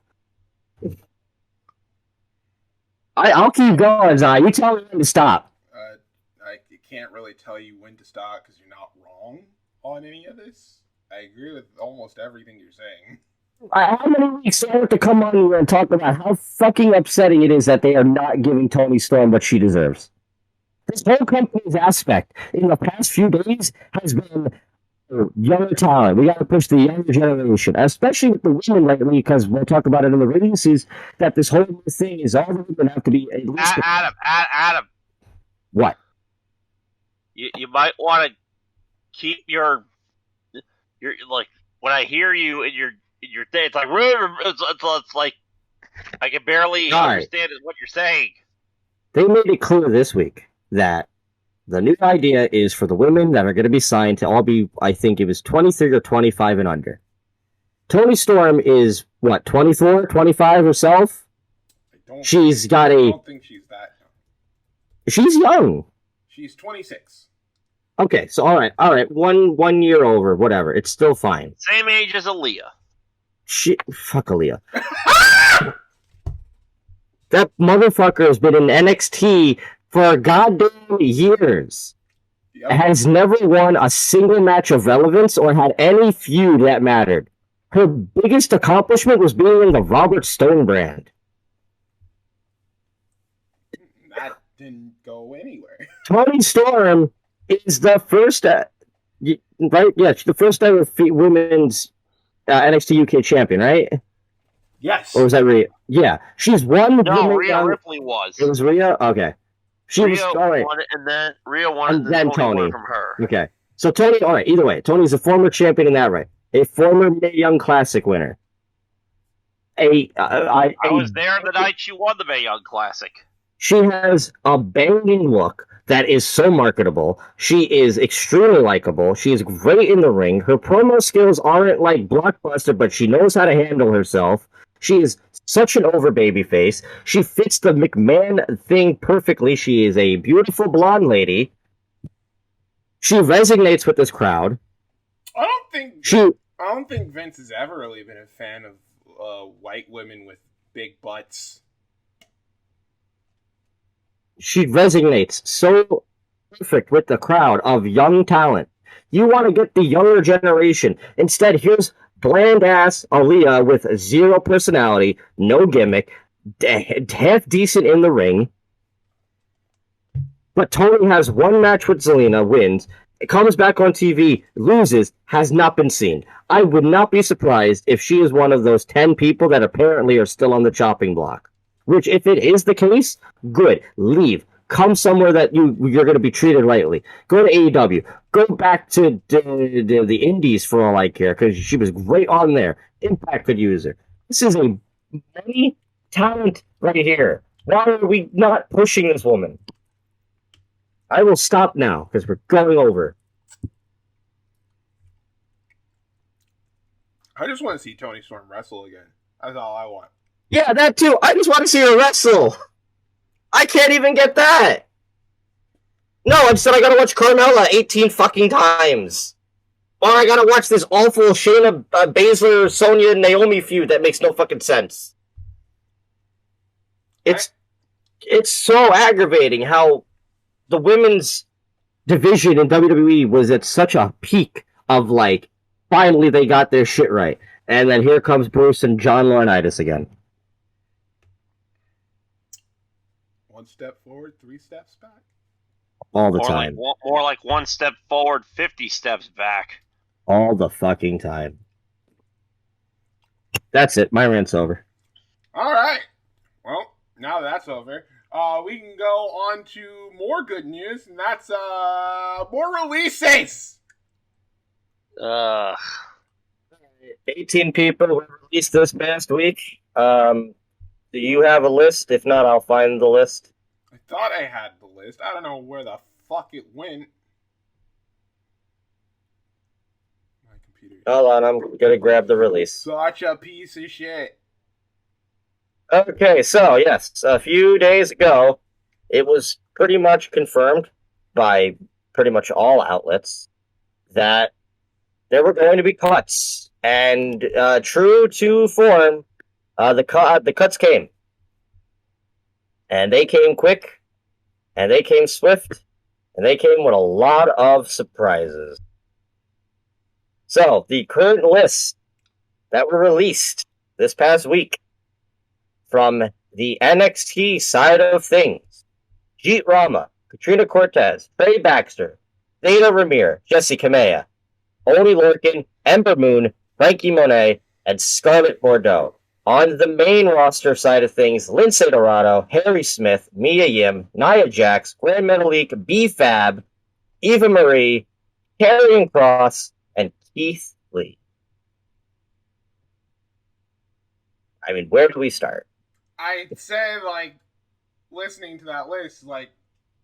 I'll keep going, Zai. You tell me when to stop. I can't really tell you when to stop because you're not wrong on any of this. I agree with almost everything you're saying. How many weeks do I have to come on here and talk about how fucking upsetting it is that they are not giving Toni Storm what she deserves? This whole company's aspect in the past few days has been younger talent. We got to push the younger generation, especially with the women lately, because we'll talk about it in the ratings, is that this whole new thing is all the women have to be at least... Adam. What? You might want to keep your like, when I hear you in your thing, it's like, it's like, I can barely understand what you're saying. They made it clear this week that the new idea is for the women that are going to be signed to all be, I think it was 23 or 25 and under. Toni Storm is, what, 24, 25 herself? I don't think she's that young. She's young. She's 26. Okay, so all right, one year over, whatever. It's still fine. Same age as Aaliyah. Fuck Aaliyah. That motherfucker has been in NXT for goddamn years. Yep. Has never won a single match of relevance or had any feud that mattered. Her biggest accomplishment was being in the Robert Stone brand. That didn't go anywhere. Toni Storm is the first, right? Yeah, she's the first ever women's NXT UK champion, right? Yes. Or was that Rhea? Yeah, she's won. No, Rhea Ripley was. It was Rhea. Okay. Rhea won it, and then Rhea won it, and then Toni from her. Okay. So Toni, all right, either way, Toni's a former champion in that right. A former Mae Young Classic winner. I was there the night she won the Mae Young Classic. She has a banging look that is so marketable. She is extremely likable. She is great in the ring. Her promo skills aren't like blockbuster, but she knows how to handle herself. She is such an over baby face. She fits the McMahon thing perfectly. She is a beautiful blonde lady. She resonates with this crowd. I don't think Vince has ever really been a fan of white women with big butts. She resonates so perfect with the crowd of young talent. You want to get the younger generation. Instead, here's bland-ass Aaliyah with zero personality, no gimmick, half decent in the ring. But Toni has one match with Zelina, wins, comes back on TV, loses, has not been seen. I would not be surprised if she is one of those 10 people that apparently are still on the chopping block. Which, if it is the case, good. Leave. Come somewhere that you're going to be treated rightly. Go to AEW. Go back to the Indies for all I care, because she was great on there. Impact could use her. This is a money talent right here. Why are we not pushing this woman? I will stop now, because we're going over. I just want to see Toni Storm wrestle again. That's all I want. Yeah, that too. I just want to see her wrestle. I can't even get that. No, instead I gotta watch Carmella 18 fucking times. Or I gotta watch this awful Shayna Baszler, Sonya, Naomi feud that makes no fucking sense. It's so aggravating how the women's division in WWE was at such a peak of, like, finally they got their shit right. And then here comes Bruce and John Laurinaitis again. One step forward, 3 steps back. All the time. More like 1 step forward, 50 steps back. All the fucking time. That's it. My rant's over. All right. Well, now that that's over, we can go on to more good news, and that's more releases. 18 people were released this past week. Do you have a list? If not, I'll find the list. I thought I had the list. I don't know where the fuck it went. My computer. Hold on, I'm gonna grab the release. Such a piece of shit. Okay, so yes, a few days ago, it was pretty much confirmed by pretty much all outlets that there were going to be cuts. And true to form, the cuts came. And they came quick, and they came swift, and they came with a lot of surprises. So, the current lists that were released this past week from the NXT side of things: Jeet Rama, Katrina Cortez, Trey Baxter, Dana Ramir, Jessie Kamea, Oni Lorcan, Ember Moon, Frankie Monet, and Scarlett Bordeaux. On the main roster side of things, Lindsay Dorado, Harry Smith, Mia Yim, Nia Jax, Grand Metalik, B-Fab, Eva Marie, Karrion Kross, and Keith Lee. I mean, where do we start? I'd say, like, listening to that list, like,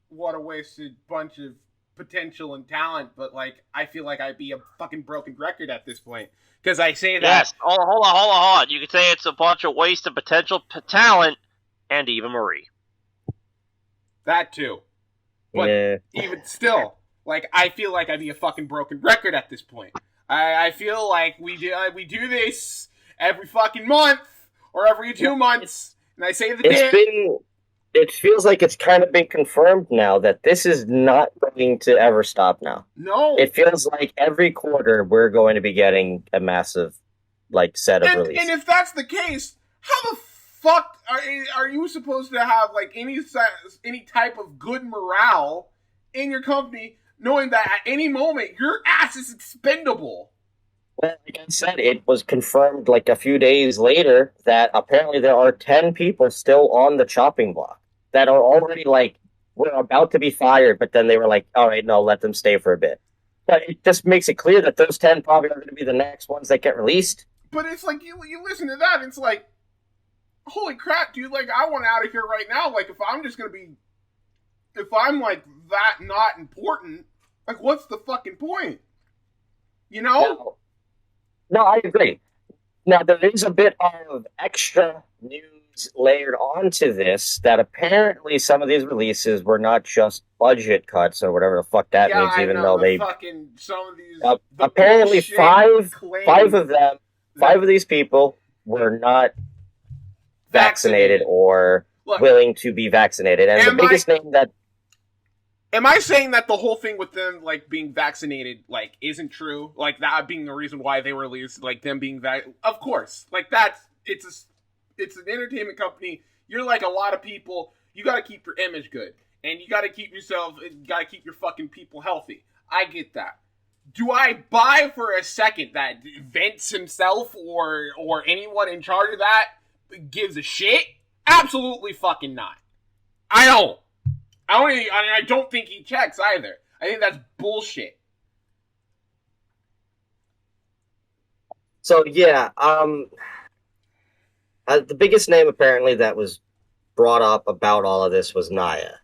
what a wasted bunch of potential and talent, but, like, I feel like I'd be a fucking broken record at this point. Because I say that... Yes, hold on. You could say it's a bunch of wasted potential talent and Eva Marie. That too. But Yeah. even still, like, I feel like I'd be a fucking broken record at this point. I feel like we do this every fucking month, or every 2 months, and I say the day... It feels like it's kind of been confirmed now that this is not going to ever stop now. No. It feels like every quarter we're going to be getting a massive, like, set of releases. And if that's the case, how the fuck are you supposed to have, like, any type of good morale in your company, knowing that at any moment your ass is expendable? Well, like I said, it was confirmed like a few days later that apparently there are 10 people still on the chopping block that are already, like, were about to be fired, but then they were like, all right, no, let them stay for a bit. But it just makes it clear that those 10 probably are going to be the next ones that get released. But it's like, you listen to that, it's like, holy crap, dude, like, I want out of here right now. Like, if I'm, like, that not important, like, what's the fucking point? You know? No, I agree. Now, there is a bit of extra news layered onto this that apparently some of these releases were not just budget cuts or whatever the fuck that means, even though they... Fucking, some of these... apparently five of these people were not vaccinated or willing to be vaccinated. And the biggest name that... Am I saying that the whole thing with them, like, being vaccinated, like, isn't true? Like, that being the reason why they were released, like, them being Of course. Like, it's an entertainment company. You're like a lot of people. You gotta keep your image good. And you gotta keep your fucking people healthy. I get that. Do I buy for a second that Vince himself or anyone in charge of that gives a shit? Absolutely fucking not. I don't. I don't think he checks either. I think that's bullshit. So, yeah, the biggest name apparently that was brought up about all of this was Nia.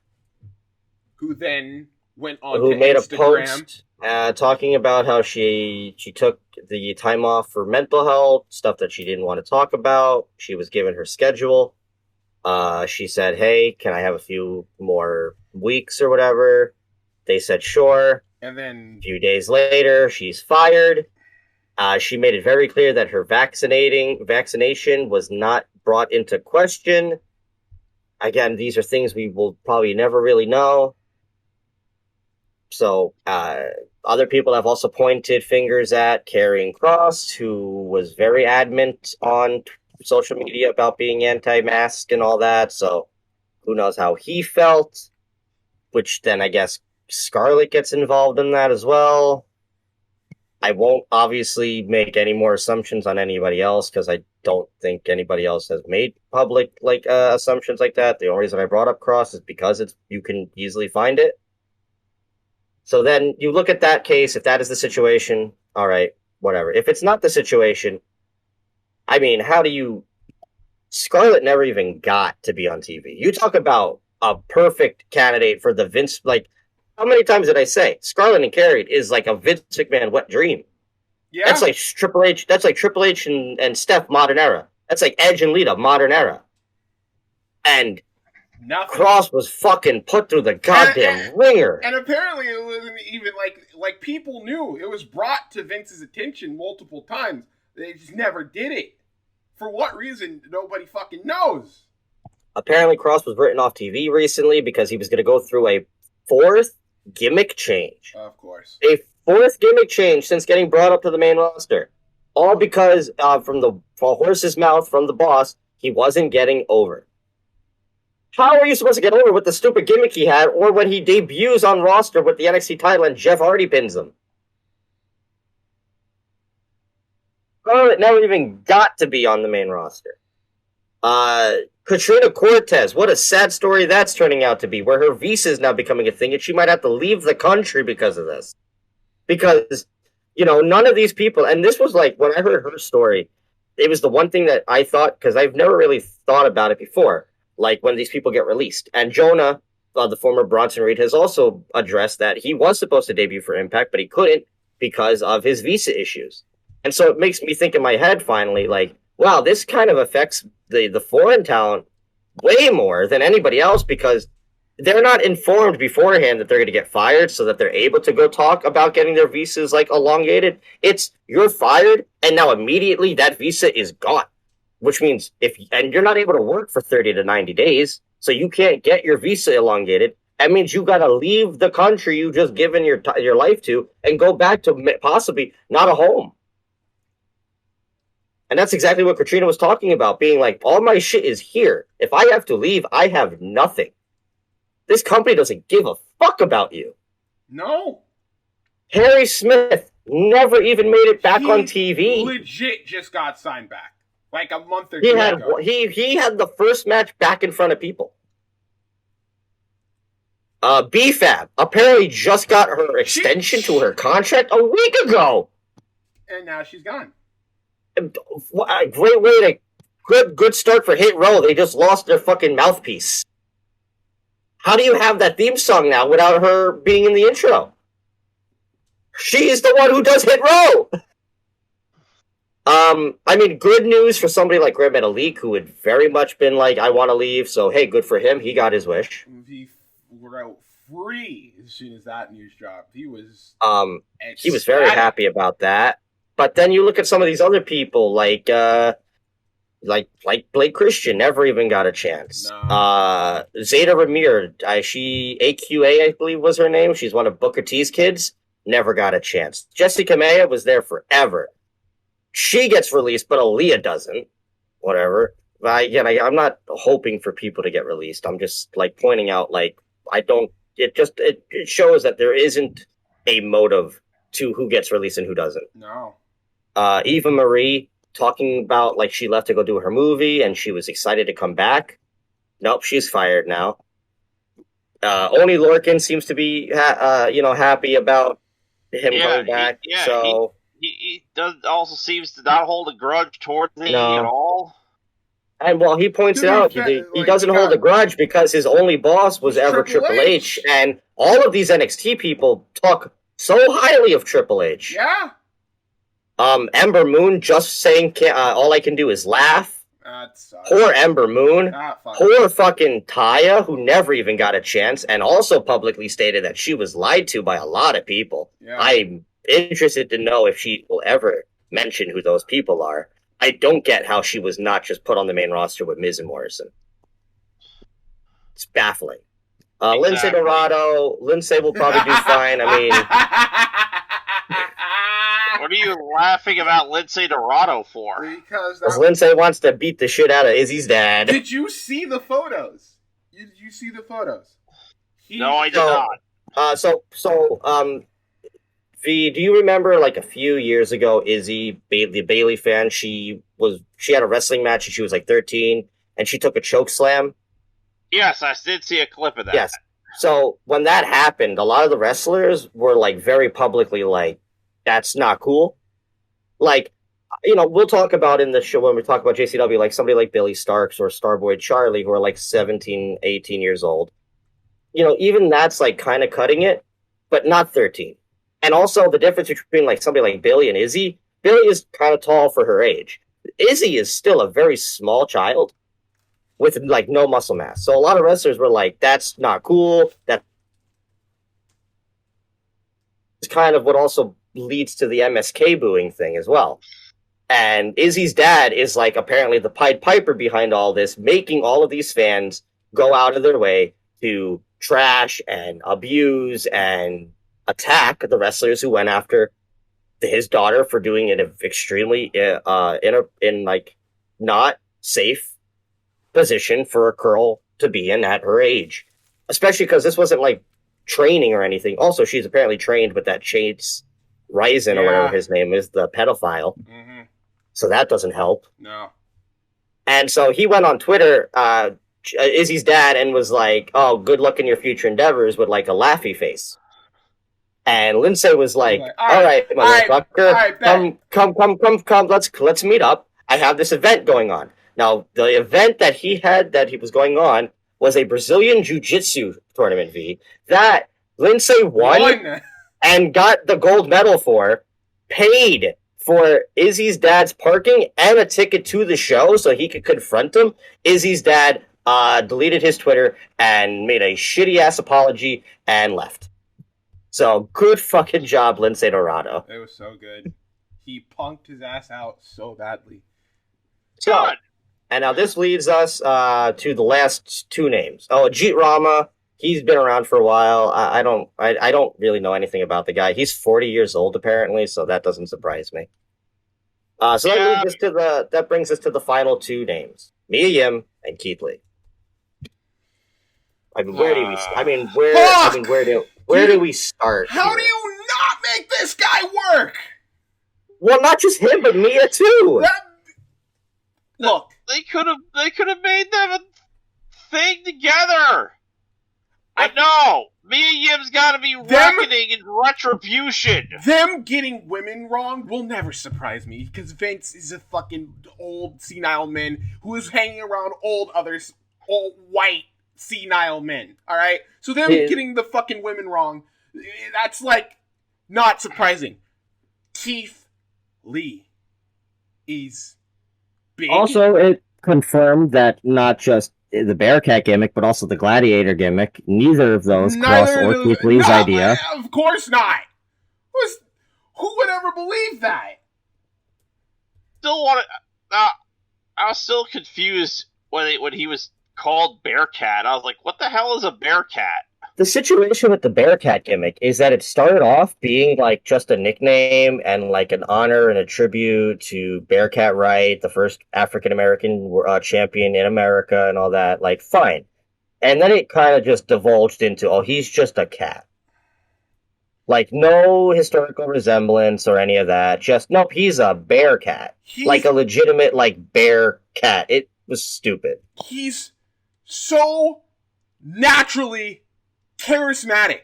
Who then went on to made Instagram. A post talking about how she took the time off for mental health, stuff that she didn't want to talk about. She was given her schedule. She said, hey, can I have a few more weeks or whatever? They said sure. And then A few days later, she's fired. She made it very clear that her vaccination was not brought into question. Again, these are things we will probably never really know. So, other people have also pointed fingers at Karrion Kross, who was very adamant on social media about being anti-mask and all that. So, who knows how he felt? Which then, I guess, Scarlett gets involved in that as well. I won't obviously make any more assumptions on anybody else because I don't think anybody else has made public assumptions like that. The only reason I brought up Kross is because you can easily find it. So then you look at that case. If that is the situation, all right, whatever. If it's not the situation, I mean, how do you? Scarlett never even got to be on TV. You talk about a perfect candidate for the Vince. Like, how many times did I say Scarlett and Carried is like a Vince McMahon wet dream? yeah, That's like Triple H. That's like Triple H and Steph modern era. That's like Edge and Lita modern era. And nothing. Kross was fucking put through the goddamn ringer. And apparently it wasn't even like people knew. It was brought to Vince's attention multiple times. They just never did it. For what reason, nobody fucking knows. Apparently, Kross was written off TV recently because he was going to go through a 4th gimmick change. Of course. A 4th gimmick change since getting brought up to the main roster. All because from the horse's mouth from the boss, he wasn't getting over. How are you supposed to get over with the stupid gimmick he had, or when he debuts on roster with the NXT title and Jeff Hardy pins him? Scarlett never even got to be on the main roster. Katrina Cortez, what a sad story that's turning out to be, where her visa is now becoming a thing, and she might have to leave the country because of this. Because, none of these people, and this was like, when I heard her story, it was the one thing that I thought, because I've never really thought about it before, like when these people get released. And Jonah, the former Bronson Reed, has also addressed that he was supposed to debut for Impact, but he couldn't because of his visa issues. And so it makes me think in my head, finally, like, wow, this kind of affects the foreign talent way more than anybody else because they're not informed beforehand that they're going to get fired so that they're able to go talk about getting their visas, elongated. It's, you're fired, and now immediately that visa is gone. Which means, and you're not able to work for 30 to 90 days, so you can't get your visa elongated. That means you got to leave the country you just given your life to and go back to possibly not a home. And that's exactly what Katrina was talking about, being like, all my shit is here. If I have to leave, I have nothing. This company doesn't give a fuck about you. No. Harry Smith never even made it back on TV. Legit just got signed back. Like a month or two ago. He had the first match back in front of people. BFAB apparently just got her extension to her contract a week ago. And now she's gone. A great way to good start for Hit Row. They just lost their fucking mouthpiece. How do you have that theme song now without her being in the intro? She's the one who does Hit Row. I mean, good news for somebody like Grand Metalik, who had very much been like, I want to leave. So hey, good for him. He got his wish. He were out free as soon as that news dropped. He was he was very happy about that. But then you look at some of these other people, like Blake Christian, never even got a chance. No. Zeta Ramir, she AQA, I believe was her name. She's one of Booker T's kids. Never got a chance. Jessica Maya was there forever. She gets released, but Aaliyah doesn't. Whatever. I'm not hoping for people to get released. I'm just pointing out, it shows that there isn't a motive to who gets released and who doesn't. No. Eva Marie talking about she left to go do her movie and she was excited to come back. Nope, she's fired now. Oni Lorcan seems to be happy about him coming back. He does also seems to not hold a grudge towards me at all. And he points out he doesn't hold a grudge because his only boss was ever Triple H, and all of these NXT people talk so highly of Triple H. Yeah. Ember Moon just saying all I can do is laugh. That sucks. Poor Ember Moon. Fuck. Poor fucking Taya, who never even got a chance, and also publicly stated that she was lied to by a lot of people. Yeah. I'm interested to know if she will ever mention who those people are. I don't get how she was not just put on the main roster with Miz and Morrison. It's baffling. Exactly. Lindsay Dorado. Lindsay will probably do fine. I mean, What are you laughing about Lindsay because Dorado for? Lindsay wants to beat the shit out of Izzy's dad. Did you see the photos? Did you see the photos? No, I did not. V, do you remember like a few years ago, Izzy, the Bailey fan, she had a wrestling match and she was like 13 and she took a choke slam? Yes, I did see a clip of that. Yes. So when that happened, a lot of the wrestlers were like very publicly like, that's not cool. Like, you know, we'll talk about in the show when we talk about JCW, like somebody like Billy Starks or Starboy Charlie, who are like 17, 18 years old. You know, even that's like kind of cutting it, but not 13. And also the difference between like somebody like Billy and Izzy, Billy is kind of tall for her age. Izzy is still a very small child with like no muscle mass. So a lot of wrestlers were like, that's not cool. That's kind of what also leads to the MSK booing thing as well. And Izzy's dad is like apparently the Pied Piper behind all this, making all of these fans go out of their way to trash and abuse and attack the wrestlers who went after his daughter for doing it extremely in like not safe position for a girl to be in at her age, especially because this wasn't like training or anything. Also, she's apparently trained with that Chase Ryzen or whatever his name is, the pedophile. Mm-hmm. So that doesn't help. No. And so he went on Twitter, Izzy's dad, and was like, "Oh, good luck in your future endeavors," with like a laughy face. And Lindsay was like, all right, motherfucker, come, let's meet up. I have this event going on. Now, the event that he was going on was a Brazilian Jiu-Jitsu tournament, V, that Lindsay won and got the gold medal for, paid for Izzy's dad's parking and a ticket to the show so he could confront him. Izzy's dad deleted his Twitter and made a shitty-ass apology and left. So, good fucking job, Lindsay Dorado. It was so good. He punked his ass out so badly. So, and now this leads us to the last two names. Oh, Ajit Rama. He's been around for a while. I don't really know anything about the guy. He's 40 years old apparently, so that doesn't surprise me. That brings us to the final two names: Mia Yim and Keith Lee. I mean, where do we start? How do you not make this guy work? Well, not just him, but Mia too. Look, they could have made them a thing together. But no, Mia Yim's got to be reckoning in retribution. Them getting women wrong will never surprise me because Vince is a fucking old senile man who is hanging around old white senile men. All right, so them getting the fucking women wrong, that's like not surprising. Keith Lee is big. Also, it confirmed that not just the Bearcat gimmick, but also the Gladiator gimmick. Neither of those Cross or Keith Lee's idea. Of course not. Who would ever believe that? I was still confused when he was called Bearcat. I was like, what the hell is a Bearcat? The situation with the Bearcat gimmick is that it started off being like just a nickname and like an honor and a tribute to Bearcat Wright, the first African-American champion in America and all that. Like, fine. And then it kind of just divulged into, oh, he's just a cat. Like, no historical resemblance or any of that. Just, nope, he's a Bearcat. Like a legitimate, like, bear cat. It was stupid. He's so naturally charismatic.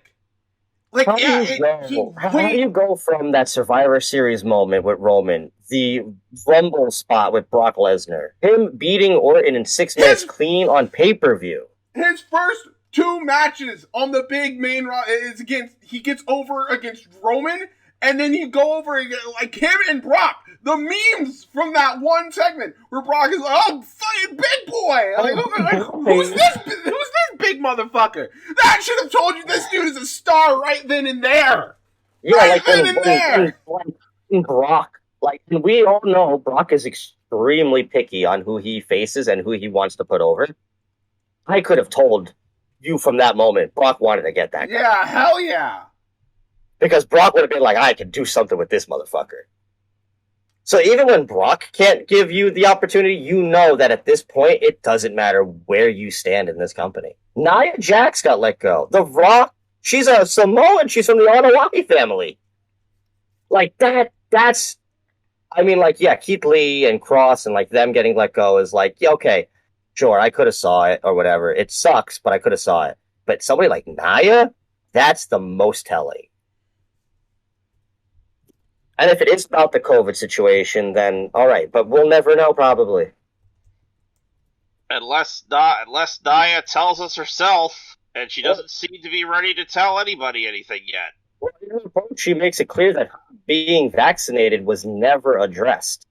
Like, how do you go from that Survivor Series moment with Roman, the Rumble spot with Brock Lesnar, him beating Orton in 6 minutes clean on pay-per-view? His first 2 matches on the big main is he gets over against Roman, and then you go over again, like him and Brock. The memes from that one segment where Brock is like, "Oh, fucking big boy!" Who's this big motherfucker? That should have told you this dude is a star right then and there. Yeah, right like then and there. when Brock, and we all know Brock is extremely picky on who he faces and who he wants to put over. I could have told you from that moment Brock wanted to get that guy. Yeah, hell yeah. Because Brock would have been like, I can do something with this motherfucker. So even when Brock can't give you the opportunity, you know that at this point, it doesn't matter where you stand in this company. Nia Jax got let go. The Rock, she's a Samoan. She's from the Anunnaki family. Like, that's... I mean, like, yeah, Keith Lee and Cross and, like, them getting let go is like, yeah, okay, sure, I could have saw it or whatever. It sucks, but I could have saw it. But somebody like Nia, that's the most telling. And if it is about the COVID situation, then all right. But we'll never know, probably. Unless Nia tells us herself, and she doesn't seem to be ready to tell anybody anything yet. Well, in her quote, she makes it clear that being vaccinated was never addressed.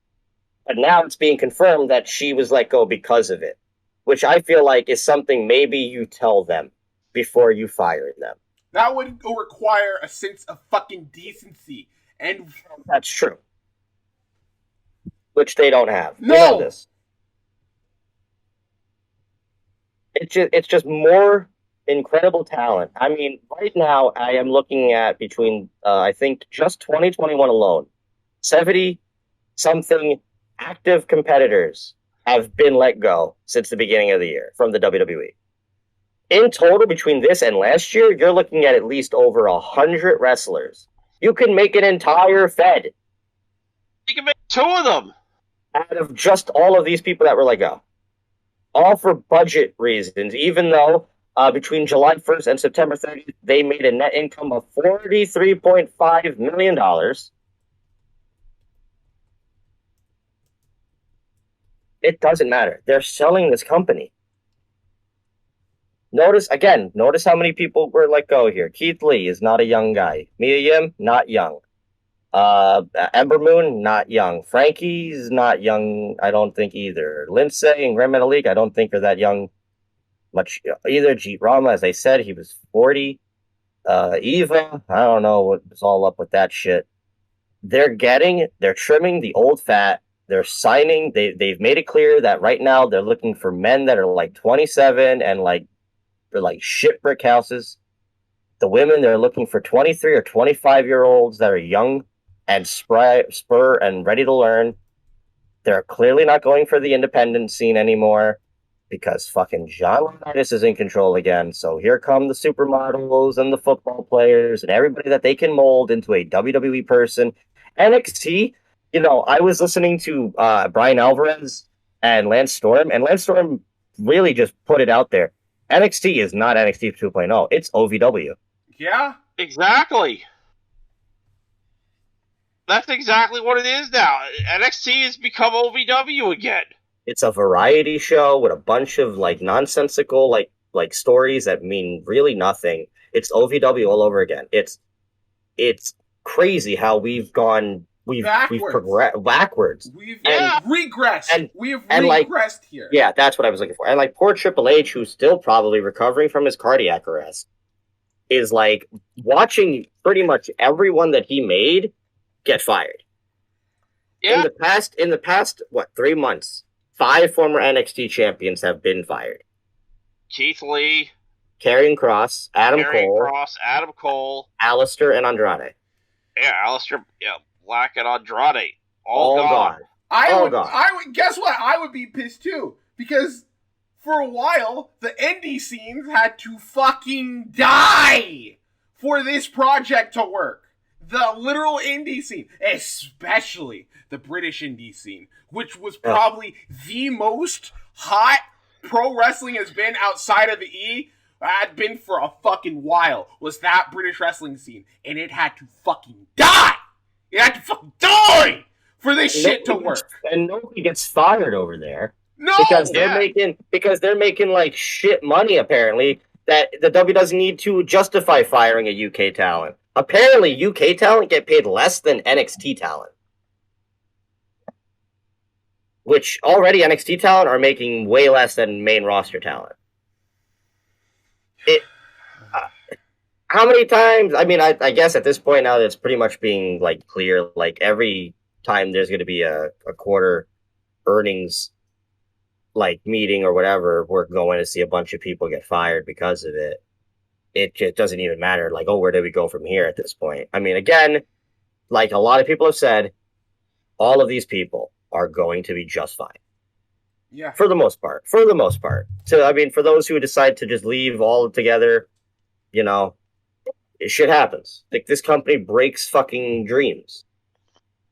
But now it's being confirmed that she was let go because of it. Which I feel like is something maybe you tell them before you fire them. That would require a sense of fucking decency. And that's true. Which they don't have. No! We know this. It's just more incredible talent. I mean, right now I am looking at between, I think, just 2021 alone, 70-something active competitors have been let go since the beginning of the year from the WWE. In total, between this and last year, you're looking at least over 100 wrestlers. You can make an entire Fed. You can make 2 of them. Out of just all of these people that were let go. All for budget reasons, even though between July 1st and September 30th, they made a net income of $43.5 million. It doesn't matter. They're selling this company. Notice how many people were let go here. Keith Lee is not a young guy. Mia Yim, not young. Ember Moon, not young. Frankie's not young, I don't think either. Lindsay and Grand Metalik, I don't think are that young much either. Jeet Rama, as I said, he was 40. Eva, I don't know what's all up with that shit. They're trimming the old fat. They're signing, they've made it clear that right now they're looking for men that are like 27 and they're like shit brick houses. The women, they're looking for 23 or 25-year-olds that are young and spur and ready to learn. They're clearly not going for the independent scene anymore because fucking John Laurinaitis is in control again. So here come the supermodels and the football players and everybody that they can mold into a WWE person. NXT, I was listening to Brian Alvarez and Lance Storm, and Lance Storm really just put it out there. NXT is not NXT 2.0. It's OVW. Yeah? Exactly. That's exactly what it is now. NXT has become OVW again. It's a variety show with a bunch of nonsensical like stories that mean really nothing. It's OVW all over again. It's crazy how we've progressed backwards. We've regressed. We've regressed here. Yeah, that's what I was looking for. And poor Triple H, who's still probably recovering from his cardiac arrest, is watching pretty much everyone that he made get fired. Yeah. In the past, 3 months, 5 former NXT champions have been fired. Keith Lee, Karrion Kross, Adam Cole, Alistair, and Andrade. Yeah, Alistair, Black and Andrade. All gone. I would guess what? I would be pissed too. Because for a while, the indie scenes had to fucking die for this project to work. The literal indie scene, especially the British indie scene, which was probably the most hot pro wrestling has been outside of the E, had been for a fucking while, was that British wrestling scene. And it had to fucking die! It had to fucking die for this shit to work. And nobody gets fired over there. No! Because they're making shit money, apparently, that the W doesn't need to justify firing a UK talent. Apparently, UK talent get paid less than NXT talent. which already NXT talent are making way less than main roster talent. How many times? I mean, I guess at this point now, it's pretty much being like clear. Like every time there's going to be a quarter earnings like meeting or whatever, we're going to see a bunch of people get fired because of it. It just doesn't even matter. Like, oh, where do we go from here at this point? I mean, again, like a lot of people have said, all of these people are going to be just fine. Yeah. For the most part. So, I mean, for those who decide to just leave all together, you know, shit happens. Like, this company breaks fucking dreams.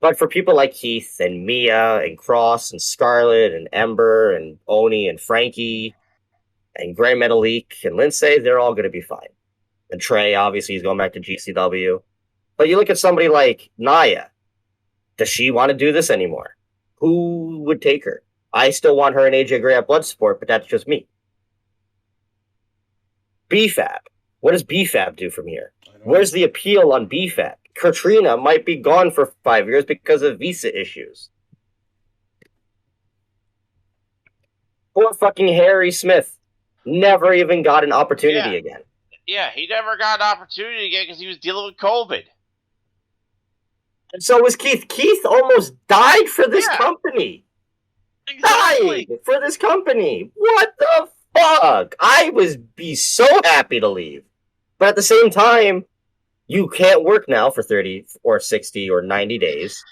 But for people like Keith and Mia and Cross and Scarlett and Ember and Oni and Frankie and Grey Metalik and Lindsay, they're all going to be fine. And Trey, obviously, he's going back to GCW. But you look at somebody like Nia. Does she want to do this anymore? Who would take her? I still want her and AJ Gray at Bloodsport, but that's just me. BFAB. What does BFAB do from here? Where's the appeal on BFAB? Katrina might be gone for 5 years because of visa issues. Poor fucking Harry Smith never even got an opportunity again. Yeah, he never got an opportunity again because he was dealing with COVID. And so was Keith. Keith almost died for this company. Exactly. Died for this company. What the fuck? I would be so happy to leave. But at the same time, you can't work now for 30 or 60 or 90 days.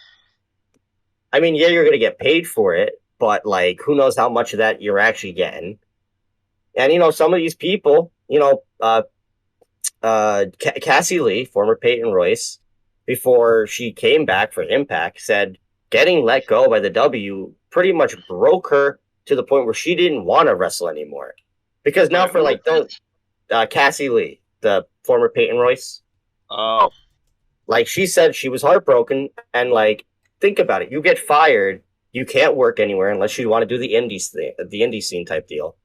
I mean, yeah, you're going to get paid for it, but, like, who knows how much of that you're actually getting. And, you know, some of these people, you know, Cassie Lee, former Peyton Royce, before she came back for Impact, said getting let go by the W pretty much broke her to the point where she didn't want to wrestle anymore. Because now for, like, Cassie Lee, the former Peyton Royce. Oh. Like, she said she was heartbroken, and, like, think about it. You get fired, you can't work anywhere unless you want to do the indie scene type deal.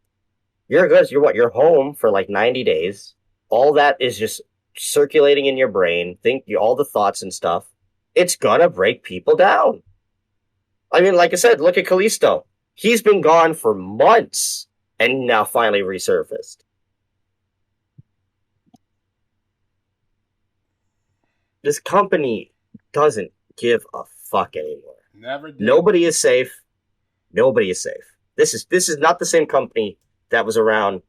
You're home for, like, 90 days. All that is just circulating in your brain. All the thoughts and stuff. It's gonna break people down. I mean, like I said, look at Kalisto. He's been gone for months, and now finally resurfaced. This company doesn't give a fuck anymore. Never did. Nobody is safe. This is not the same company that was around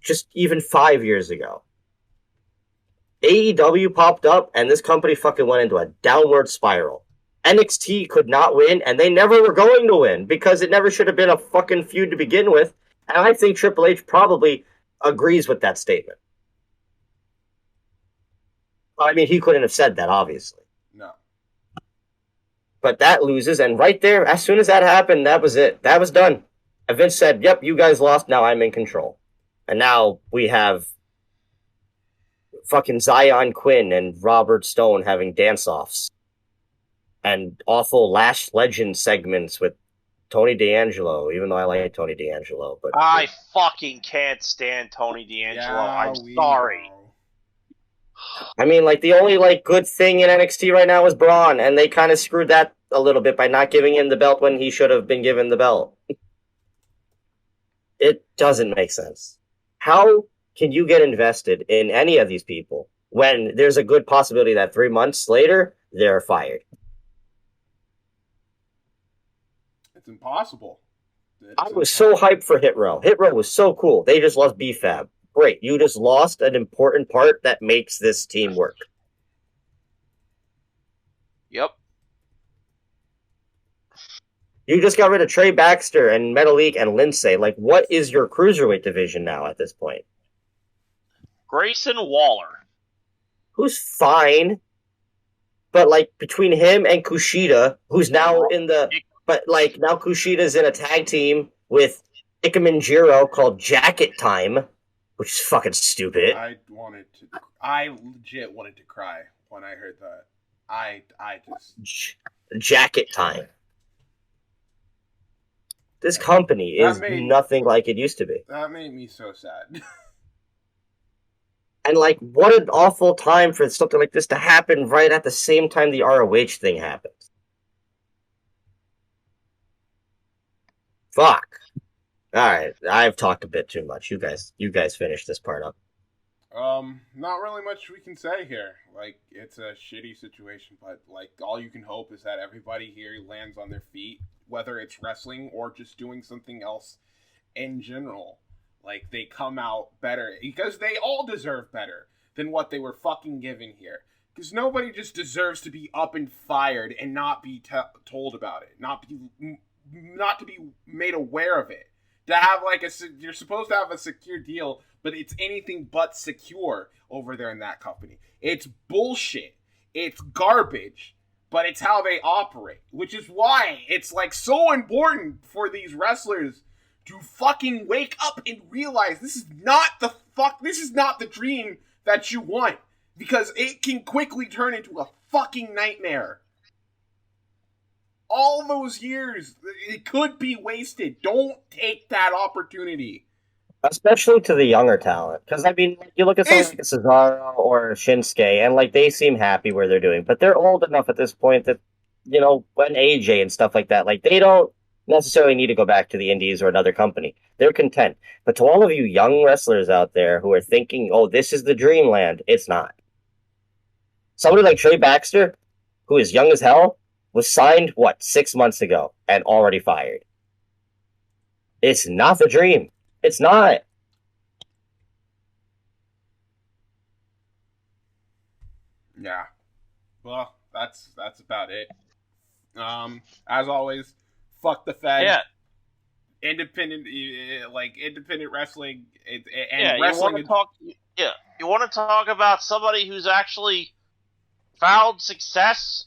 just even 5 years ago. AEW popped up, and this company fucking went into a downward spiral. NXT could not win, and they never were going to win, because it never should have been a fucking feud to begin with. And I think Triple H probably agrees with that statement. I mean, he couldn't have said that, obviously. No. But that loses, and right there, as soon as that happened, that was it. That was done. And Vince said, yep, you guys lost, now I'm in control. And now we have fucking Zion Quinn and Robert Stone having dance-offs. And awful Lash Legend segments with Tony D'Angelo, even though I like Tony D'Angelo. But I fucking can't stand Tony D'Angelo. I'm sorry. Know. I mean, like, the only, like, good thing in NXT right now is Braun, and they kind of screwed that a little bit by not giving him the belt when he should have been given the belt. It doesn't make sense. How can you get invested in any of these people when there's a good possibility that 3 months later, they're fired? It's impossible. I was so hyped for Hit Row. Hit Row was so cool. They just lost BFAB. Great. You just lost an important part that makes this team work. Yep. You just got rid of Trey Baxter and Metalik and Lindsay. Like, what is your cruiserweight division now at this point? Grayson Waller. Who's fine. But, like, between him and Kushida, who's now in the... But, like, now Kushida's in a tag team with Ikemen Jiro called Jacket Time, which is fucking stupid. I legit wanted to cry when I heard that. I just... Jacket Time. This company is nothing like it used to be. That made me so sad. And, like, what an awful time for something like this to happen right at the same time the ROH thing happens. Fuck. All right, I've talked a bit too much. You guys finish this part up. Not really much we can say here. Like, it's a shitty situation, but, like, all you can hope is that everybody here lands on their feet, whether it's wrestling or just doing something else in general. Like, they come out better, because they all deserve better than what they were fucking given here. Because nobody just deserves to be up and fired and not be told about it, not to be made aware of it. To have, like, you're supposed to have a secure deal, but it's anything but secure over there in that company. It's bullshit. It's garbage, but it's how they operate, which is why it's, like, so important for these wrestlers to fucking wake up and realize this is not the dream that you want, because it can quickly turn into a fucking nightmare. All those years, it could be wasted. Don't take that opportunity. Especially to the younger talent. Because, I mean, you look at someone like Cesaro or Shinsuke, and, like, they seem happy where they're doing. But they're old enough at this point that, you know, when AJ and stuff like that, like, they don't necessarily need to go back to the Indies or another company. They're content. But to all of you young wrestlers out there who are thinking, oh, this is the dreamland, it's not. Somebody like Trey Baxter, who is young as hell, was signed, 6 months ago, and already fired. It's not the dream. It's not. Yeah. Well, that's about it. As always, fuck the Fed. Yeah. Independent wrestling and Yeah, wrestling. You want to talk about somebody who's actually found success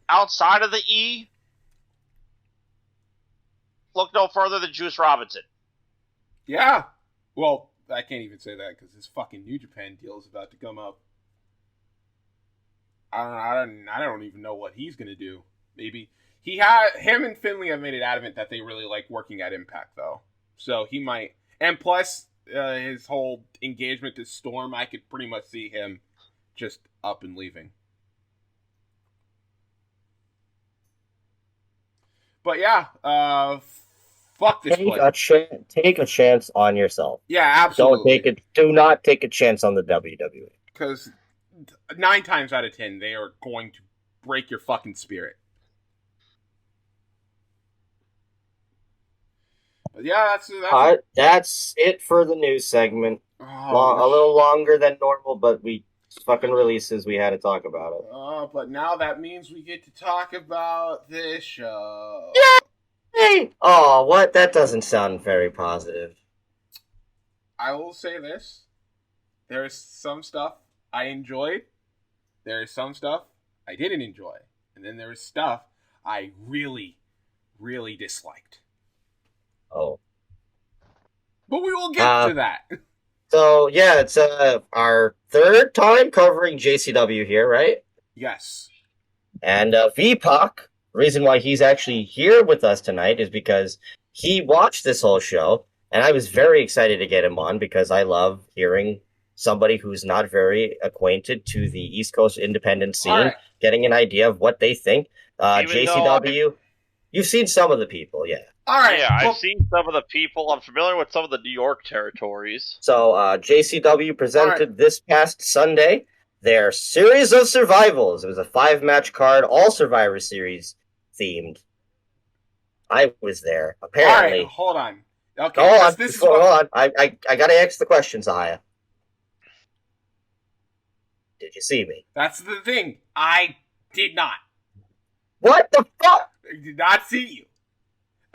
outside of the E? Look no further than Juice Robinson. Yeah. Well, I can't even say that because his fucking New Japan deal is about to come up. I don't even know what he's gonna do. Maybe him and Finley have made it adamant that they really like working at Impact, though. So he might. And plus, his whole engagement to Storm, I could pretty much see him just up and leaving. But yeah, fuck this place. Take a chance on yourself. Yeah, absolutely. Do not take a chance on the WWE. Because 9 times out of 10, they are going to break your fucking spirit. But yeah, that's it for the news segment. A little longer than normal, but we fucking releases, we had to talk about it. But now that means we get to talk about this show. Yay! Oh, what? That doesn't sound very positive. I will say this. There's some stuff I enjoyed. There's some stuff I didn't enjoy. And then there's stuff I really, really disliked. Oh. But we will get to that. So, yeah, it's our third time covering JCW here, right? Yes. And VPOC, the reason why he's actually here with us tonight is because he watched this whole show, and I was very excited to get him on because I love hearing somebody who's not very acquainted to the East Coast independent scene, getting an idea of what they think. JCW, you've seen some of the people, yeah. All right. Yeah, I've seen some of the people. I'm familiar with some of the New York territories. So, JCW presented this past Sunday their Series of Survivals. It was a 5-match card, all Survivor Series themed. I was there, apparently. All right, hold on. Okay, hold on. I gotta ask the question, Zahaya. Did you see me? That's the thing. I did not. What the fuck? I did not see you.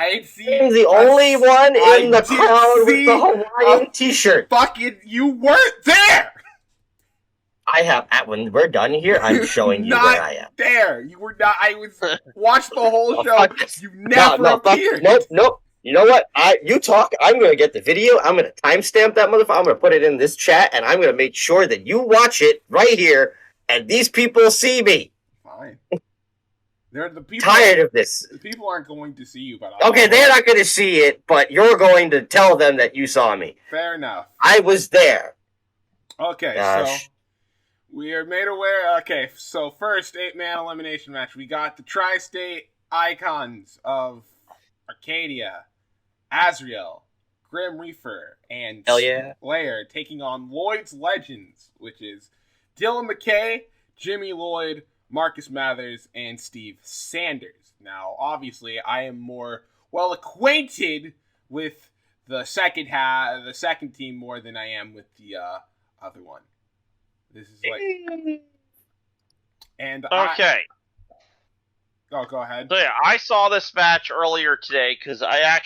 I didn't see you. The only one in the crowd with the Hawaiian t-shirt. Fucking, you weren't there! When we're done here, I'm showing you where I am. There! You were not, watched the whole show. You never appeared. Nope. You know what? You talk, I'm gonna get the video, I'm gonna timestamp that motherfucker, I'm gonna put it in this chat, and I'm gonna make sure that you watch it right here, and these people see me. Fine. They're the people. Tired of this. The people aren't going to see you, but okay, they're not going to see it, but you're going to tell them that you saw me. Fair enough. I was there. Okay, so we are made aware. Okay, so first 8-man elimination match. We got the tri-state icons of Arcadia, Azrael, Grim Reaper, and Hell yeah. Slayer taking on Lloyd's Legends, which is Dylan McKay, Jimmy Lloyd, Marcus Mathers, and Steve Sanders. Now, obviously, I am more well acquainted with the second team more than I am with the other one. This is like, and okay. Go ahead. So yeah, I saw this match earlier today because I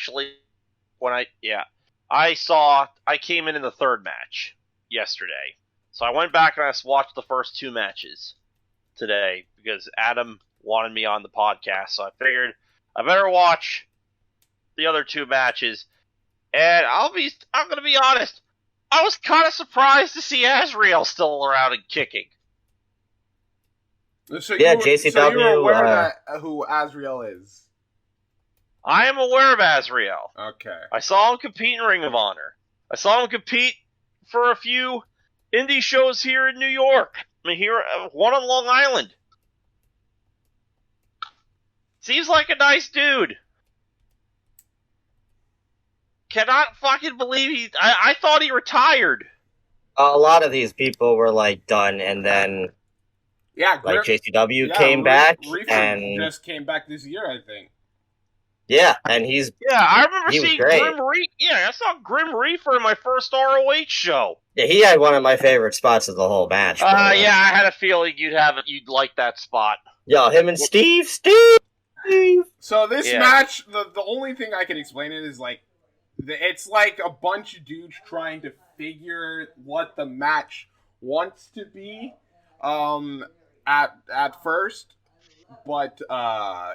came in the third match yesterday. So I went back and I watched the first two matches today because Adam wanted me on the podcast. So I figured I better watch the other two matches. And I'm going to be honest, I was kind of surprised to see Azrael still around and kicking. So JCW. So you're aware of who Azrael is? I am aware of Azrael. Okay. I saw him compete in Ring of Honor. I saw him compete for a few indie shows here in New York. I mean, one on Long Island. Seems like a nice dude. Cannot fucking believe I thought he retired. A lot of these people were like done, and then JCW came back, Reaper and just came back this year, I think. Yeah, and I remember seeing great. Grim Reaper. Yeah, I saw Grim Reaper in my first ROH show. Yeah, he had one of my favorite spots of the whole match. Yeah, I had a feeling you'd like that spot. Yo, him and Steve. So this match, the only thing I can explain it is like, it's like a bunch of dudes trying to figure what the match wants to be, at first, but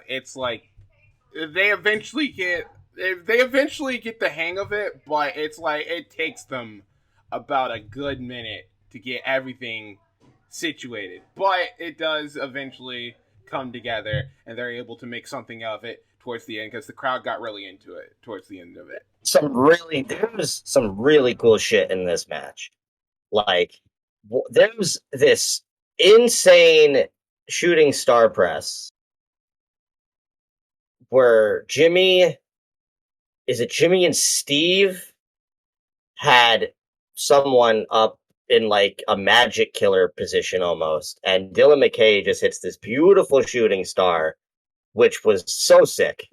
it's like they eventually get the hang of it, but it's like it takes them about a good minute to get everything situated, but it does eventually come together, and they're able to make something of it towards the end because the crowd got really into it towards the end of it. There was some really cool shit in this match. Like, there was this insane shooting star press where Jimmy and Steve had someone up in like a magic killer position almost, and Dylan McKay just hits this beautiful shooting star, which was so sick.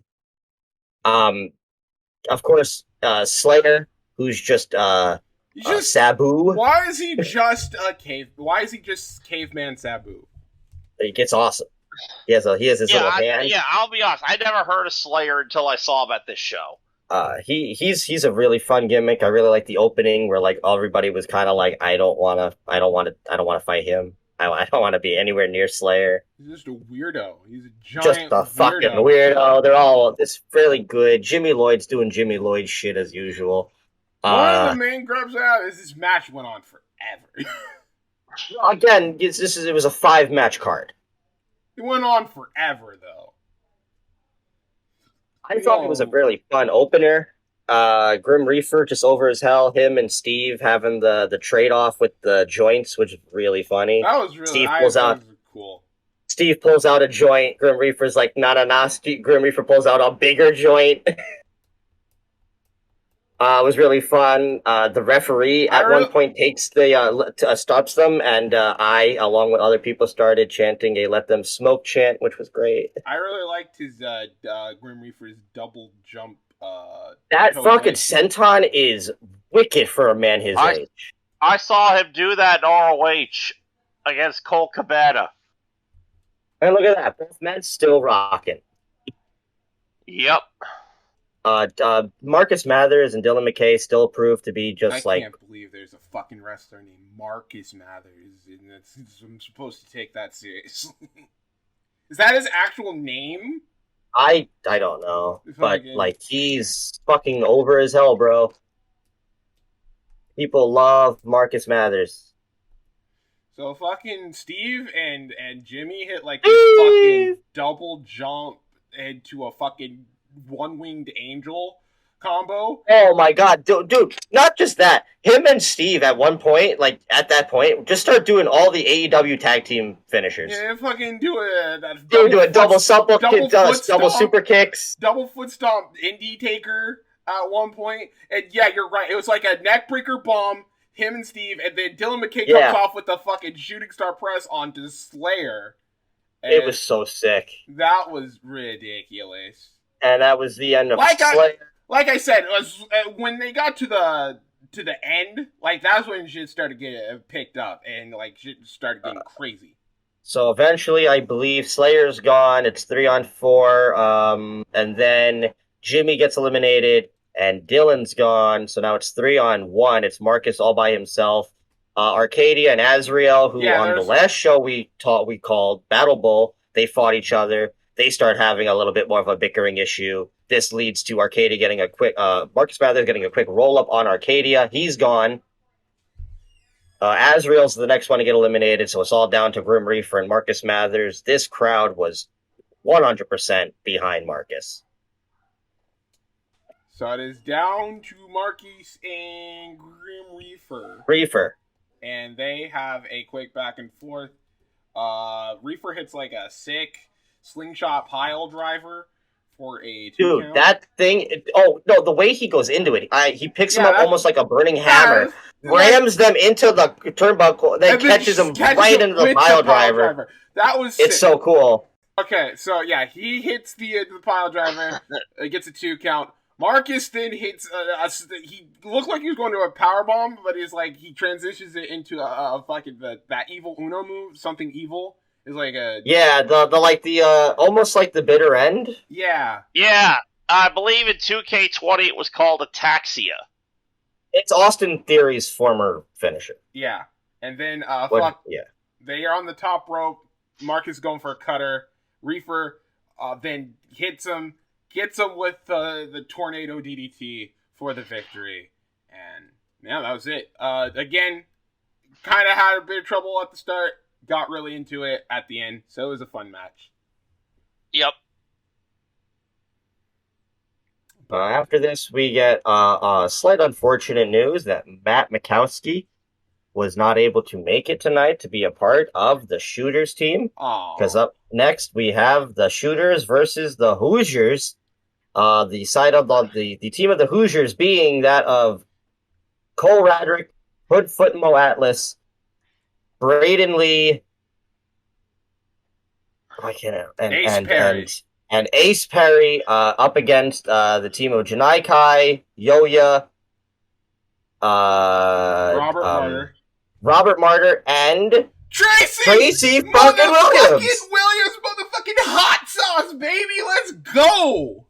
Of course, Slayer, who's just Sabu. Why is he just caveman Sabu? He gets awesome. He has his little hand. I'll be honest. I never heard of Slayer until I saw him at this show. He's a really fun gimmick. I really like the opening where like everybody was kind of like, I don't want to fight him. I don't want to be anywhere near Slayer. He's just a weirdo. He's a giant fucking weirdo. They're all it's fairly good. Jimmy Lloyd's doing Jimmy Lloyd shit as usual. One of the main grubs out is this match went on forever. Again, it was a 5-match card. It went on forever though. I thought it was a really fun opener. Grim Reaper just over as hell. Him and Steve having the trade off with the joints, which is really funny. That was really cool. Steve pulls out a joint. Grim Reaper's like, nah. Grim Reaper pulls out a bigger joint. It was really fun. The referee at one point takes stops them, and I, along with other people, started chanting a "Let Them Smoke" chant, which was great. I really liked his Grim Reaper's double jump. That fucking senton is wicked for a man his age. I saw him do that in ROH against Cole Cabana. And look at that, both men still rocking. Yep. Marcus Mathers and Dylan McKay still proved to be just I can't believe there's a fucking wrestler named Marcus Mathers, and I'm supposed to take that seriously. Is that his actual name? I don't know, but like he's fucking over as hell, bro. People love Marcus Mathers. So fucking Steve and Jimmy hit like this fucking double jump into a fucking one-winged angel combo. Oh my god, dude, not just that. Him and Steve at one point, like at that point, just start doing all the AEW tag team finishers. Yeah, fucking do it. Double super kicks, double foot stomp, indie taker, at one point. And yeah, you're right. It was like a neckbreaker bomb, him and Steve, and then Dylan McKay comes off with the fucking shooting star press onto Slayer. And it was so sick. That was ridiculous. And that was the end of Slayer. Like I said, it was when they got to the end, like that's when shit started getting picked up and like shit started getting crazy. So eventually, I believe Slayer's gone. It's 3-on-4, and then Jimmy gets eliminated, and Dylan's gone. So now it's 3-on-1. It's Marcus all by himself. Arcadia and Azrael, who on the last show we called Battle Bull, they fought each other. They start having a little bit more of a bickering issue. This leads to Arcadia getting a quick, Marcus Mathers getting a quick roll up on Arcadia. He's gone. Azrael's the next one to get eliminated, so it's all down to Grim Reaper and Marcus Mathers. This crowd was 100% behind Marcus. So it is down to Marcus and Grim Reaper. Reaper. And they have a quick back and forth. Reaper hits like a sick slingshot pile driver for a 2 count. That thing... Oh, no, the way he goes into it, he picks him up almost like a burning hammer, rams them into the turnbuckle, then catches them right into the pile driver. That was sick. It's so cool. Okay, so yeah, he hits the pile driver, gets a 2 count. Marcus then hits. He looked like he was going to a power bomb, but he's like he transitions it into a fucking that evil Uno move. Something evil is like a the almost like the bitter end. Yeah. Yeah, I believe in 2K20 it was called Ataxia. It's Austin Theory's former finisher. Yeah, and then they are on the top rope. Marcus going for a cutter. Reaper then hits him. Gets him with the tornado DDT for the victory. And, yeah, that was it. Again, kind of had a bit of trouble at the start. Got really into it at the end. So it was a fun match. Yep. After this, we get slight unfortunate news that Matt Mikowski was not able to make it tonight to be a part of the Shooters team. Because up next, we have the Shooters versus the Hoosiers. The side of the team of the Hoosiers being that of Cole Radrick, Hoodfoot and Mo Atlas, Braden Lee, and Ace Perry up against the team of Janai Kai, Yoya, Robert Martyr, and Tracy fucking Williams. Motherfucking hot sauce, baby. Let's go.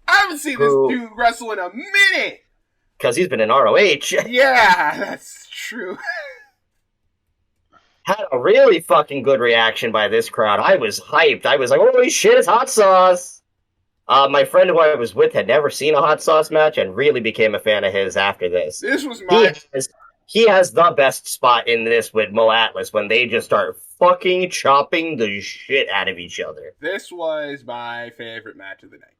I haven't seen this dude wrestle in a minute. Because he's been in ROH. Yeah, that's true. Had a really fucking good reaction by this crowd. I was hyped. I was like, holy shit, it's hot sauce. My friend who I was with had never seen a hot sauce match and really became a fan of his after this. This was my... He has the best spot in this with Mo Atlas when they just start fucking chopping the shit out of each other. This was my favorite match of the night.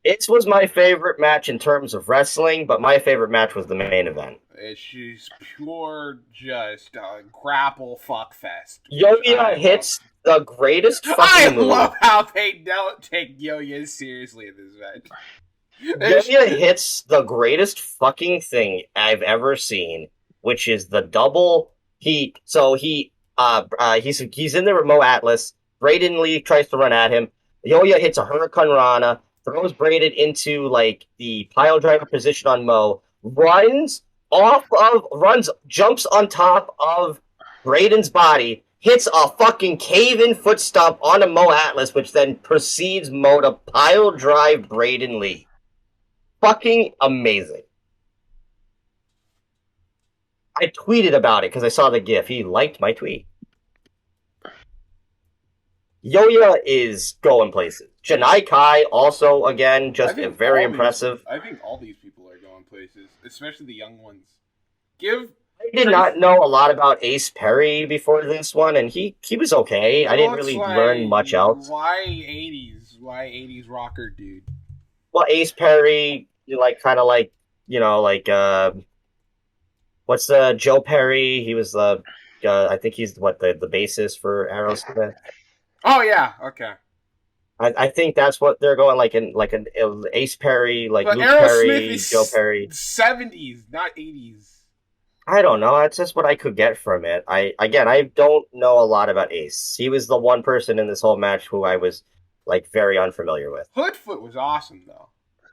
It was my favorite match in terms of wrestling, but my favorite match was the main event. She's pure just grapple fuck fest. Yoya hits the greatest fucking move. I love how they don't take Yoya seriously in this match. Yoya hits the greatest fucking thing I've ever seen, which is the double heat. So he's in there with Mo Atlas. Braden Lee tries to run at him. Yoya hits a Hurricane Rana. Throws Braden into, like, the pile driver position on Mo, jumps on top of Braden's body, hits a fucking cave-in foot stomp onto Mo Atlas, which then proceeds Mo to pile drive Braden Lee. Fucking amazing. I tweeted about it because I saw the GIF. He liked my tweet. Yoya is going places. Janai Kai also, again, just very impressive. I think all these people are going places, especially the young ones. I did not know a lot about Ace Perry before this one, and he was okay. I didn't really learn much else. Why 80s? Why 80s rocker, dude? Well, Ace Perry, what's the Joe Perry? He was I think he's the bassist for Aerosmith. Oh, yeah, okay. I think that's what they're going like an Ace Perry, like But Luke Aerosmith Perry, is Joe Perry. 70s, not 80s. I don't know. That's just what I could get from it. I don't know a lot about Ace. He was the one person in this whole match who I was like very unfamiliar with. Hoodfoot was awesome though.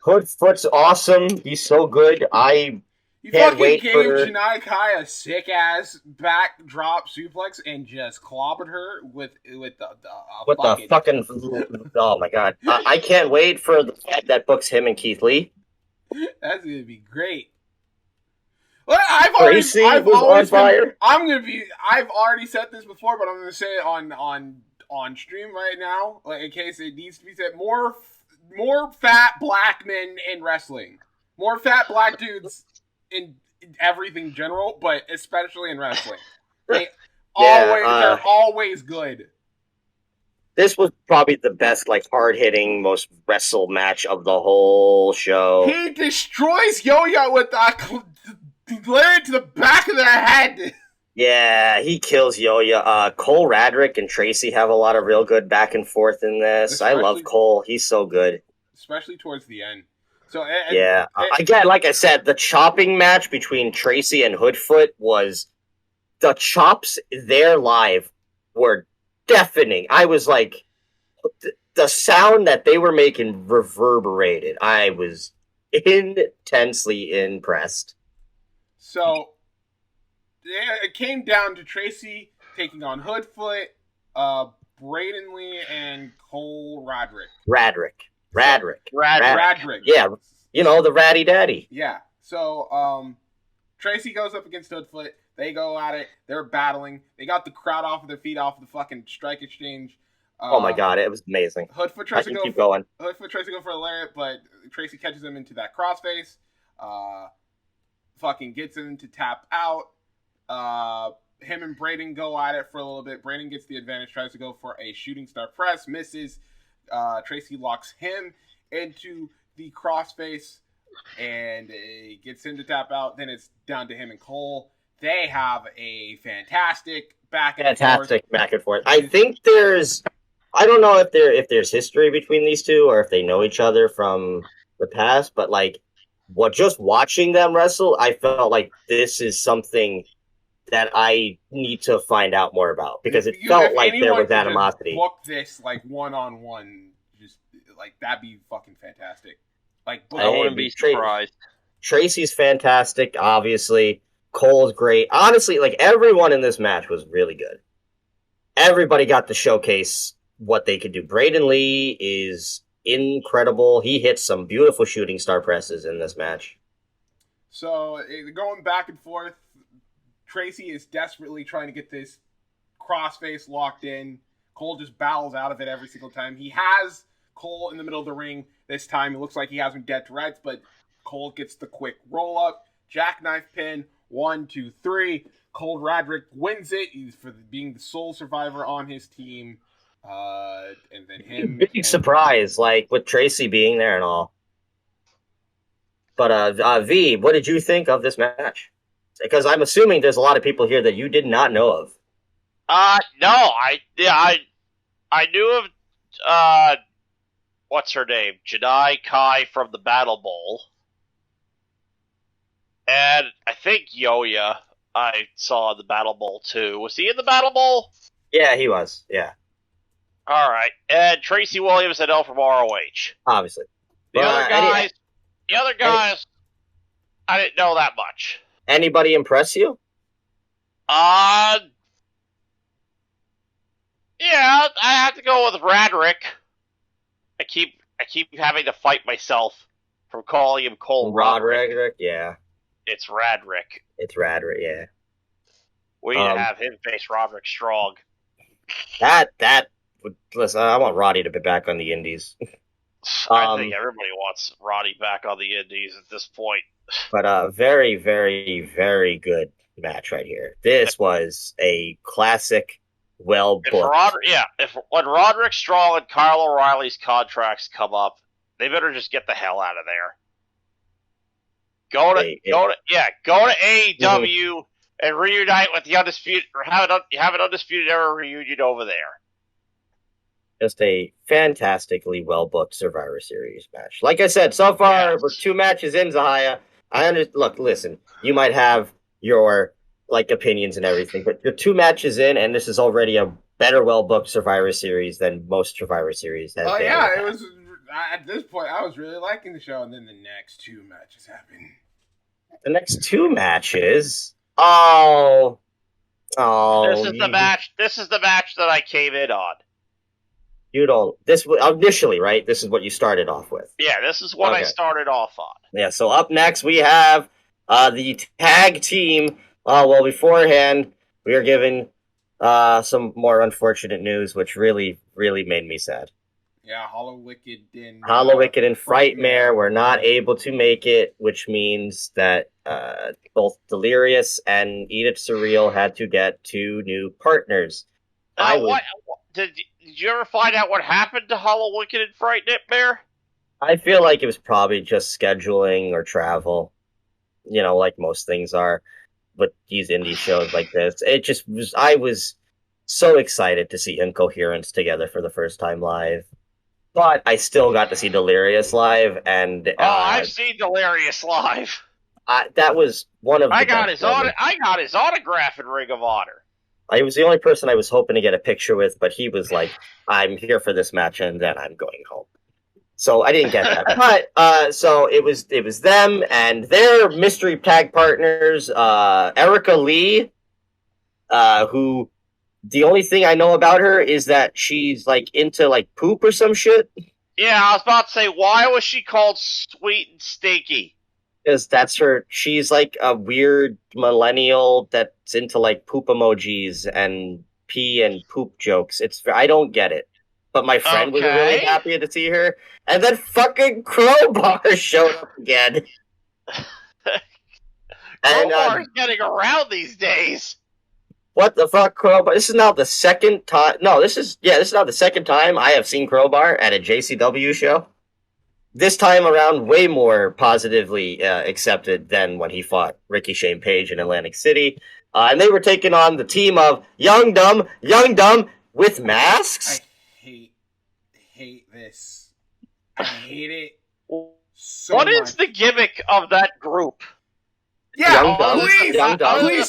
Hoodfoot's awesome. He's so good. I He can't fucking wait gave for Janai Kai a sick ass backdrop suplex and just clobbered her with the fucking. Oh my god! I can't wait for the fight that books him and Keith Lee. That's gonna be great. Well, I've Tracy already was on fire. I've already said this before, but I'm gonna say it on stream right now, like in case it needs to be said. More fat black men in wrestling. More fat black dudes in everything general, but especially in wrestling. They're always good. This was probably the best, like, hard-hitting, most wrestle match of the whole show. He destroys Yo-Yo with the lariat to the back of the head. Yeah, he kills Yo-Yo. Cole Radrick and Tracy have a lot of real good back and forth in this. I love Cole. He's so good. Especially towards the end. So again, like I said, the chopping match between Tracy and Hoodfoot was... The chops there live were deafening. I was like... The sound that they were making reverberated. I was intensely impressed. So, it came down to Tracy taking on Hoodfoot, Braden Lee, and Cole Radrick. Radrick. Yeah, you know, the ratty daddy. Yeah. So, Tracy goes up against Hoodfoot. They go at it. They're battling. They got the crowd off of their feet off of the fucking strike exchange. Oh my god, it was amazing. Hoodfoot tries to go for a lariat, but Tracy catches him into that crossface. Fucking gets him to tap out. Him and Braden go at it for a little bit. Braden gets the advantage, tries to go for a shooting star press, misses. Tracy locks him into the crossface and gets him to tap out. Then it's down to him and Cole. They have a fantastic back and forth. I think I don't know if there's history between these two or if they know each other from the past, but like just watching them wrestle, I felt like this is something that I need to find out more about because it felt like there was animosity. Book this like one-on-one, just like that'd be fucking fantastic. Like I wouldn't be surprised. Tracy's fantastic, obviously. Cole's great. Honestly, like everyone in this match was really good. Everybody got to showcase what they could do. Braden Lee is incredible. He hits some beautiful shooting star presses in this match. So going back and forth, Tracy is desperately trying to get this crossface locked in. Cole just battles out of it every single time. He has Cole in the middle of the ring this time. It looks like he has him dead to rights, but Cole gets the quick roll up. Jackknife pin. 1, 2, 3. Cole Radrick wins it. He's for being the sole survivor on his team. And then him. Big surprise, like with Tracy being there and all. But V, what did you think of this match? Because I'm assuming there's a lot of people here that you did not know of. No, I knew of what's her name? Janai Kai from the Battle Bowl. And I think Yo-Yo I saw in the Battle Bowl too. Was he in the Battle Bowl? Yeah, he was. Yeah. Alright. And Tracy Williams I know from ROH. Obviously. The other guys, I didn't know that much. Anybody impress you? Yeah, I have to go with Radrick. I keep having to fight myself from calling him Cole Radrick. Yeah. It's Radrick. Yeah. We need to have him face Roderick Strong. Listen, I want Roddy to be back on the Indies. I think everybody wants Roddy back on the Indies at this point. But very, very, very good match right here. This was a classic, well booked. When Roderick Strong and Kyle O'Reilly's contracts come up, they better just get the hell out of there. Go to AEW and reunite with the Undisputed, or have an Undisputed Era reunion over there. Just a fantastically well-booked Survivor Series match. Like I said, so far, Yes. we're 2 matches in, Zahaya. Look, listen, you might have your, opinions and everything, but you're 2 matches in, and this is already a better well-booked Survivor Series than most Survivor Series has been. Yeah, it was... At this point, I was really liking the show, and then the next 2 matches happened. The next 2 matches... Oh... This is the match. This is the match that I came in on. You don't... This initially, right? This is what you started off with. Yeah, this is what I started off on. Yeah, so up next we have the tag team. Beforehand, we are given some more unfortunate news, which really, really made me sad. Yeah, Hollow Wicked and Frightmare were not able to make it, which means that both Delirious and Edith Surreal had to get 2 new partners. Did you ever find out what happened to Hollow Wicked and Frightmare? I feel like it was probably just scheduling or travel, like most things are. But these indie shows like this, it just was. I was so excited to see Incoherence together for the first time live. But I still got to see Delirious live, and I've seen Delirious live. That was one of the I got his autograph in Ring of Honor. I was the only person I was hoping to get a picture with, but he was like, "I'm here for this match, and then I'm going home." So I didn't get that. But so it was them and their mystery tag partners, Erica Lee, who. The only thing I know about her is that she's, into, poop or some shit. Yeah, I was about to say, why was she called Sweet and Stinky? Because that's her... She's, a weird millennial that's into, poop emojis and pee and poop jokes. I don't get it. But my friend was really happy to see her. And then fucking Crowbar showed up again. Crowbar's getting around these days. What the fuck, Crowbar? This is now the second time... No, this is now the second time I have seen Crowbar at a JCW show. This time around, way more positively accepted than when he fought Ricky Shane Page in Atlantic City. And they were taking on the team of Young Dumb with masks. I hate this. I hate it so What much. is the gimmick of that group? Yeah, please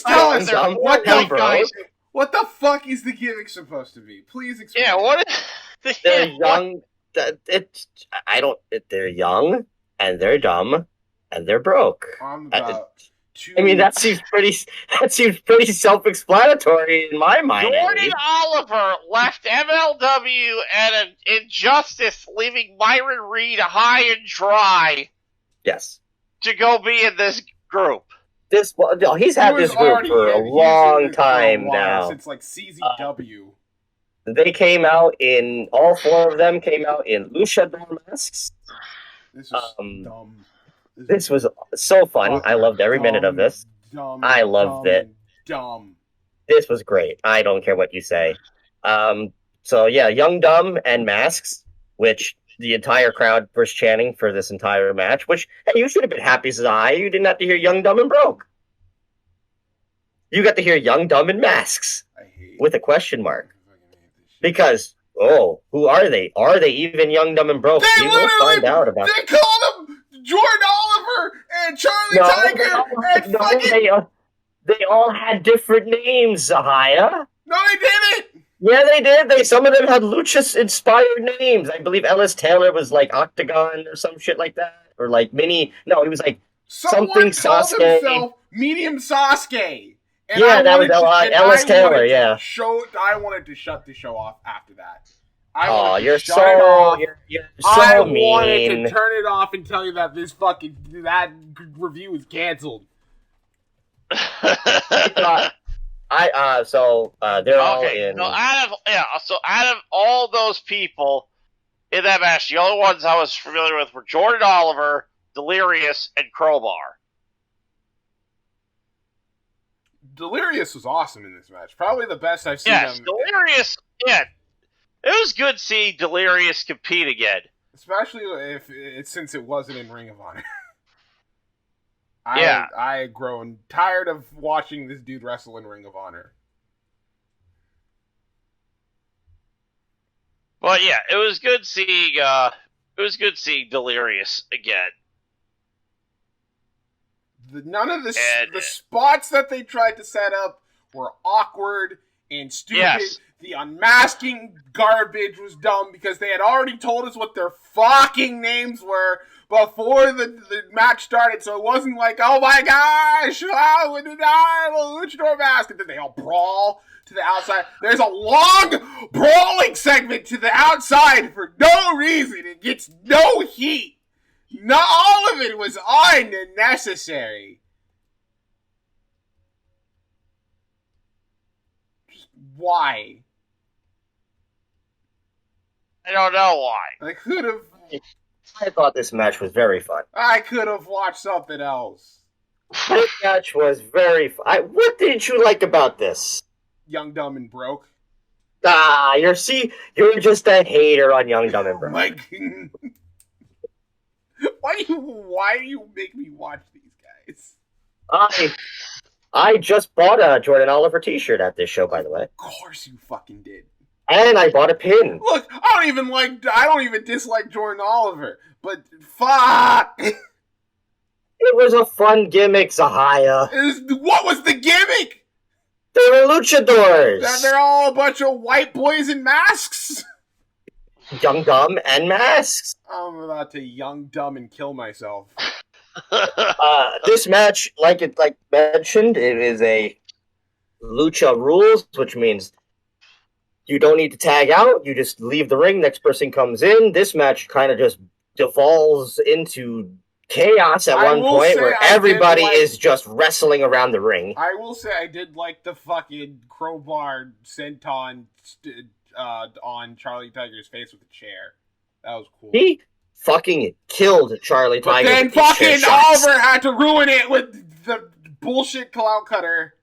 tell us what the fuck is the gimmick supposed to be? Please explain. Yeah, what is they're young. They're young and they're dumb and they're broke. That seems pretty self-explanatory in my mind. Jordan Oliver left MLW and an Injustice, leaving Myron Reed high and dry. Yes. To go be in this group. He's had this group for a long time now. Since CZW. They came out in... All 4 of them came out in luchador masks. This was dumb. This was so fun. I loved every minute of this. I loved it. Dumb. This was great. I don't care what you say. So yeah, Young Dumb and masks, which the entire crowd was chanting for this entire match, which, hey, you should have been happy as I. You didn't have to hear Young, Dumb, and Broke. You got to hear Young, Dumb, and Masks. With a question mark. Because, who are they? Are they even Young, Dumb, and Broke? We will find out about They called them Jordan Oliver and Charlie Tiger they all had different names, Zahaya. No, they didn't! Yeah, they did. Some of them had lucha-inspired names. I believe Ellis Taylor was Octagon or some shit like that. Or Mini... No, he was something Sasuke. Himself Medium Sasuke. And yeah, that was Ellis Taylor, yeah. I wanted to shut the show off after that. You're so mean. I wanted to turn it off and tell you that that review is canceled. They're all in. So out of all those people in that match, the only ones I was familiar with were Jordan Oliver, Delirious, and Crowbar. Delirious was awesome in this match. Probably the best I've seen him. Delirious, yeah. It was good seeing Delirious compete again. Especially since it wasn't in Ring of Honor. Yeah. I had grown tired of watching this dude wrestle in Ring of Honor. But yeah, it was good seeing Delirious again. None of the spots that they tried to set up were awkward and stupid. Yes. The unmasking garbage was dumb because they had already told us what their fucking names were before the match started, so it wasn't like, oh my gosh, luchador mask, and then they all brawl to the outside. There's a long brawling segment to the outside for no reason. It gets no heat. Not all of it was unnecessary. Just why? I don't know why. I could have. I thought this match was very fun. I could have watched something else. This match was very fun. What did you like about this? Young, Dumb, and Broke. You're just a hater on Young, Dumb, and Broke. Mike, why do you make me watch these guys? I just bought a Jordan Oliver t-shirt at this show, by the way. Of course you fucking did. And I bought a pin. Look, I don't even dislike Jordan Oliver, but fuck. It was a fun gimmick, Zahaya. What was the gimmick? They were luchadors. That they're all a bunch of white boys in masks. Young, Dumb, and masks. I'm about to young, dumb, and kill myself. This match, like mentioned, it is a lucha rules, which means you don't need to tag out. You just leave the ring. Next person comes in. This match kind of just devolves into chaos at one point where everybody is just wrestling around the ring. I will say I did like the fucking crowbar senton on Charlie Tiger's face with a chair. That was cool. He fucking killed Charlie Tiger. But then fucking Oliver had to ruin it with the bullshit Cloud Cutter.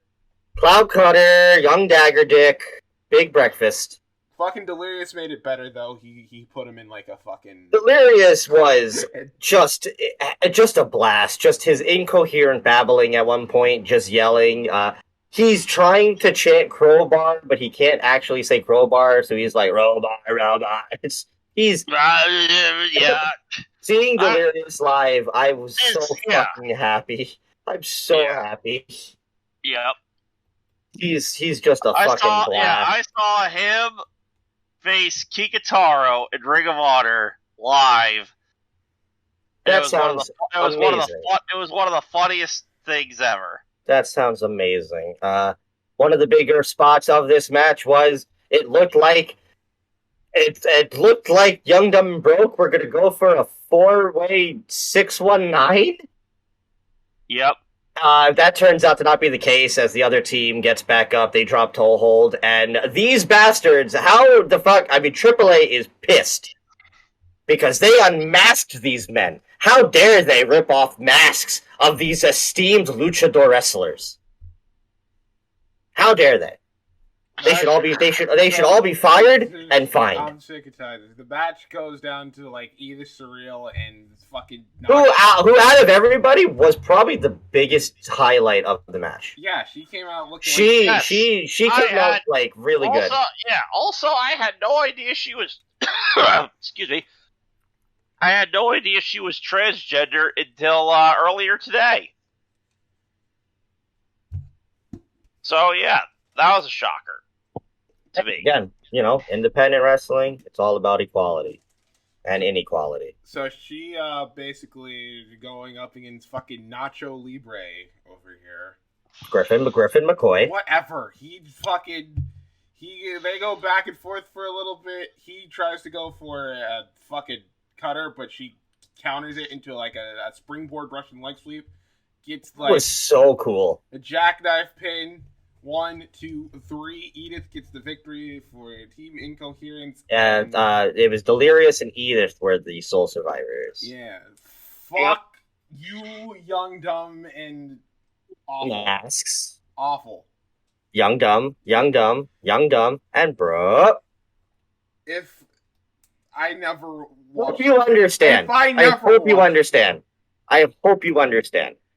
Cloud Cutter, Young Dagger Dick, Big Breakfast. Fucking Delirious made it better, though. He put him in like a fucking... Delirious was just a blast. Just his incoherent babbling at one point, just yelling. He's trying to chant crowbar, but he can't actually say crowbar, so he's like, robot. He's... yeah. Seeing Delirious live, I was so fucking happy. I'm so happy. Yep. He's just a fucking blast. Yeah, I saw him face Kikutaro in Ring of Honor live. That sounds amazing. It was one of the funniest things ever. That sounds amazing. One of the bigger spots of this match was it looked like Young, Dumb, and Broke were going to go for a 4-way 619. Yep. That turns out to not be the case as the other team gets back up. They drop toe hold. And these bastards, how the fuck? I mean, AAA is pissed because they unmasked these men. How dare they rip off masks of these esteemed luchador wrestlers? How dare they? They should all be fired and fined. I'm sick of tired. The match goes down to like either Surreal and fucking. Who out of everybody was probably the biggest highlight of the match? Yeah, she came out looking. She came out like really good. Yeah. Also, I had no idea she was. Excuse me. I had no idea she was transgender until earlier today. So yeah, that was a shocker. To me. Again, independent wrestling, it's all about equality and inequality. So she basically going up against fucking Nacho Libre over here. Griffin McCoy. Whatever. They go back and forth for a little bit. He tries to go for a fucking cutter, but she counters it into like a springboard Russian leg sweep. Gets like... It was so cool. A jackknife pin. 1, 2, 3. Edith gets the victory for Team Incoherence. And it was Delirious and Edith were the sole survivors. Yeah. Fuck you, Young, Dumb, and awful. Masks. Awful. Young, Dumb, and bro. If I never watched... I hope you understand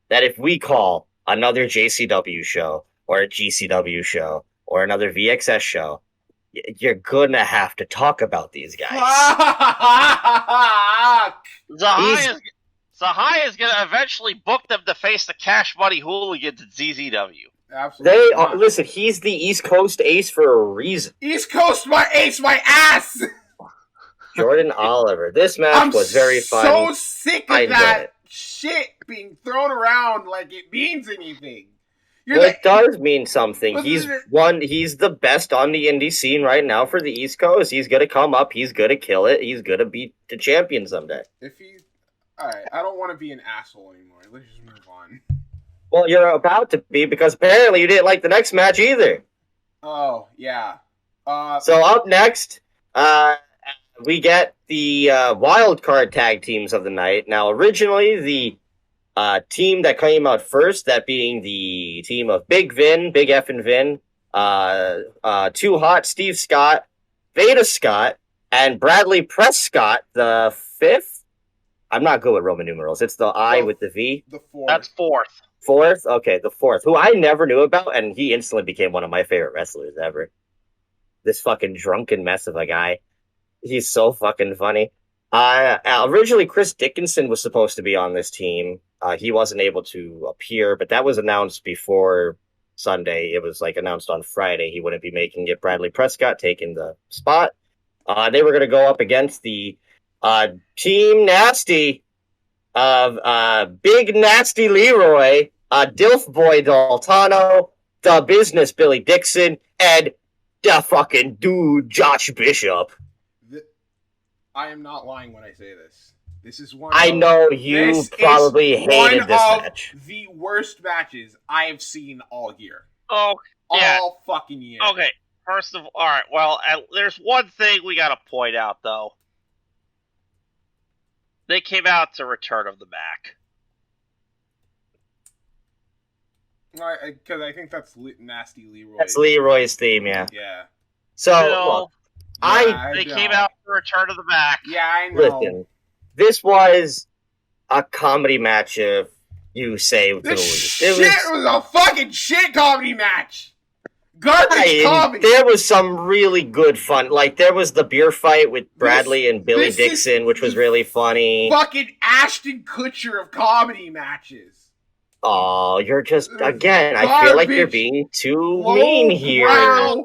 that if we call another JCW show or a GCW show, or another VXS show, You're gonna have to talk about these guys. Zahai is gonna eventually book them to face the Cash Money Hooligans at ZZW. Absolutely. They are, listen, he's the East Coast ace for a reason. East Coast, my ace, my ass. Jordan Oliver. This match was very fun. I'm so sick of that shit being thrown around like it means anything. It does mean something. He's the best on the indie scene right now for the East Coast. He's gonna come up. He's gonna kill it. He's gonna beat the champion someday. Alright, I don't want to be an asshole anymore. Let's just move on. Well, you're about to be, because apparently you didn't like the next match either. Oh, yeah. So up next, we get the wild card tag teams of the night. Now, originally, the team that came out first, that being the team of Big Effin' Vin, Too Hot Steve Scott, Veda Scott, and Bradley Prescott, the fifth. I'm not good with Roman numerals. It's the I with the V. The fourth. That's fourth. Fourth? Okay, the fourth, who I never knew about, and he instantly became one of my favorite wrestlers ever. This fucking drunken mess of a guy. He's so fucking funny. Originally, Chris Dickinson was supposed to be on this team. He wasn't able to appear, but that was announced before Sunday. It was announced on Friday. He wouldn't be making it. Bradley Prescott taking the spot. They were going to go up against the Team Nasty of Big Nasty Leroy, Dilf Boy Daltano, The Business Billy Dixon, and the fucking dude Josh Bishop. I am not lying when I say this. This is one. I know you probably hated this match. The worst matches I have seen all year. Oh, yeah. All fucking year. Okay. First of all, right. Well, there's one thing we got to point out though. They came out to Return of the Mac. Because I think that's Nasty Leroy. That's Leroy's theme, yeah. Yeah. So, they came out for Return of the Mac. Yeah, I know. Listen, this was a comedy match if you say it was a fucking shit comedy match. Garbage comedy. There was some really good fun. There was the beer fight with Bradley and Billy Dixon, which was really funny. Fucking Ashton Kutcher of comedy matches. Oh, you're just, again, I feel like you're being too mean here. Zahia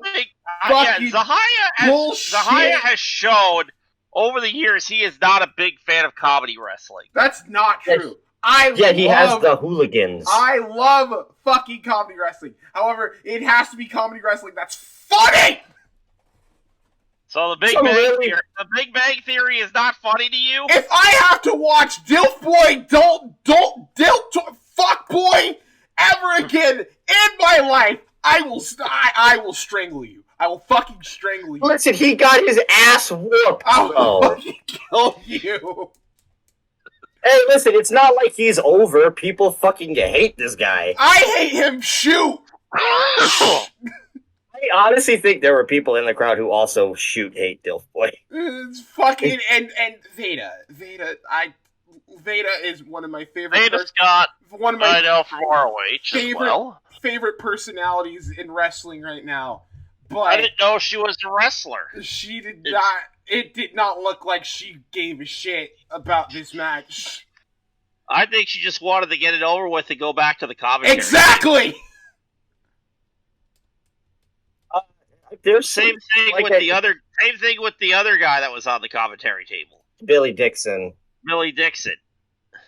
has shown over the years he is not a big fan of comedy wrestling. That's not true. He has the hooligans. I love fucking comedy wrestling. However, it has to be comedy wrestling that's funny! So the Big Bang Theory is not funny to you? If I have to watch Dilf Boy, Fuck Boy ever again in my life, I will strangle you. I will fucking strangle you. Listen, he got his ass whooped. I'll fucking kill you. Hey, listen, it's not like he's over. People fucking hate this guy. I hate him. Shoot. I honestly think there were people in the crowd who also hate Dilf Boy. It's fucking and Veda. Veda is one of my favorite. Veda Scott. One of my I know from ROH favorite personalities in wrestling right now. But I didn't know she was a wrestler. She did not. It did not look like she gave a shit about this match. I think she just wanted to get it over with and go back to the commentary. Exactly. There's same thing with the other guy that was on the commentary table. Billy Dixon.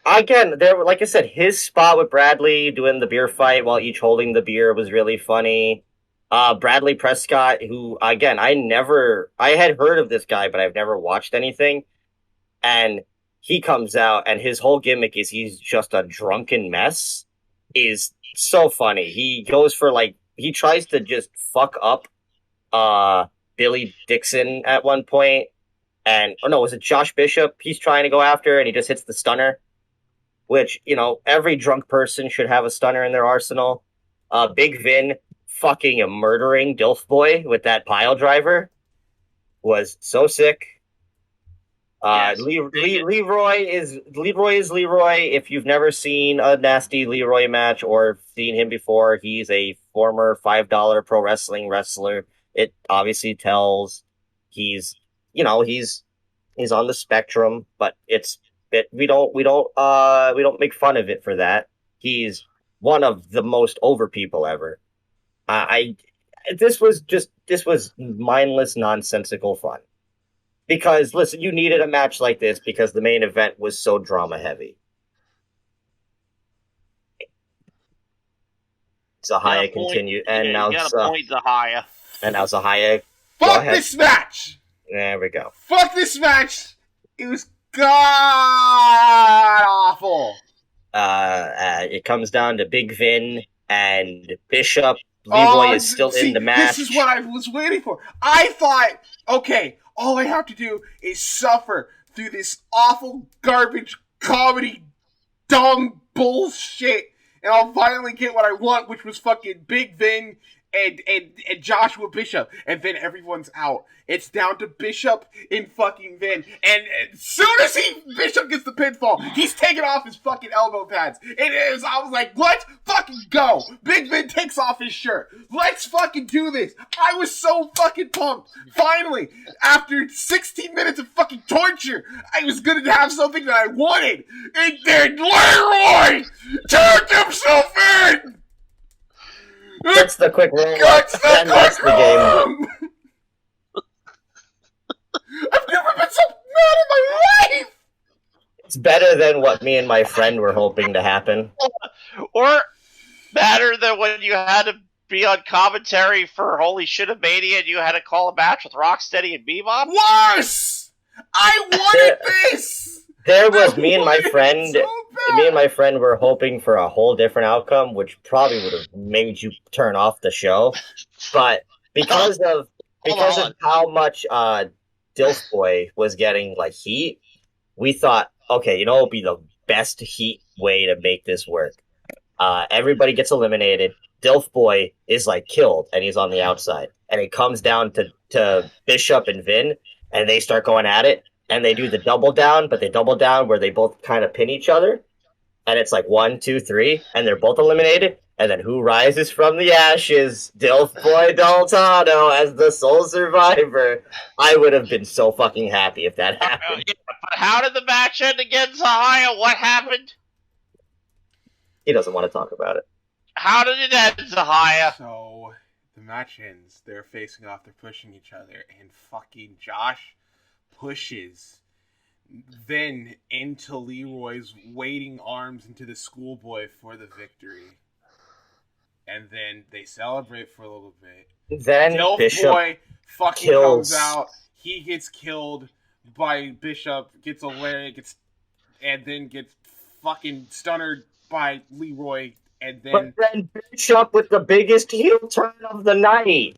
Again, like I said, his spot with Bradley doing the beer fight while each holding the beer was really funny. Bradley Prescott, who, again, I had heard of this guy, but I've never watched anything. And he comes out, and his whole gimmick is he's just a drunken mess. Is so funny. He goes for, he tries to just fuck up Billy Dixon at one point. Was it Josh Bishop he's trying to go after, and he just hits the stunner? Which, every drunk person should have a stunner in their arsenal. Big Vin fucking murdering Dilf Boy with that pile driver was so sick. Yes, Leroy is Leroy. If you've never seen a Nasty Leroy match or seen him before, he's a former $5 pro wrestling wrestler It obviously tells he's on the spectrum, but we don't make fun of it for that. He's one of the most over people ever. This was mindless, nonsensical fun. Because listen, you needed a match like this because the main event was so drama heavy. Zahaya continued, and now Zahaya. And now Zahaya. Fuck this match! There we go. Fuck this match! It was god awful. It comes down to Big Vin and Bishop. Leroy is still in the match. This is what I was waiting for. I thought, okay, all I have to do is suffer through this awful garbage comedy, dumb bullshit, and I'll finally get what I want, which was fucking Big Vin and Joshua Bishop, and then everyone's out. It's down to Bishop in fucking Vin, and as soon as Bishop gets the pinfall, he's taking off his fucking elbow pads. I was like, let's fucking go. Big Vin takes off his shirt. Let's fucking do this. I was so fucking pumped. Finally, after 16 minutes of fucking torture, I was gonna have something that I wanted. And then Leroy turned himself in. That's the quick roll. That's the game. I've never been so mad in my life! It's better than what me and my friend were hoping to happen. Or better than when you had to be on commentary for Holy Shit-A-Mania and you had to call a match with Rocksteady and Bebop? Worse! I wanted this! There was me and my friend were hoping for a whole different outcome, which probably would have made you turn off the show. But because of how much Dilf Boy was getting like heat, we thought, okay, it would be the best heat way to make this work. Everybody gets eliminated. Dilf Boy is like killed, and he's on the outside. And it comes down to Bishop and Vin, and they start going at it. And they do the double down, but they double down where they both kind of pin each other. And it's like 1, 2, 3, and they're both eliminated. And then who rises from the ashes? Dilf Boy Daltano as the sole survivor. I would have been so fucking happy if that happened. But how did the match end against Zahaya? What happened? He doesn't want to talk about it. How did it end, Zahaya? So, the match ends. They're facing off. They're pushing each other. And fucking Josh pushes then into Leroy's waiting arms into the schoolboy for the victory. And then they celebrate for a little bit. Then Dilf Bishop Boy fucking kills. comes out. He gets killed by Bishop, gets a lariat, and then gets fucking stunnered by Leroy. And then Bishop with the biggest heel turn of the night.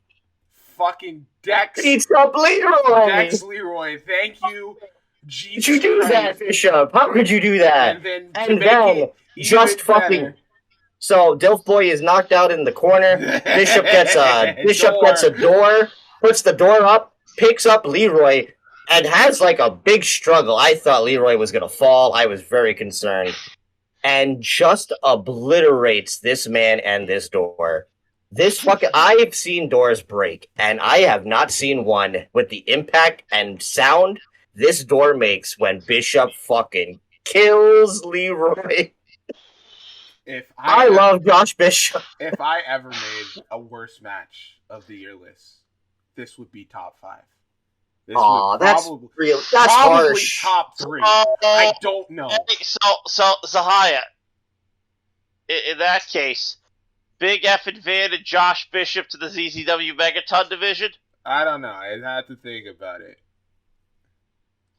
Fucking Dex Beats up Leroy. Dex Leroy, thank you. Jesus Did you do Christ. that, Bishop? How could you do that? And then then just fucking. better. So Dilf Boy is knocked out in the corner. Bishop gets a door, puts the door up, picks up Leroy, and has like a big struggle. I thought Leroy was gonna fall. I was very concerned, and just obliterates this man and this door. I've seen doors break, and I have not seen one with the impact and sound this door makes when Bishop fucking kills Leroy. I love Josh Bishop. If I ever made a worst match of the year list, this would be top 5. That's harsh. Top 3. I don't know. So Zahaya, in that case, Big F and Van and Josh Bishop to the ZZW Megaton division? I don't know. I'd have to think about it.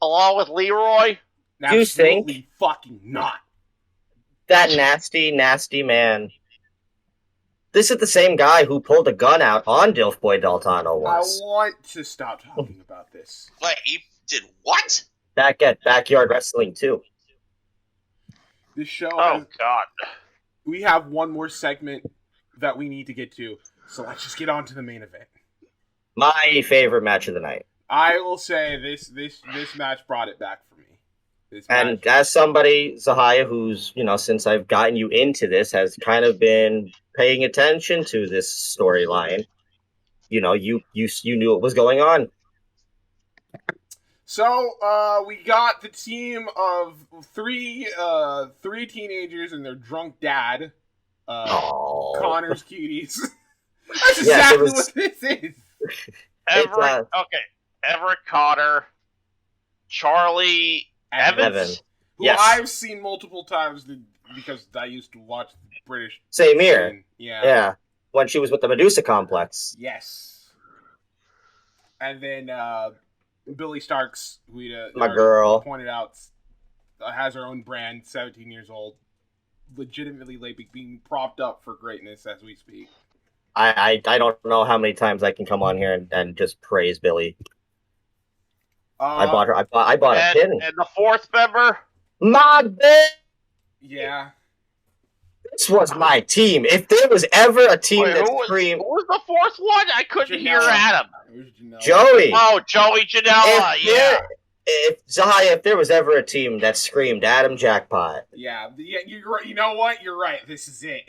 Along with Leroy? Do you think? Fucking not. That nasty, nasty man. This is the same guy who pulled a gun out on Dilf Boy Daltano once. I want to stop talking about this. Wait, he did what? Back at Backyard Wrestling, too. This show God. We have one more segment that we need to get to, so let's just get on to the main event. My favorite match of the night. I will say this match brought it back for me. And as somebody, Zahaya, who's, since I've gotten you into this, has kind of been paying attention to this storyline, you knew what was going on. So we got the team of three teenagers and their drunk dad, Connor's Cuties. That's exactly what this is. Everett Connor, Charlie Evans. Who I've seen multiple times because I used to watch the British. Same here. Scene. Yeah. Yeah. When she was with the Medusa Complex. Yes. And then Billy Starks, who my girl pointed out, has her own brand, 17 years old, legitimately being propped up for greatness as we speak. I don't know how many times I can come on here and just praise Billy. I bought her. I bought a pin. And the fourth member, my bitch. Yeah. This was my team. If there was ever a team that screamed... Who was the fourth one? I couldn't hear Adam. Joey. Oh, Joey Janela, If there was ever a team that screamed Adam Jackpot... Yeah, you're right. You know what? You're right. This is it.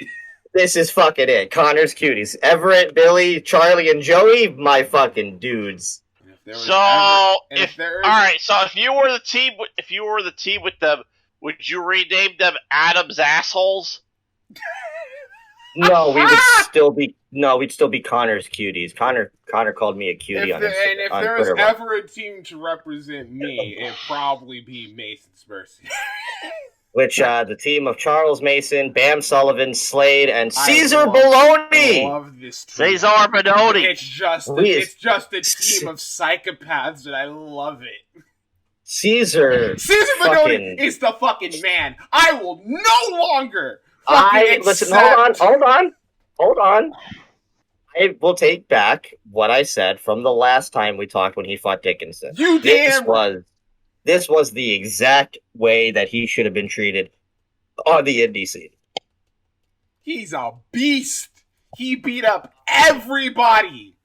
This is fucking it. Connor's Cuties. Everett, Billy, Charlie, and Joey, my fucking dudes. So if you were the team with them, would you rename them Adam's assholes? No, we'd still be Connor's Cuties. Connor called me a cutie on Instagram. And if there was ever a team to represent me, it'd probably be Mason's Mercy. Which the team of Charles Mason, Bam Sullivan, Slade, and Caesar Baloney. I love this team. Cesar Baloney. It's just a team of psychopaths, and I love it. Caesar Baloney is the fucking man. I will no longer. Listen. Hold on. I will take back what I said from the last time we talked when he fought Dickinson. This was the exact way that he should have been treated on the indie scene. He's a beast. He beat up everybody.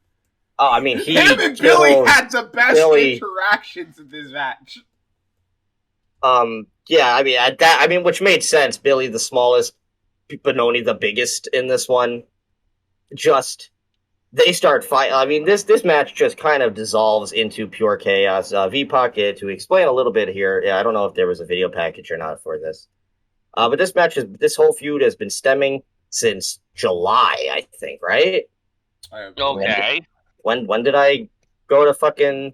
Oh, I mean, him and Billy had the best interactions in this match. Yeah, I mean, which made sense. Billy the smallest, Benoni the biggest in this one. They start fighting. I mean, this match just kind of dissolves into pure chaos. V-Pocket, to explain a little bit here, I don't know if there was a video package or not for this. But this whole feud has been stemming since July, I think, right? Okay. When did I go to fucking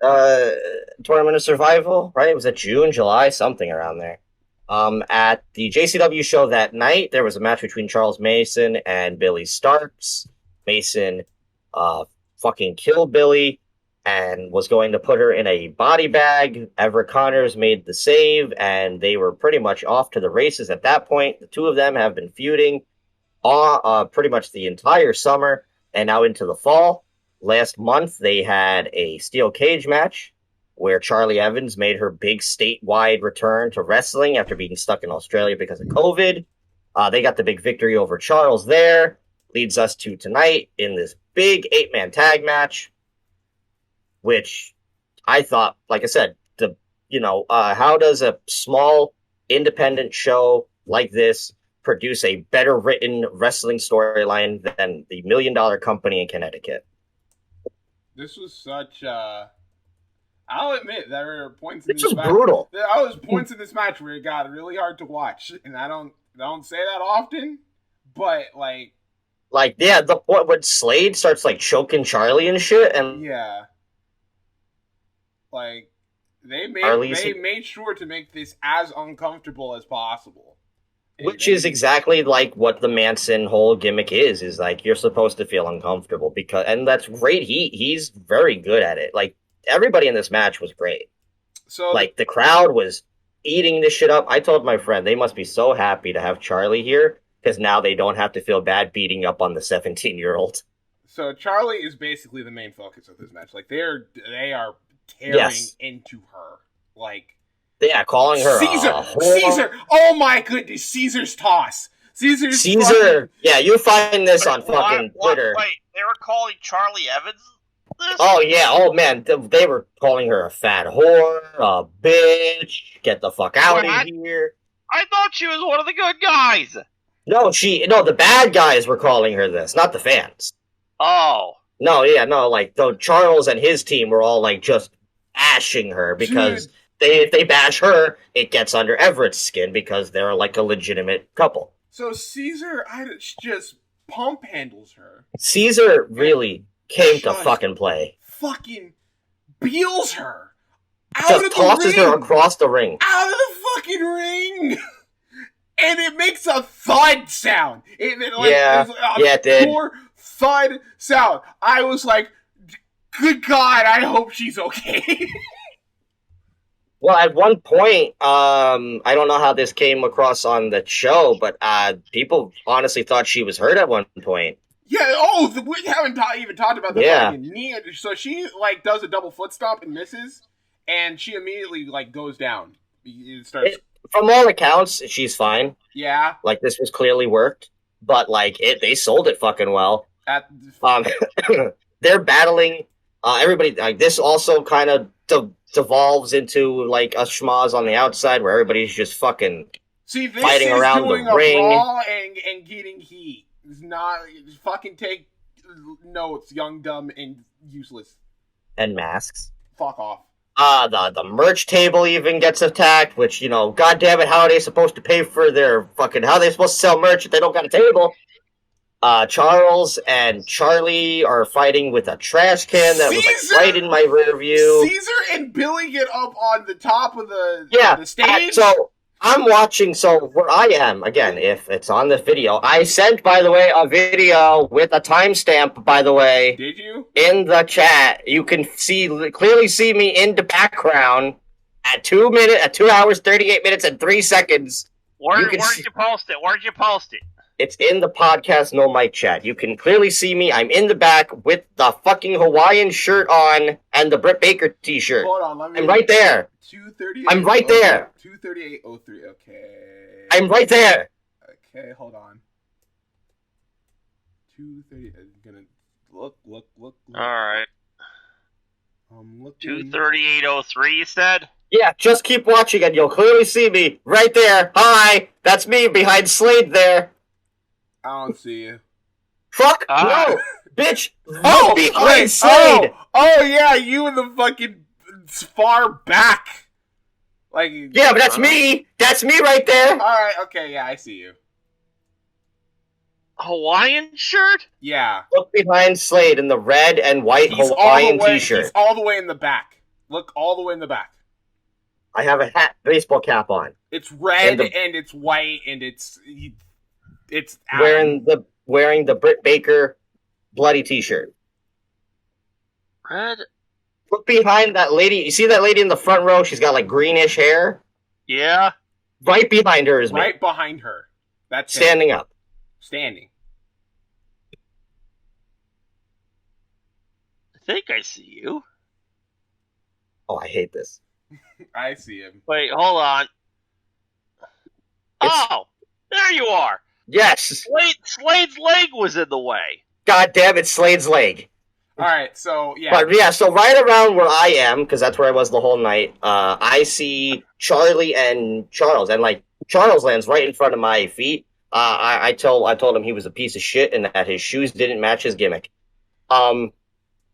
Tournament of Survival, right? Was it June, July, something around there. At the JCW show that night, there was a match between Charles Mason and Billy Starks. Mason fucking killed Billy and was going to put her in a body bag. Everett Connors made the save, and they were pretty much off to the races at that point. The two of them have been feuding pretty much the entire summer and now into the fall. Last month, they had a steel cage match where Charlie Evans made her big statewide return to wrestling after being stuck in Australia because of COVID. They got the big victory over Charles there. Leads us to tonight in this big 8-man tag match, which I thought, like I said, how does a small independent show like this produce a better written wrestling storyline than the $1 Million Company in Connecticut? This was such I'll admit there were points in this match. Brutal. There was points in this match where it got really hard to watch, and I don't say that often, but the point when Slade starts choking Charlie and shit, and they made sure to make this as uncomfortable as possible, which is exactly what the Manson whole gimmick is you're supposed to feel uncomfortable and that's great. He's very good at it. Everybody in this match was great. So the crowd was eating this shit up. I told my friend they must be so happy to have Charlie here, because now they don't have to feel bad beating up on the 17-year-old. So Charlie is basically the main focus of this match. They are tearing into her. Calling her Caesar. Oh my goodness, Caesar's toss. Caesar. Yeah, you find this on fucking Twitter. Wait, they were calling Charlie Evans this? Oh yeah. Oh man, they were calling her a fat whore, a bitch. Get the fuck out of here. I thought she was one of the good guys. No, the bad guys were calling her this, not the fans. Oh. No, like though Charles and his team were all like just bashing her because if they bash her, it gets under Everett's skin because they're like a legitimate couple. So Caesar just pump handles her. Caesar really came to fucking play. Fucking beals her. Just tosses her across the ring. Out of the fucking ring! And it makes a thud sound. It did. Poor thud sound. I was like, good God, I hope she's okay. Well, at one point, I don't know how this came across on the show, but people honestly thought she was hurt at one point. Yeah, we haven't even talked about the fucking knee. So she, like, does a double foot stomp and misses, and she immediately, like, goes down. From all accounts, she's fine. Yeah. Like, this was clearly worked, but, like, they sold it fucking well. They're battling, everybody, like, this also kind of devolves into, like, a schmoz on the outside where everybody's just fucking fighting around the ring. Brawl and getting heat. It's not, fucking take notes, young, dumb, and useless. And masks. Fuck off. The merch table even gets attacked, which, god damn it, how are they supposed to pay for their how are they supposed to sell merch if they don't got a table? Charles and Charlie are fighting with a trash can that was like right in my rear view. Caesar and Billy get up on the top of the stage. So I'm watching, where I am, again, if it's on the video, I sent, by the way, a video with a timestamp, by the way. Did you? In the chat. You can clearly see me in the background at 2 hours, 38 minutes, and 3 seconds. Where'd you post it? It's in the podcast no mic chat. You can clearly see me. I'm in the back with the fucking Hawaiian shirt on and the Britt Baker t-shirt. Hold on, I'm right there. 238. I'm right there. 238.03. Okay. I'm right there. Okay, hold on. 230. I'm gonna look. All right. I'm looking. 238.03. You said. Yeah, just keep watching and you'll clearly see me right there. Hi, that's me behind Slade there. I don't see you. Fuck no, bitch. Behind Slade. Oh yeah, you in the fucking far back. Like yeah, but that's me. That's me right there. All right, okay, yeah, I see you. Hawaiian shirt? Yeah. Look behind Slade in the red and white Hawaiian t-shirt. He's all the way in the back. Look all the way in the back. I have a baseball cap on. It's red and it's white and it's wearing the Britt Baker bloody t-shirt. Red. Look behind that lady. You see that lady in the front row? She's got like greenish hair. Yeah. Right behind her is me. Right behind her. That's standing up. Standing. I think I see you. Oh, I hate this. I see him. Wait, hold on. Oh, there you are. Yes. Slade's leg was in the way. God damn it, Slade's leg. All right, so yeah. But yeah, so right around where I am, because that's where I was the whole night, I see Charlie and Charles, and like Charles lands right in front of my feet. I told him he was a piece of shit and that his shoes didn't match his gimmick. I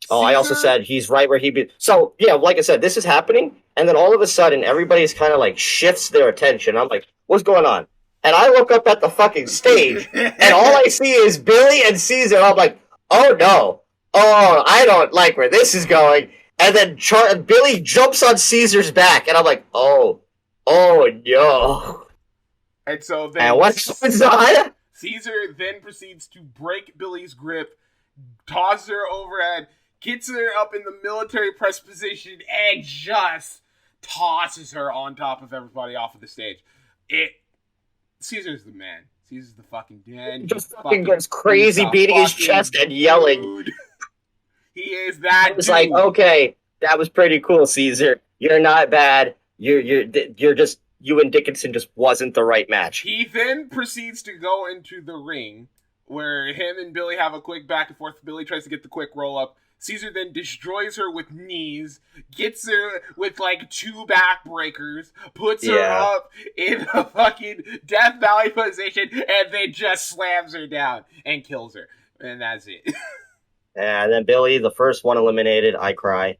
also said he's right where he be. So yeah, like I said, this is happening, and then all of a sudden everybody's kind of like shifts their attention. I'm like, what's going on? And I look up at the fucking stage, and all I see is Billy and Caesar. I'm like, oh no. Oh, I don't like where this is going. And then Billy jumps on Caesar's back, and I'm like, oh no. And so then Caesar then proceeds to break Billy's grip, tosses her overhead, gets her up in the military press position, and just tosses her on top of everybody off of the stage. Caesar's the man. Caesar's the fucking man. Just fucking goes crazy, beating his chest and yelling. Dude. He is that dude. It's like, okay, that was pretty cool, Caesar. You're not bad. You're just, you and Dickinson just wasn't the right match. He then proceeds to go into the ring, where him and Billy have a quick back and forth. Billy tries to get the quick roll up. Caesar then destroys her with knees, gets her with like 2 backbreakers, puts her up in a fucking Death Valley position, and then just slams her down and kills her. And that's it. And then Billy, the first one eliminated. I cry.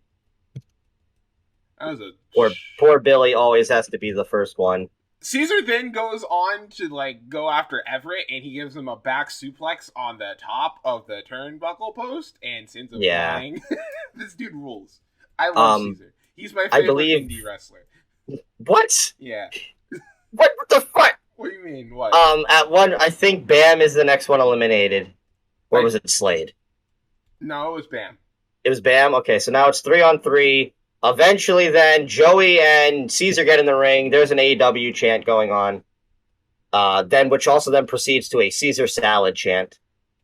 That was Poor Billy always has to be the first one. Caesar then goes on to go after Everett, and he gives him a back suplex on the top of the turnbuckle post and sends him flying. This dude rules. I love Caesar. He's my favorite indie wrestler. What? Yeah. What the fuck? What do you mean? What? At one, I think Bam is the next one eliminated. Or was it Slade? No, it was Bam. It was Bam? Okay, so now it's 3-on-3. Eventually, then, Joey and Caesar get in the ring. There's an AEW chant going on. Which also then proceeds to a Caesar salad chant.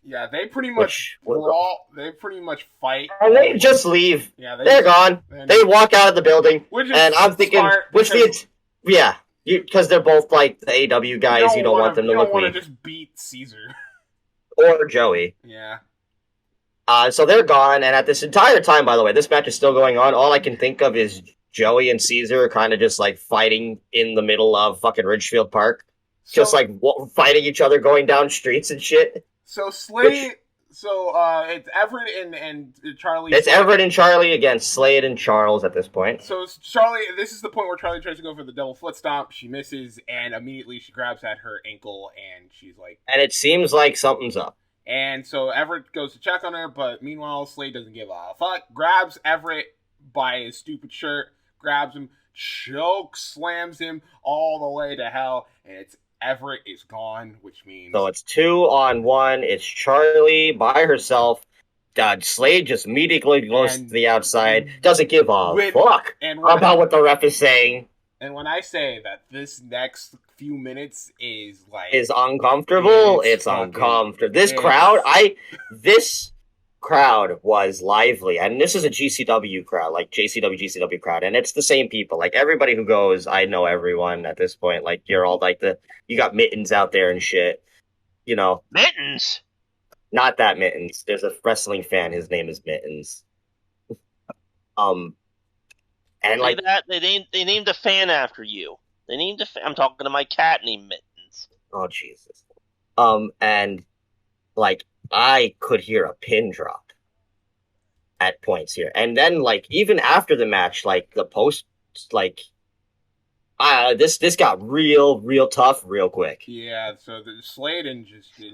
Yeah, they pretty much they pretty much fight. And they just leave. Yeah, they're gone. They walk out of the building. And I'm thinking, because they're both like the AEW guys, you don't want them to look weak. You don't want to just beat Caesar. Or Joey. Yeah. So they're gone, and at this entire time, by the way, this match is still going on. All I can think of is Joey and Caesar kind of just fighting in the middle of fucking Ridgefield Park. Just fighting each other, going down streets and shit. So Slade, it's Everett and Charlie. It's Everett and Charlie against Slade and Charles at this point. So Charlie, this is the point where Charlie tries to go for the double foot stomp. She misses, and immediately she grabs at her ankle, and she's like... And it seems like something's up. And so Everett goes to check on her, but meanwhile, Slade doesn't give a fuck. Grabs Everett by his stupid shirt, grabs him, choke slams him all the way to hell, and Everett is gone, which means... So it's 2-on-1. It's Charlie by herself. God, Slade just immediately goes to the outside. Doesn't give a fuck about what the ref is saying. And when I say that this next few minutes is uncomfortable, it's uncomfortable. This crowd was lively, and this is a GCW crowd, GCW crowd, and it's the same people. Everybody who goes, I know everyone at this point. You're all you got Mittens out there and shit, Mittens? Not that Mittens. There's a wrestling fan. His name is Mittens. And they named a fan after you. They named I'm talking to my cat named Mittens. Oh Jesus. And I could hear a pin drop at points here, and then even after the match, the post, this got real tough real quick. Yeah. So the Slade and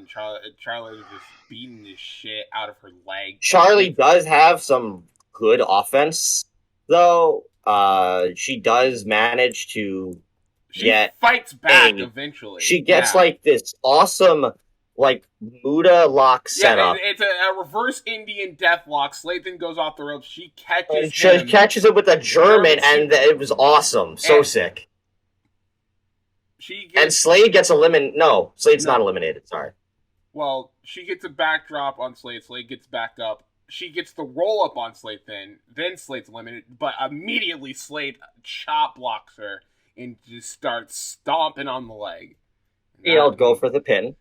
Charlie just beating the shit out of her leg. Charlie does have some good offense, though. She does manage to fights back eventually. She gets this awesome Muda lock setup. It's a reverse Indian death lock. Slade then goes off the ropes. She catches it with a German, and it was awesome. Sick. And Slade gets eliminated. No, Slade's not eliminated. Sorry. Well, she gets a backdrop on Slade. Slade gets back up. She gets the roll up on Slade then Slade's eliminated, but immediately Slade chop blocks her and just starts stomping on the leg. He'll go for the pin.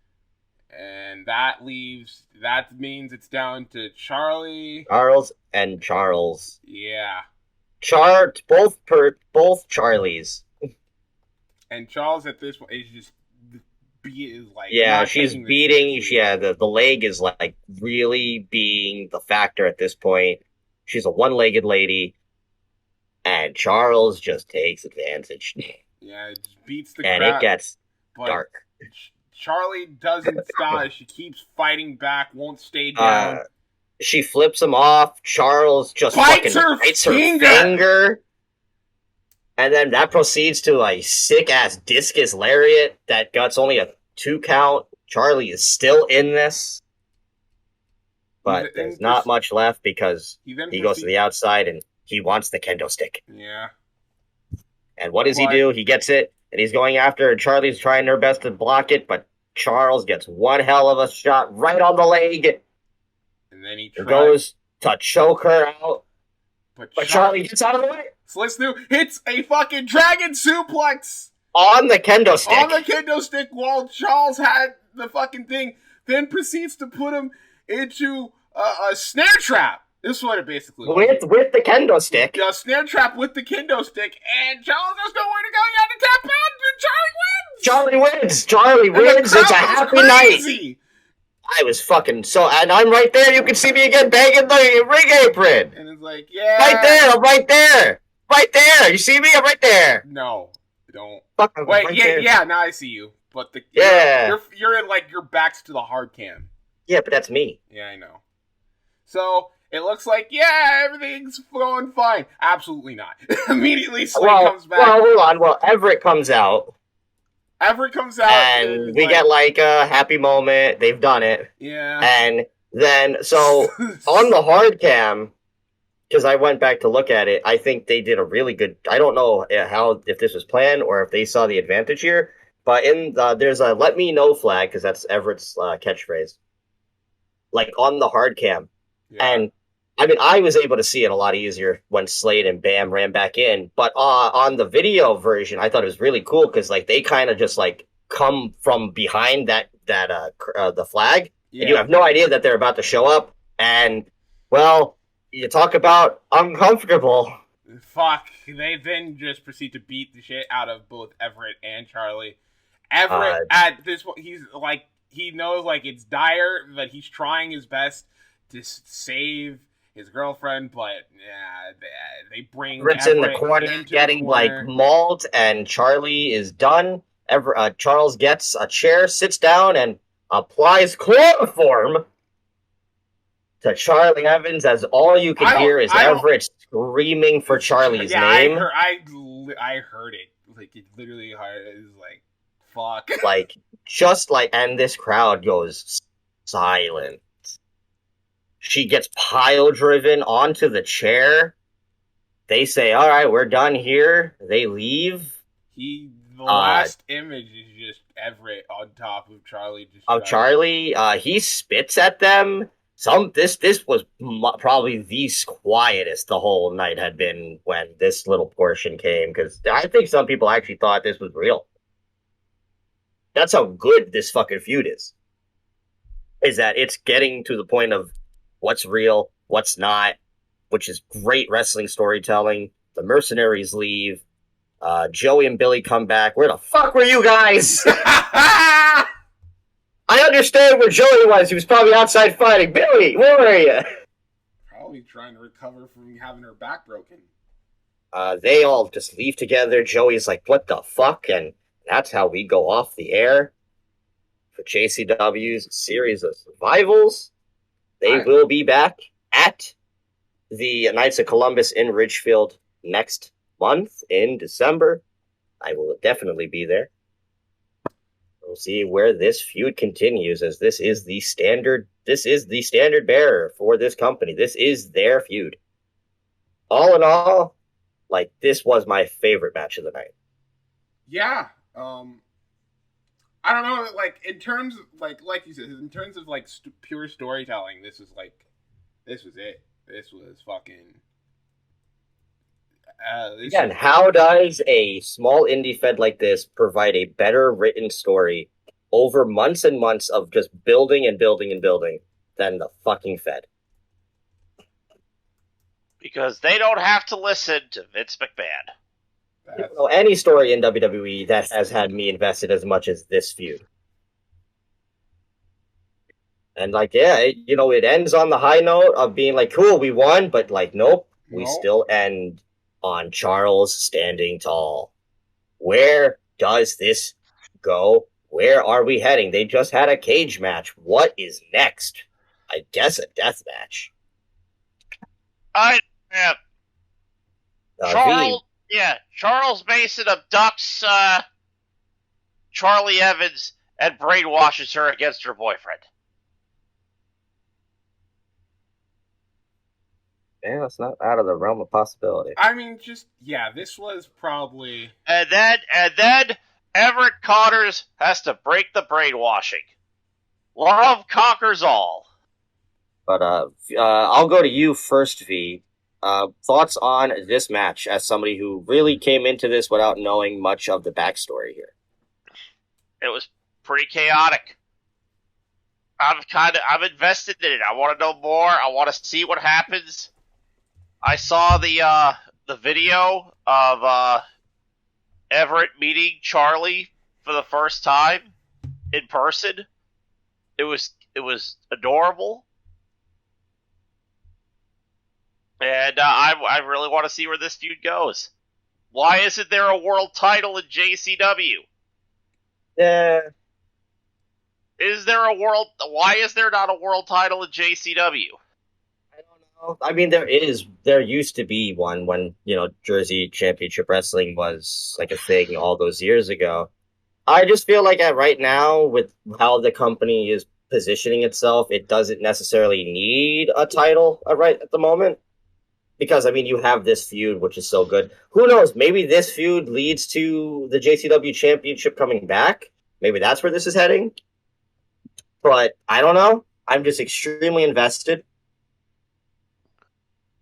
And that means it's down to Charlie. Charles. Yeah. Both Charlies. And Charles at this point is just she's beating. The leg is really being the factor at this point. She's a one-legged lady, and Charles just takes advantage. Yeah, it just beats the crap. And it gets dark. Charlie doesn't stop. She keeps fighting back, won't stay down. She flips him off. Charles just bites her finger. And then that proceeds to a sick-ass discus lariat that guts only a 2 count. Charlie is still in this. But there's not much left because he goes to the outside and he wants the kendo stick. Yeah. And what does he do? He gets it, and he's going after her. Charlie's trying her best to block it, but Charles gets one hell of a shot right on the leg. And then he goes to choke her out. But Charlie gets out of the way. Slick hits a fucking dragon suplex on the kendo stick. While Charles had the fucking thing, then proceeds to put him into a snare trap. This is what it basically was. With the kendo stick. A snare trap with the kendo stick, and Charles has nowhere to go. You have to tap out, and Charlie wins. Charlie wins. It's a happy night. I was fucking so, and I'm right there. You can see me again banging the ring apron. And it's like, yeah. Right there. I'm right there. Right there. You see me? I'm right there. No, don't. Fuck, I'm Wait, right yeah, there. yeah. Now I see you. But you're in like your back's to the hard cam. Yeah, but that's me. Yeah, I know. So it looks like everything's going fine. Absolutely not. Immediately, Slade comes back. Well, hold on. Well, Everett comes out. And we get like a happy moment. They've done it. Yeah. And then, so on the hard cam, because I went back to look at it, I think they did a really good. I don't know if this was planned or if they saw the advantage here, but there's a "Let me know" flag because that's Everett's catchphrase. Like on the hard cam, and I mean I was able to see it a lot easier when Slade and Bam ran back in, but on the video version, I thought it was really cool because like they kind of just like come from behind the flag, and you have no idea that they're about to show up, and well. You talk about uncomfortable. Fuck. They then just proceed to beat the shit out of both Everett and Charlie. Everett, at this point, he's like, he knows like it's dire, but he's trying his best to save his girlfriend, but they bring Everett's in the corner getting like mauled, and Charlie is done. Charles gets a chair, sits down, and applies chloroform to Charlie Evans, as all you can hear is Everett screaming for Charlie's name. I heard it. Like, it literally is like, fuck. Like, and this crowd goes silent. She gets pile-driven onto the chair. They say, all right, we're done here. They leave. The last image is just Everett on top of Charlie. Charlie, he spits at them. This was probably the quietest the whole night had been when this little portion came, because I think some people actually thought this was real. That's how good this fucking feud is. Is that it's getting to the point of what's real, what's not, which is great wrestling storytelling. The mercenaries leave. Joey and Billy come back. Where the fuck were you guys? I understand where Joey was. He was probably outside fighting. Billy, where were you? Probably trying to recover from having her back broken. They all just leave together. Joey's like, what the fuck? And that's how we go off the air for JCW's Series of Survivals. They will be back at the Knights of Columbus in Ridgefield next month in December. I will definitely be there. We'll see where this feud continues, as this is the standard bearer for this company. This is their feud. All in all, like, this was my favorite match of the night. Yeah. I don't know, like, in terms of, like you said, in terms of, like, pure storytelling, this was it. This was fucking... Again, how does a small indie fed like this provide a better written story over months and months of just building and building and building than the fucking Fed? Because they don't have to listen to Vince McMahon. I don't know any story in WWE that has had me invested as much as this feud. And like, it ends on the high note of being like, cool, we won, but like, nope. We still end on Charles standing tall. Where does this go? Where are we heading? They just had a cage match. What is next? I guess a death match. Charles Mason abducts Charlie Evans and brainwashes her against her boyfriend. Yeah, that's not out of the realm of possibility. I mean, this was probably... And then Everett Connors has to break the brainwashing. Love conquers all. But I'll go to you first, V. Thoughts on this match as somebody who really came into this without knowing much of the backstory here? It was pretty chaotic. I'm invested in it. I want to know more. I want to see what happens. I saw the video of Everett meeting Charlie for the first time in person. It was It was adorable. And I really want to see where this feud goes. Why isn't there a world title in JCW? Yeah. Why is there not a world title in JCW? I don't know. I mean, there used to be one when, Jersey Championship Wrestling was like a thing all those years ago. I just feel like right now, with how the company is positioning itself, it doesn't necessarily need a title right at the moment. Because, I mean, you have this feud, which is so good. Who knows? Maybe this feud leads to the JCW Championship coming back. Maybe that's where this is heading. But I don't know. I'm just extremely invested.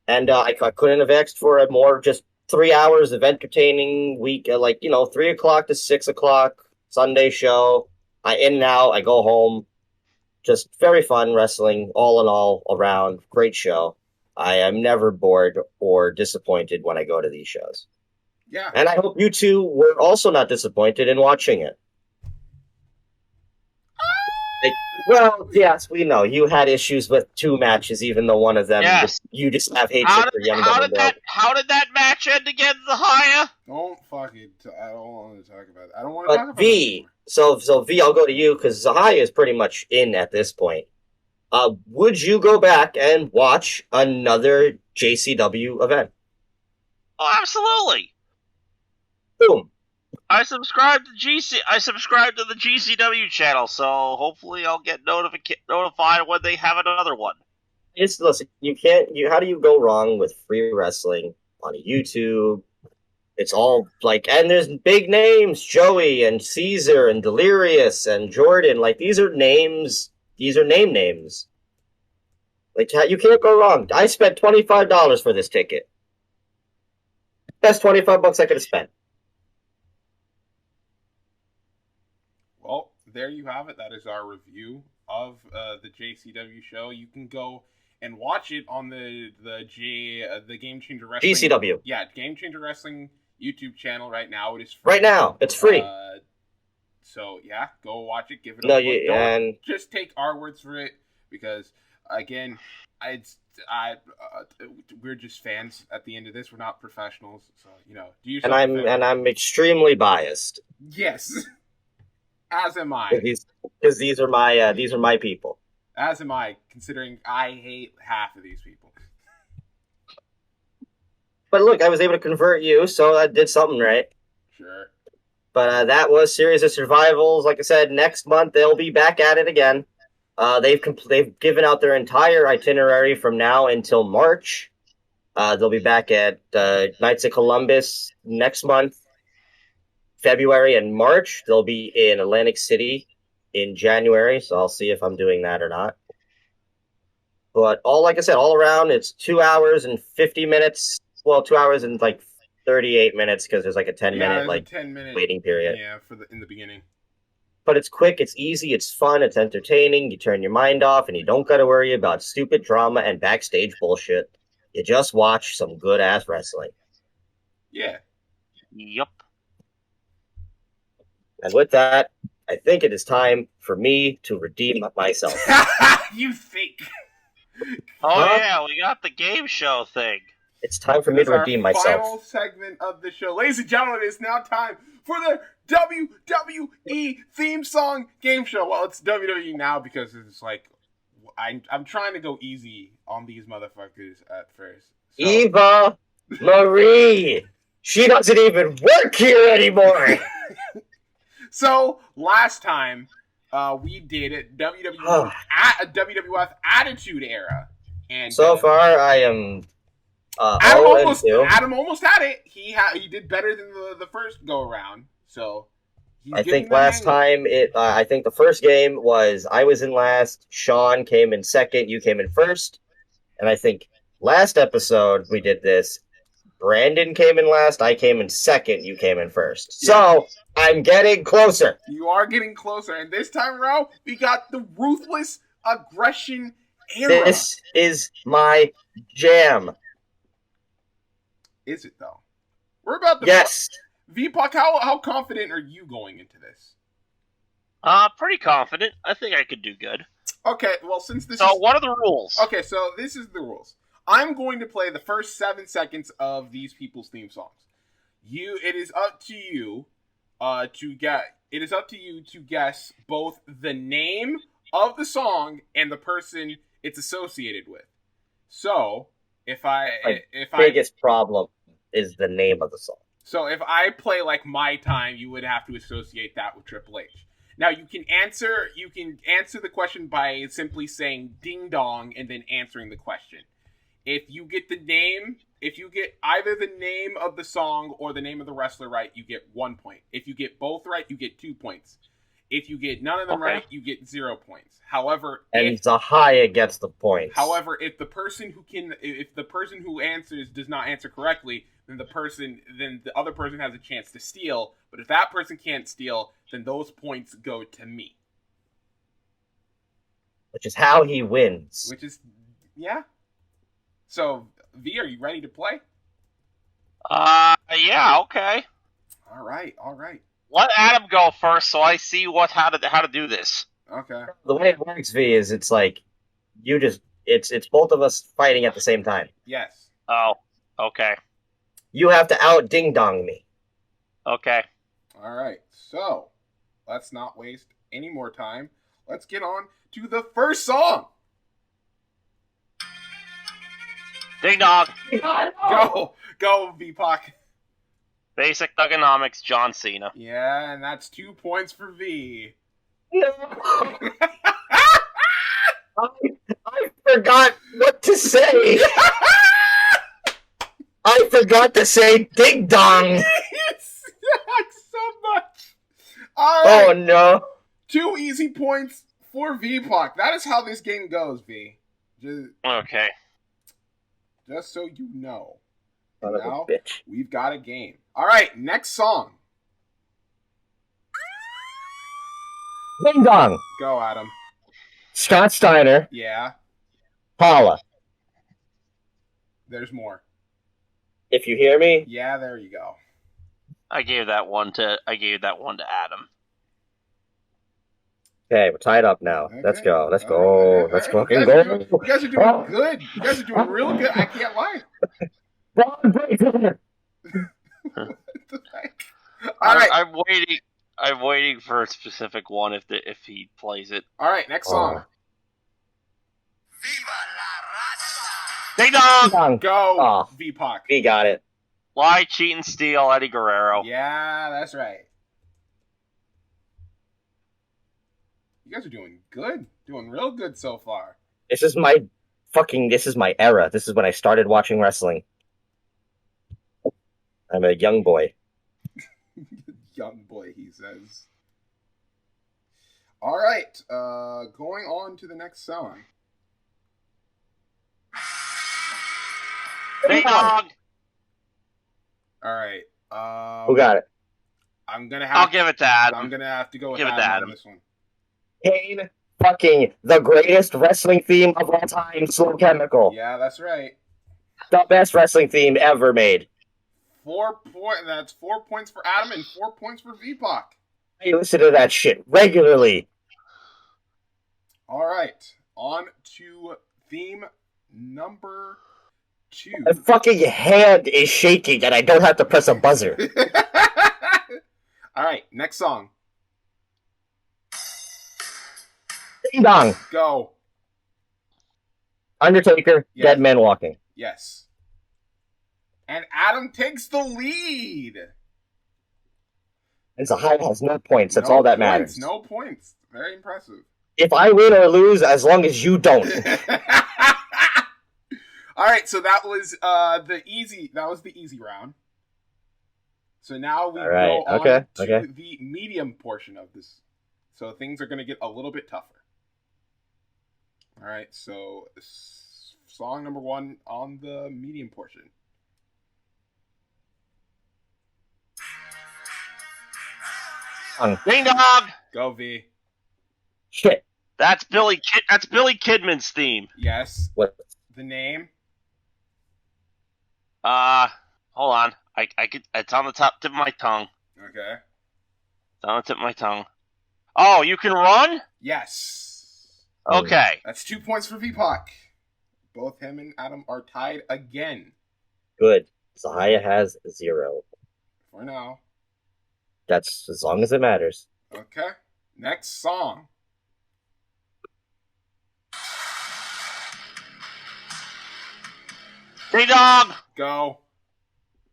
And I couldn't have asked for a more just 3 hours of entertaining week. 3 o'clock to 6 o'clock, Sunday show. I in and out. I go home. Just very fun wrestling, all in all, around. Great show. I am never bored or disappointed when I go to these shows. Yeah. And I hope you two were also not disappointed in watching it. Well, yes, we know. You had issues with 2 matches, even though one of them, you just have hatred for Young Gun. How did that match end again, Zahaya? Don't fucking... I don't want to talk about it. I don't want to talk about it. So V, I'll go to you, because Zahaya is pretty much in at this point. Would you go back and watch another JCW event? Oh, absolutely. Boom. I subscribe to the GCW channel, so hopefully I'll get notified when they have another one. Listen, how do you go wrong with free wrestling on YouTube? It's all and there's big names, Joey and Caesar and Delirious and Jordan. These are names. These are names. You can't go wrong. I spent $25 for this ticket. Best $25 I could have spent. Well, there you have it. That is our review of the JCW show. You can go and watch it on the Game Changer Wrestling. GCW. Yeah, Game Changer Wrestling YouTube channel right now. It is free. Right now, it's free. So yeah, go watch it. Give it a look. Don't just take our words for it, because again, we're just fans. At the end of this, we're not professionals. So do yourself. And I'm extremely biased. Yes, as am I. Because these are my people. As am I, considering I hate half of these people. But look, I was able to convert you, so I did something right. Sure. But that was Series of Survivals. Like I said, next month they'll be back at it again. They've given out their entire itinerary from now until March. They'll be back at Knights of Columbus next month, February and March. They'll be in Atlantic City in January, so I'll see if I'm doing that or not. But like I said, all around, it's 2 hours and 50 minutes. Well, 2 hours and 38 minutes, because there's a 10-minute waiting period. Yeah, in the beginning. But it's quick, it's easy, it's fun, it's entertaining. You turn your mind off, and you don't got to worry about stupid drama and backstage bullshit. You just watch some good ass wrestling. Yeah. Yup. And with that, I think it is time for me to redeem myself. You think? Yeah, we got the game show thing. It's time for me to redeem myself. Final segment of the show. Ladies and gentlemen, it is now time for the WWE theme song game show. Well, it's WWE now because it's I'm trying to go easy on these motherfuckers at first. So. Eva Marie! She doesn't even work here anymore! So, last time, we did it, WWF Attitude Era. And so far, I am... Adam almost had it. He did better than the first go around. So I think last time I think the first game was I was in last, Sean came in second, you came in first, and I think last episode we did this. Brandon came in last, I came in second, you came in first. Yeah. So I'm getting closer. You are getting closer, and this time around we got the Ruthless Aggression Era. This is my jam. Is it though? We're about to. Yes. VPuck, how confident are you going into this? Pretty confident. I think I could do good. Okay, well, since this So is... what are the rules? Okay, so this is the rules. I'm going to play the first 7 seconds of these people's theme songs. It is up to you to get. It is up to you to guess both the name of the song and the person it's associated with. So, biggest problem is the name of the song. So if I play like My Time, you would have to associate that with Triple H. Now you can answer the question by simply saying ding dong and then answering the question. If you get either the name of the song or the name of the wrestler right, you get 1 point. If you get both right, you get 2 points. If you get none of them right, you get 0 points. However, Zahaya gets the points. However, if the person who answers does not answer correctly, then the other person has a chance to steal. But if that person can't steal, then those points go to me. Which is how he wins. Yeah. So, V, are you ready to play? Yeah, okay. All right. Let Adam go first, so I see how to do this. Okay. The way it works, V, is it's like it's both of us fighting at the same time. Yes. Oh, okay. You have to out ding dong me. Okay. All right. So, let's not waste any more time. Let's get on to the first song. Ding dong. Go, V-Pac. Basic thugonomics, John Cena. Yeah, and that's 2 points for V. No. I forgot what to say. I forgot to say ding dong. It sucks so much. All right. Oh no. 2 easy points for V-Pac. That is how this game goes, V. Okay. Just so you know. Son of a Now, bitch. we've got a game. All right, next song. Ding dong. Go, Adam. Scott Steiner. Yeah, Paula. there's more. If you hear me, Yeah, there you go. I gave that one to Adam. okay, we're tied up now. Okay. Let's go. Let's All go. right. Let's All fucking right. go. You guys are doing good. You guys are doing real good. I can't lie. What the heck? All right. I'm waiting for a specific one if he plays it. All right, next song. Ding dong! Ding dong. Go, Oh. V-Pac. We got it. Lie, cheat, and steal, Eddie Guerrero. Yeah, that's right. You guys are doing good. Doing real good so far. This is my era. This is when I started watching wrestling. I'm a young boy. Young boy, he says. All right, going on to the next song. Ding dong! All right. Who got it? I'm gonna have. I'll give it to Adam. I'm gonna have to go with Give it to Adam Adam. on this one. Kane, fucking the greatest wrestling theme of all time, Slow Chemical. Yeah, that's right. The best wrestling theme ever made. That's 4 points for Adam and 4 points for VPOC. I listen to that shit regularly. All right, on to theme number 2. My fucking hand is shaking and I don't have to press a buzzer. All right, next song. Ding dong. Go. Undertaker, Yes. Dead Man Walking. Yes. And Adam takes the lead. And Zahai has no points. That's No all that points, matters. No points. Very impressive. If I win or lose, as long as you don't. All right, so that was the easy round. So now we All right, go on okay, to okay. the medium portion of this. So things are going to get a little bit tougher. All right, so song number 1 on the medium portion. Ding dong! Go V. Shit. That's Billy Kidman's theme. Yes. What? The name. Hold on. It's on the tip of my tongue. Okay. It's on the tip of my tongue. Oh, you can run? Yes. Okay. That's 2 points for VPOC. Both him and Adam are tied again. Good. Zaya has 0. For now. That's as long as it matters. Okay. Next song. Ding dong! Go.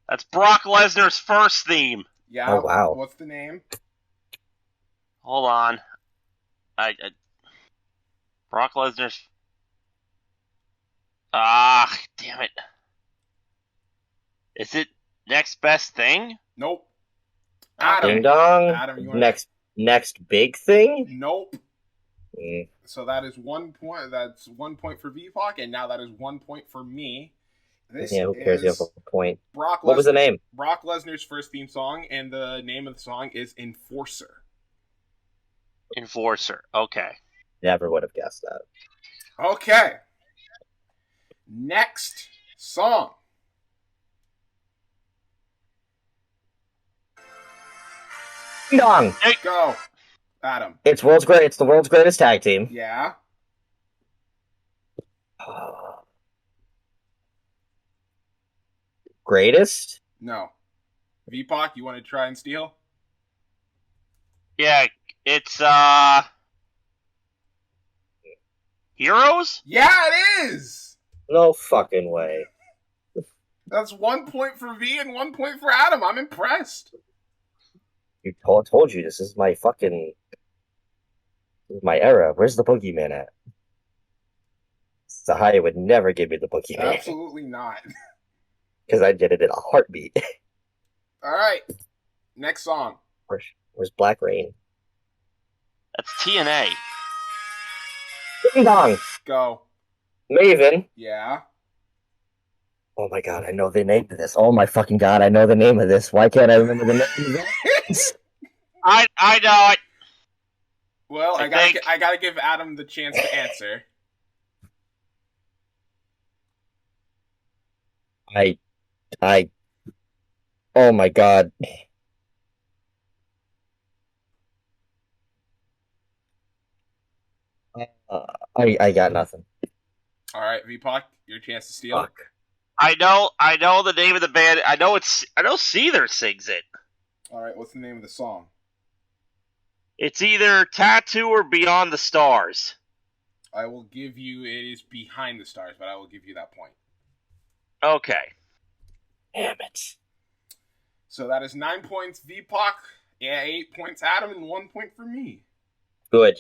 That's Brock Lesnar's first theme. Yeah. Oh, wow. What's the name? Hold on. Brock Lesnar's... damn it. Is it Next Best Thing? Nope. Ding dong. Adam, you want Next big thing? Nope. Mm. So that is 1 point. That's 1 point for VPOC, and now that is 1 point for me. This Who cares? You have a point. Brock What was the name? Brock Lesnar's first theme song, and the name of the song is Enforcer. Enforcer. Okay. Never would have guessed that. Okay. Next song. Ding dong. Go. Adam. It's the world's greatest tag team. Yeah. Greatest? No. VPOC, you want to try and steal? Yeah, it's, Heroes? Yeah, it is! No fucking way. That's 1 point for V and 1 point for Adam. I'm impressed. You told you this is my fucking... This is my era. Where's the boogeyman at? Sahaya would never give me the boogeyman. Absolutely not. Because I'd get it in a heartbeat. Alright. Next song. Where's Black Rain? That's TNA. Ding dong! Go. Maven. Yeah. Oh my god, I know the name of this. Oh my fucking god, I know the name of this. Why can't I remember the name of this? I know it. Well, I I gotta give Adam the chance to answer. Oh my god. I got nothing. Alright, VPOC, your chance to steal. Fuck. I know the name of the band. I know Seether sings it. Alright, what's the name of the song? It's either Tattoo or Beyond the Stars. I will give you, it is Behind the Stars, but I will give you that point. Okay. Damn it. So that is 9 points VPOC, yeah, 8 points Adam, and 1 point for me. Good.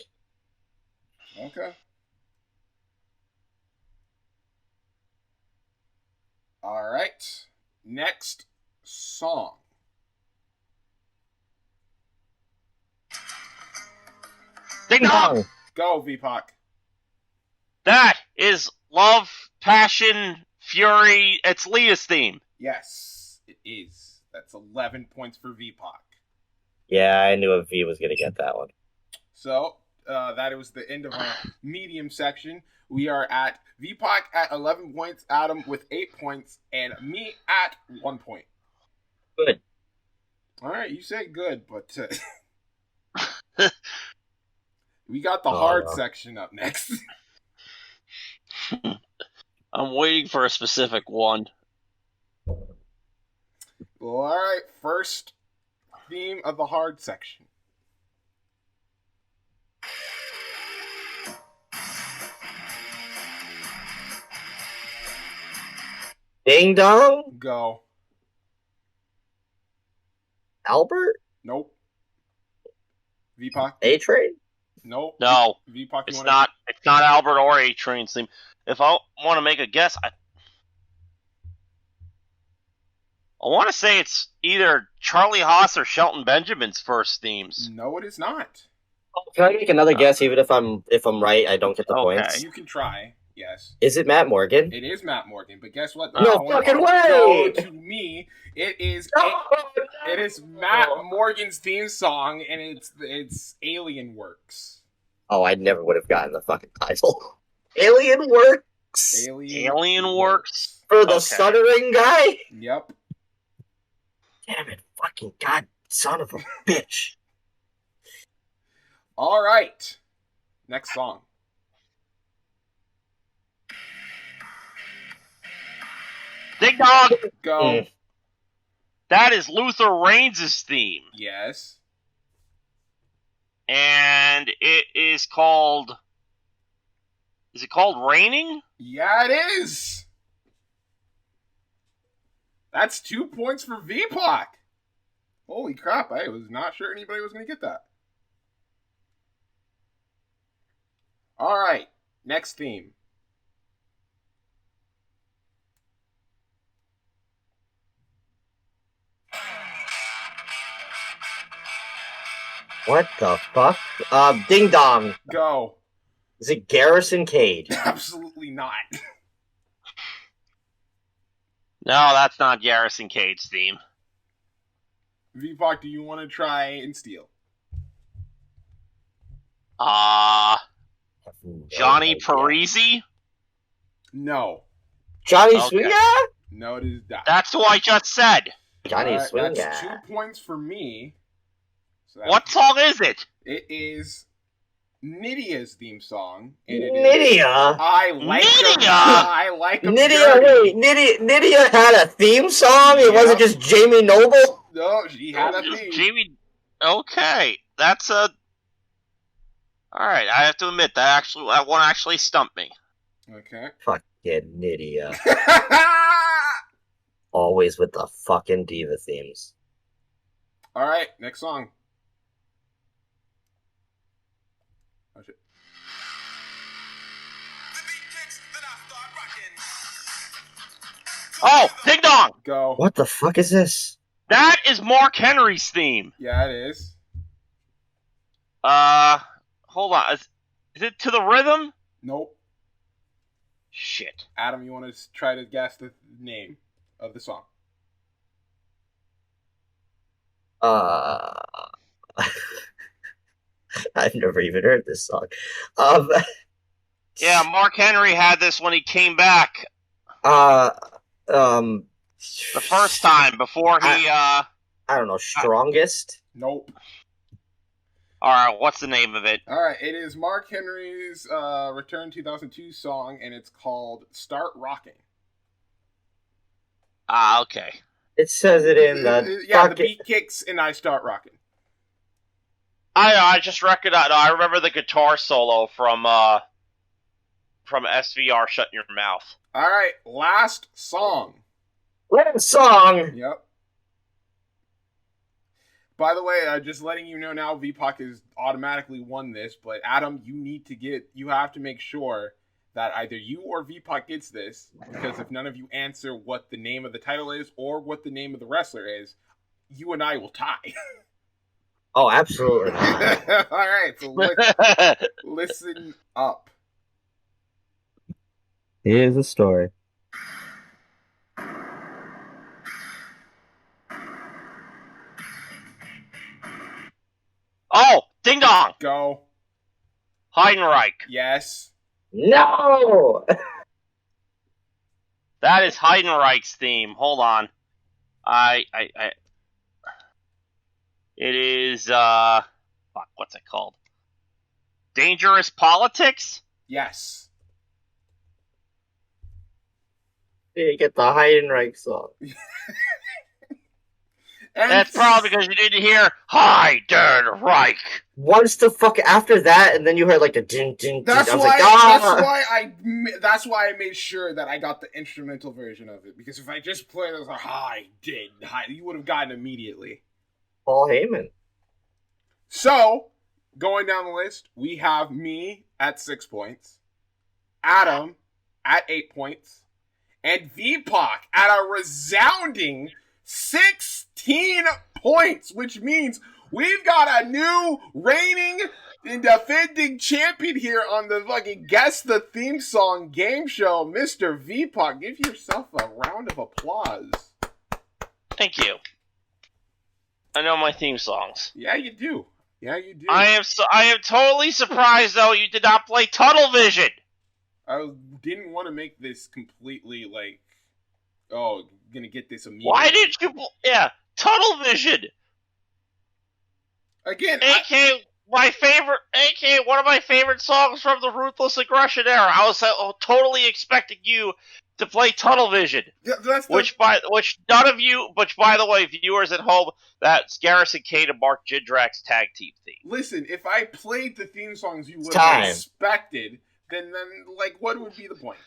Okay. Alright. Next song. Ding dong! Go, VPOC. That is Love, Passion, Fury. It's Leah's theme. Yes, it is. That's 11 points for VPOC. Yeah, I knew a V was gonna get that one. So, that was the end of our medium section. We are at VPOC at 11 points, Adam with 8 points, and me at 1 point. Good. Alright, you say good, but we got the hard section up next. I'm waiting for a specific one. Well, alright, first theme of the hard section. Ding dong? Go. Albert? Nope. VPOC? A-Train? Nope. No, VPOC, it's not Albert or A-Train's theme. If I want to make a guess, I want to say it's either Charlie Haas or Shelton Benjamin's first themes. No, it is not. Can I make another guess even if I'm right, I don't get the Okay. points? You can try. Yes. Is it Matt Morgan? It is Matt Morgan, but guess what? No Point fucking go way! to me. It is No! it is Matt Morgan's theme song, and it's Alien Works. Oh, I never would have gotten the fucking title. Alien Works? Alien Works? For the Okay. stuttering guy? Yep. Damn it, fucking god, son of a bitch. All right. Next song. Ding dong! Go. That is Luther Reigns' theme. Yes. And it is called... Is it called Raining? Yeah, it is. That's 2 points for VPOC. Holy crap, I was not sure anybody was going to get that. All right, next theme. What the fuck? Ding dong. Go. Is it Garrison Cage? Absolutely not. No, that's not Garrison Cage's theme. VPOC, do you want to try and steal? Johnny Parisi? No. Johnny Okay. Swinga? No, it is not. That's who I just said. Johnny All right, Swinga. That's 2 points for me. So What song is it? It is Nydia's theme song. And it is Nydia? I like Nydia? I like 'em Nydia, dirty. wait, Nydia had a theme song? It wasn't Yep. just Jamie Noble? No, she had a theme. Jamie. Okay, that's a. All right, I have to admit that one actually stumped me. Okay. Fucking Nydia. Always with the fucking diva themes. All right, next song. Oh, shit. Oh, ding dong! Go. What the fuck is this? That is Mark Henry's theme. Yeah, it is. Hold on. Is it To the Rhythm? Nope. Shit. Adam, you want to try to guess the name of the song? I've never even heard this song. Yeah, Mark Henry had this when he came back The the first time before he. I don't know. Strongest. Nope. All right, what's the name of it? All right, it is Mark Henry's Return 2002 song, and it's called Start Rocking. Okay. It says it in the. Yeah, the beat kicks, and I start rocking. I just recognize. I remember the guitar solo from SVR Shut Your Mouth. All right, last song. Last song. Yep. By the way, just letting you know now, VPOC has automatically won this, but Adam, you have to make sure that either you or VPOC gets this, because if none of you answer what the name of the title is or what the name of the wrestler is, you and I will tie. Oh, absolutely. All right, so listen up. Here's the story. Oh, ding dong! Go. Heidenreich. Yes. No. That is Heidenreich's theme. Hold on. It is, fuck, what's it called? Dangerous Politics? Yes. You get the Heidenreich song. And That's probably because you didn't hear Heidenreich. Once the fuck after that, and then you heard like the ding ding ding. That's I was why. like, ah. That's why I made sure that I got the instrumental version of it, because if I just played it as you would have gotten immediately. Paul Heyman. So, going down the list, we have me at 6 points, Adam at 8 points, and VPOC at a resounding 16 points, which means we've got a new reigning and defending champion here on the fucking Guess the Theme Song game show, Mr. VPOC. Give yourself a round of applause. Thank you. I know my theme songs. Yeah, you do. Yeah, you do. I am totally surprised, though, you did not play Tunnel Vision. I didn't want to make this completely gonna get this immediately. Why did you? Yeah, Tunnel Vision. Again, AKA one of my favorite songs from the Ruthless Aggression era. I was totally expecting you to play Tunnel Vision. Which by the way, viewers at home, that's Garrison Kane and Mark Jindrak's tag team theme. Listen, if I played the theme songs you would have expected, then like, what would be the point?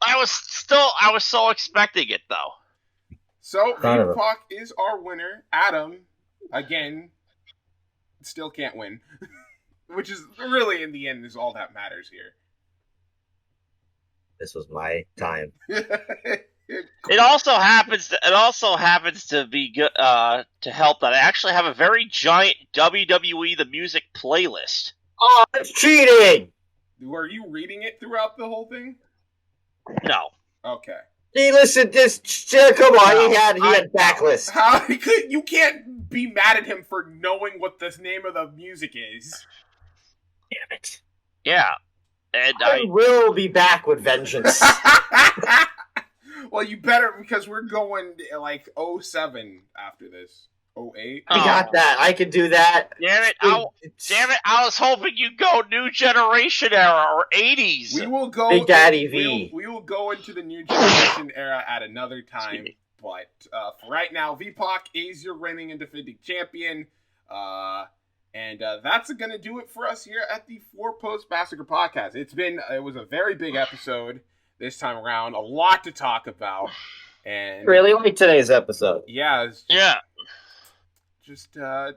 I was so expecting it though. So Epoch is our winner. Adam, again, still can't win, which is really in the end is all that matters here. This was my time. It also happens to be good to help that I actually have a very giant WWE the Music playlist. Oh, that's cheating! Were you reading it throughout the whole thing? No. Okay. Hey, listen, come on, he had backlist. How you can't be mad at him for knowing what the name of the music is. Damn it. Yeah. And I will be back with vengeance. Well, you better, because we're going like 07 after this. 08. I got that. I can do that. Damn it! I was hoping you'd go New Generation era or 80s. We will go. Big Daddy V. We will go into the New Generation era at another time. But for right now, VPOC is your reigning and defending champion. And that's going to do it for us here at the Four Post Massacre Podcast. It was a very big episode this time around. A lot to talk about. And really like today's episode. Yeah. Just a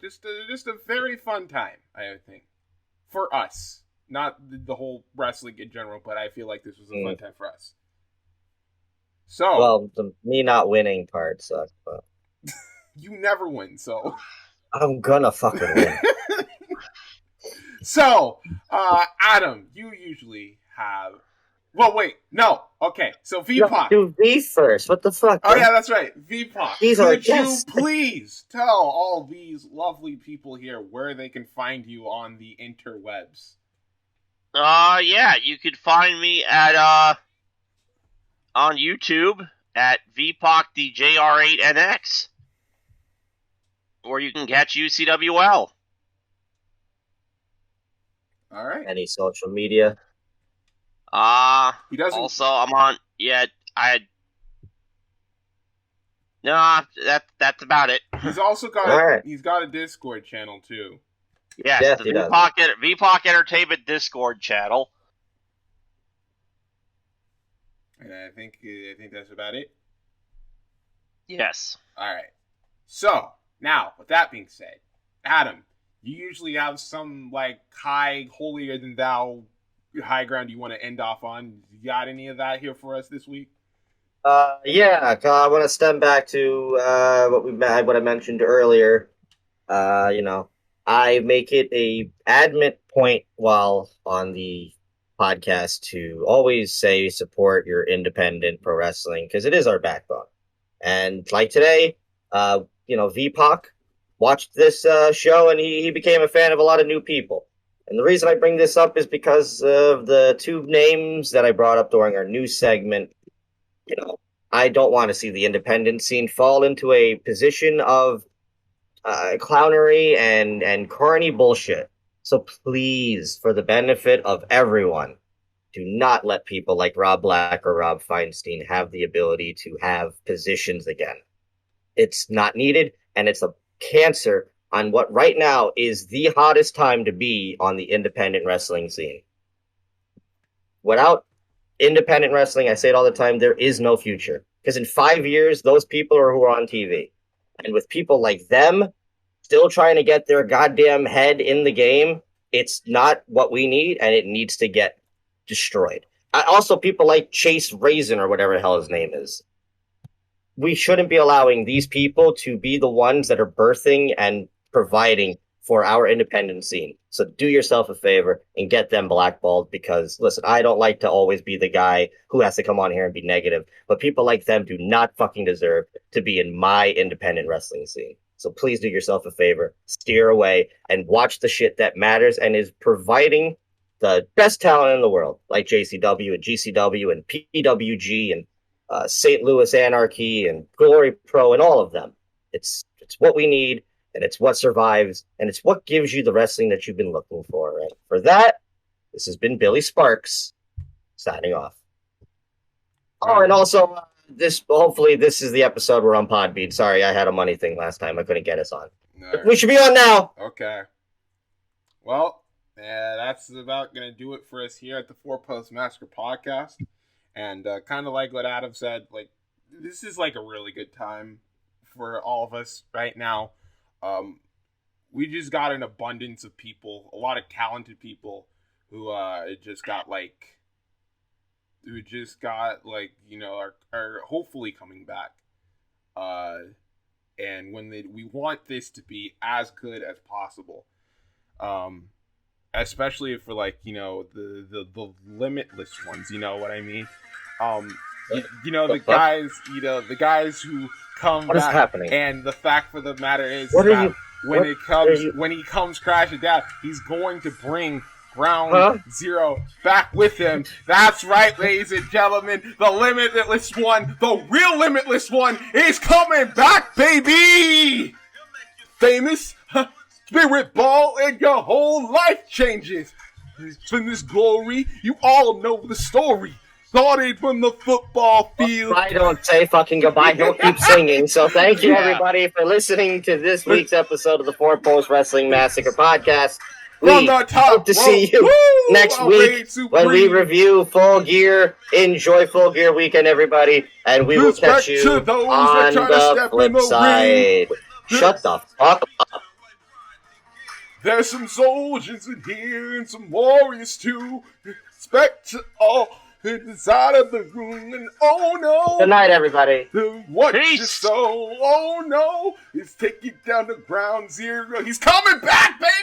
very fun time, I think, for us. Not the whole wrestling in general, but I feel like this was a fun time for us. So, well, me not winning part sucks, but you never win, so I'm gonna fucking win. So, Adam, you usually have. Well, wait, no. Okay, so VPOC. Do V first. What the fuck? Oh, yeah, that's right. VPOC. Could you please tell all these lovely people here where they can find you on the interwebs? Yeah, you could find me at, on YouTube at VPOCDJR8NX. Or you can catch UCWL. All right. Any social media? He doesn't. Also, I'm on. Yeah, No, that's about it. He's also got. He's got a Discord channel too. Yes, the VPOC Entertainment Discord channel. And I think that's about it. Yes. All right. So now, with that being said, Adam, you usually have some like high, holier than thou high ground you want to end off on. You got any of that here for us this week? Yeah, I want to stem back to what I mentioned earlier. I make it a adamant point while on the podcast to always say support your independent pro wrestling because it is our backbone. And like today, VPOC watched this show and he became a fan of a lot of new people. And the reason I bring this up is because of the two names that I brought up during our news segment. I don't want to see the independent scene fall into a position of clownery and corny bullshit. So please, for the benefit of everyone, do not let people like Rob Black or Rob Feinstein have the ability to have positions again. It's not needed, and it's a cancer on what right now is the hottest time to be on the independent wrestling scene. Without independent wrestling, I say it all the time, there is no future. Because in 5 years, those people are who are on TV. And with people like them still trying to get their goddamn head in the game, it's not what we need, and it needs to get destroyed. Also, people like Chase Raisin, or whatever the hell his name is. We shouldn't be allowing these people to be the ones that are birthing and providing for our independent scene. So do yourself a favor and get them blackballed because, listen, I don't like to always be the guy who has to come on here and be negative, but people like them do not fucking deserve to be in my independent wrestling scene. So please do yourself a favor, steer away, and watch the shit that matters and is providing the best talent in the world, like JCW and GCW and PWG and St. Louis Anarchy and Glory Pro and all of them. It's what we need. And it's what survives, and it's what gives you the wrestling that you've been looking for. And for that, this has been Billy Sparks, signing off. Oh, and also, hopefully this is the episode we're on Podbean. Sorry, I had a money thing last time. I couldn't get us on. Right. We should be on now. Okay. Well, that's about going to do it for us here at the Four Post Massacre Podcast. And kind of like what Adam said, like, this is like a really good time for all of us right now. We just got an abundance of people, a lot of talented people who just got like, you know, are hopefully coming back. And when we want this to be as good as possible. Especially for, like, you know, the limitless ones, you know what I mean? You know, the guys who come what back, is happening? and the fact for the matter is What that are when he comes crashing down, he's going to bring Ground Zero back with him. That's right, ladies and gentlemen, the limitless one, the real limitless one, is coming back, baby! Famous Spirit Ball, and your whole life changes. From this glory, you all know the story. Started from the football field. I don't say fucking goodbye. Don't keep singing. So thank you, everybody, for listening to this week's episode of the Four Post Wrestling Massacre Podcast. We hope to see you next week when we review Full Gear. Enjoy Full Gear weekend, everybody, and we will catch you on the flip side. Shut the fuck up. There's some soldiers in here and some warriors too. Respect to all inside of the room, and oh no. Good night, everybody. What you so, oh no, is taking down to Ground Zero. He's coming back, baby!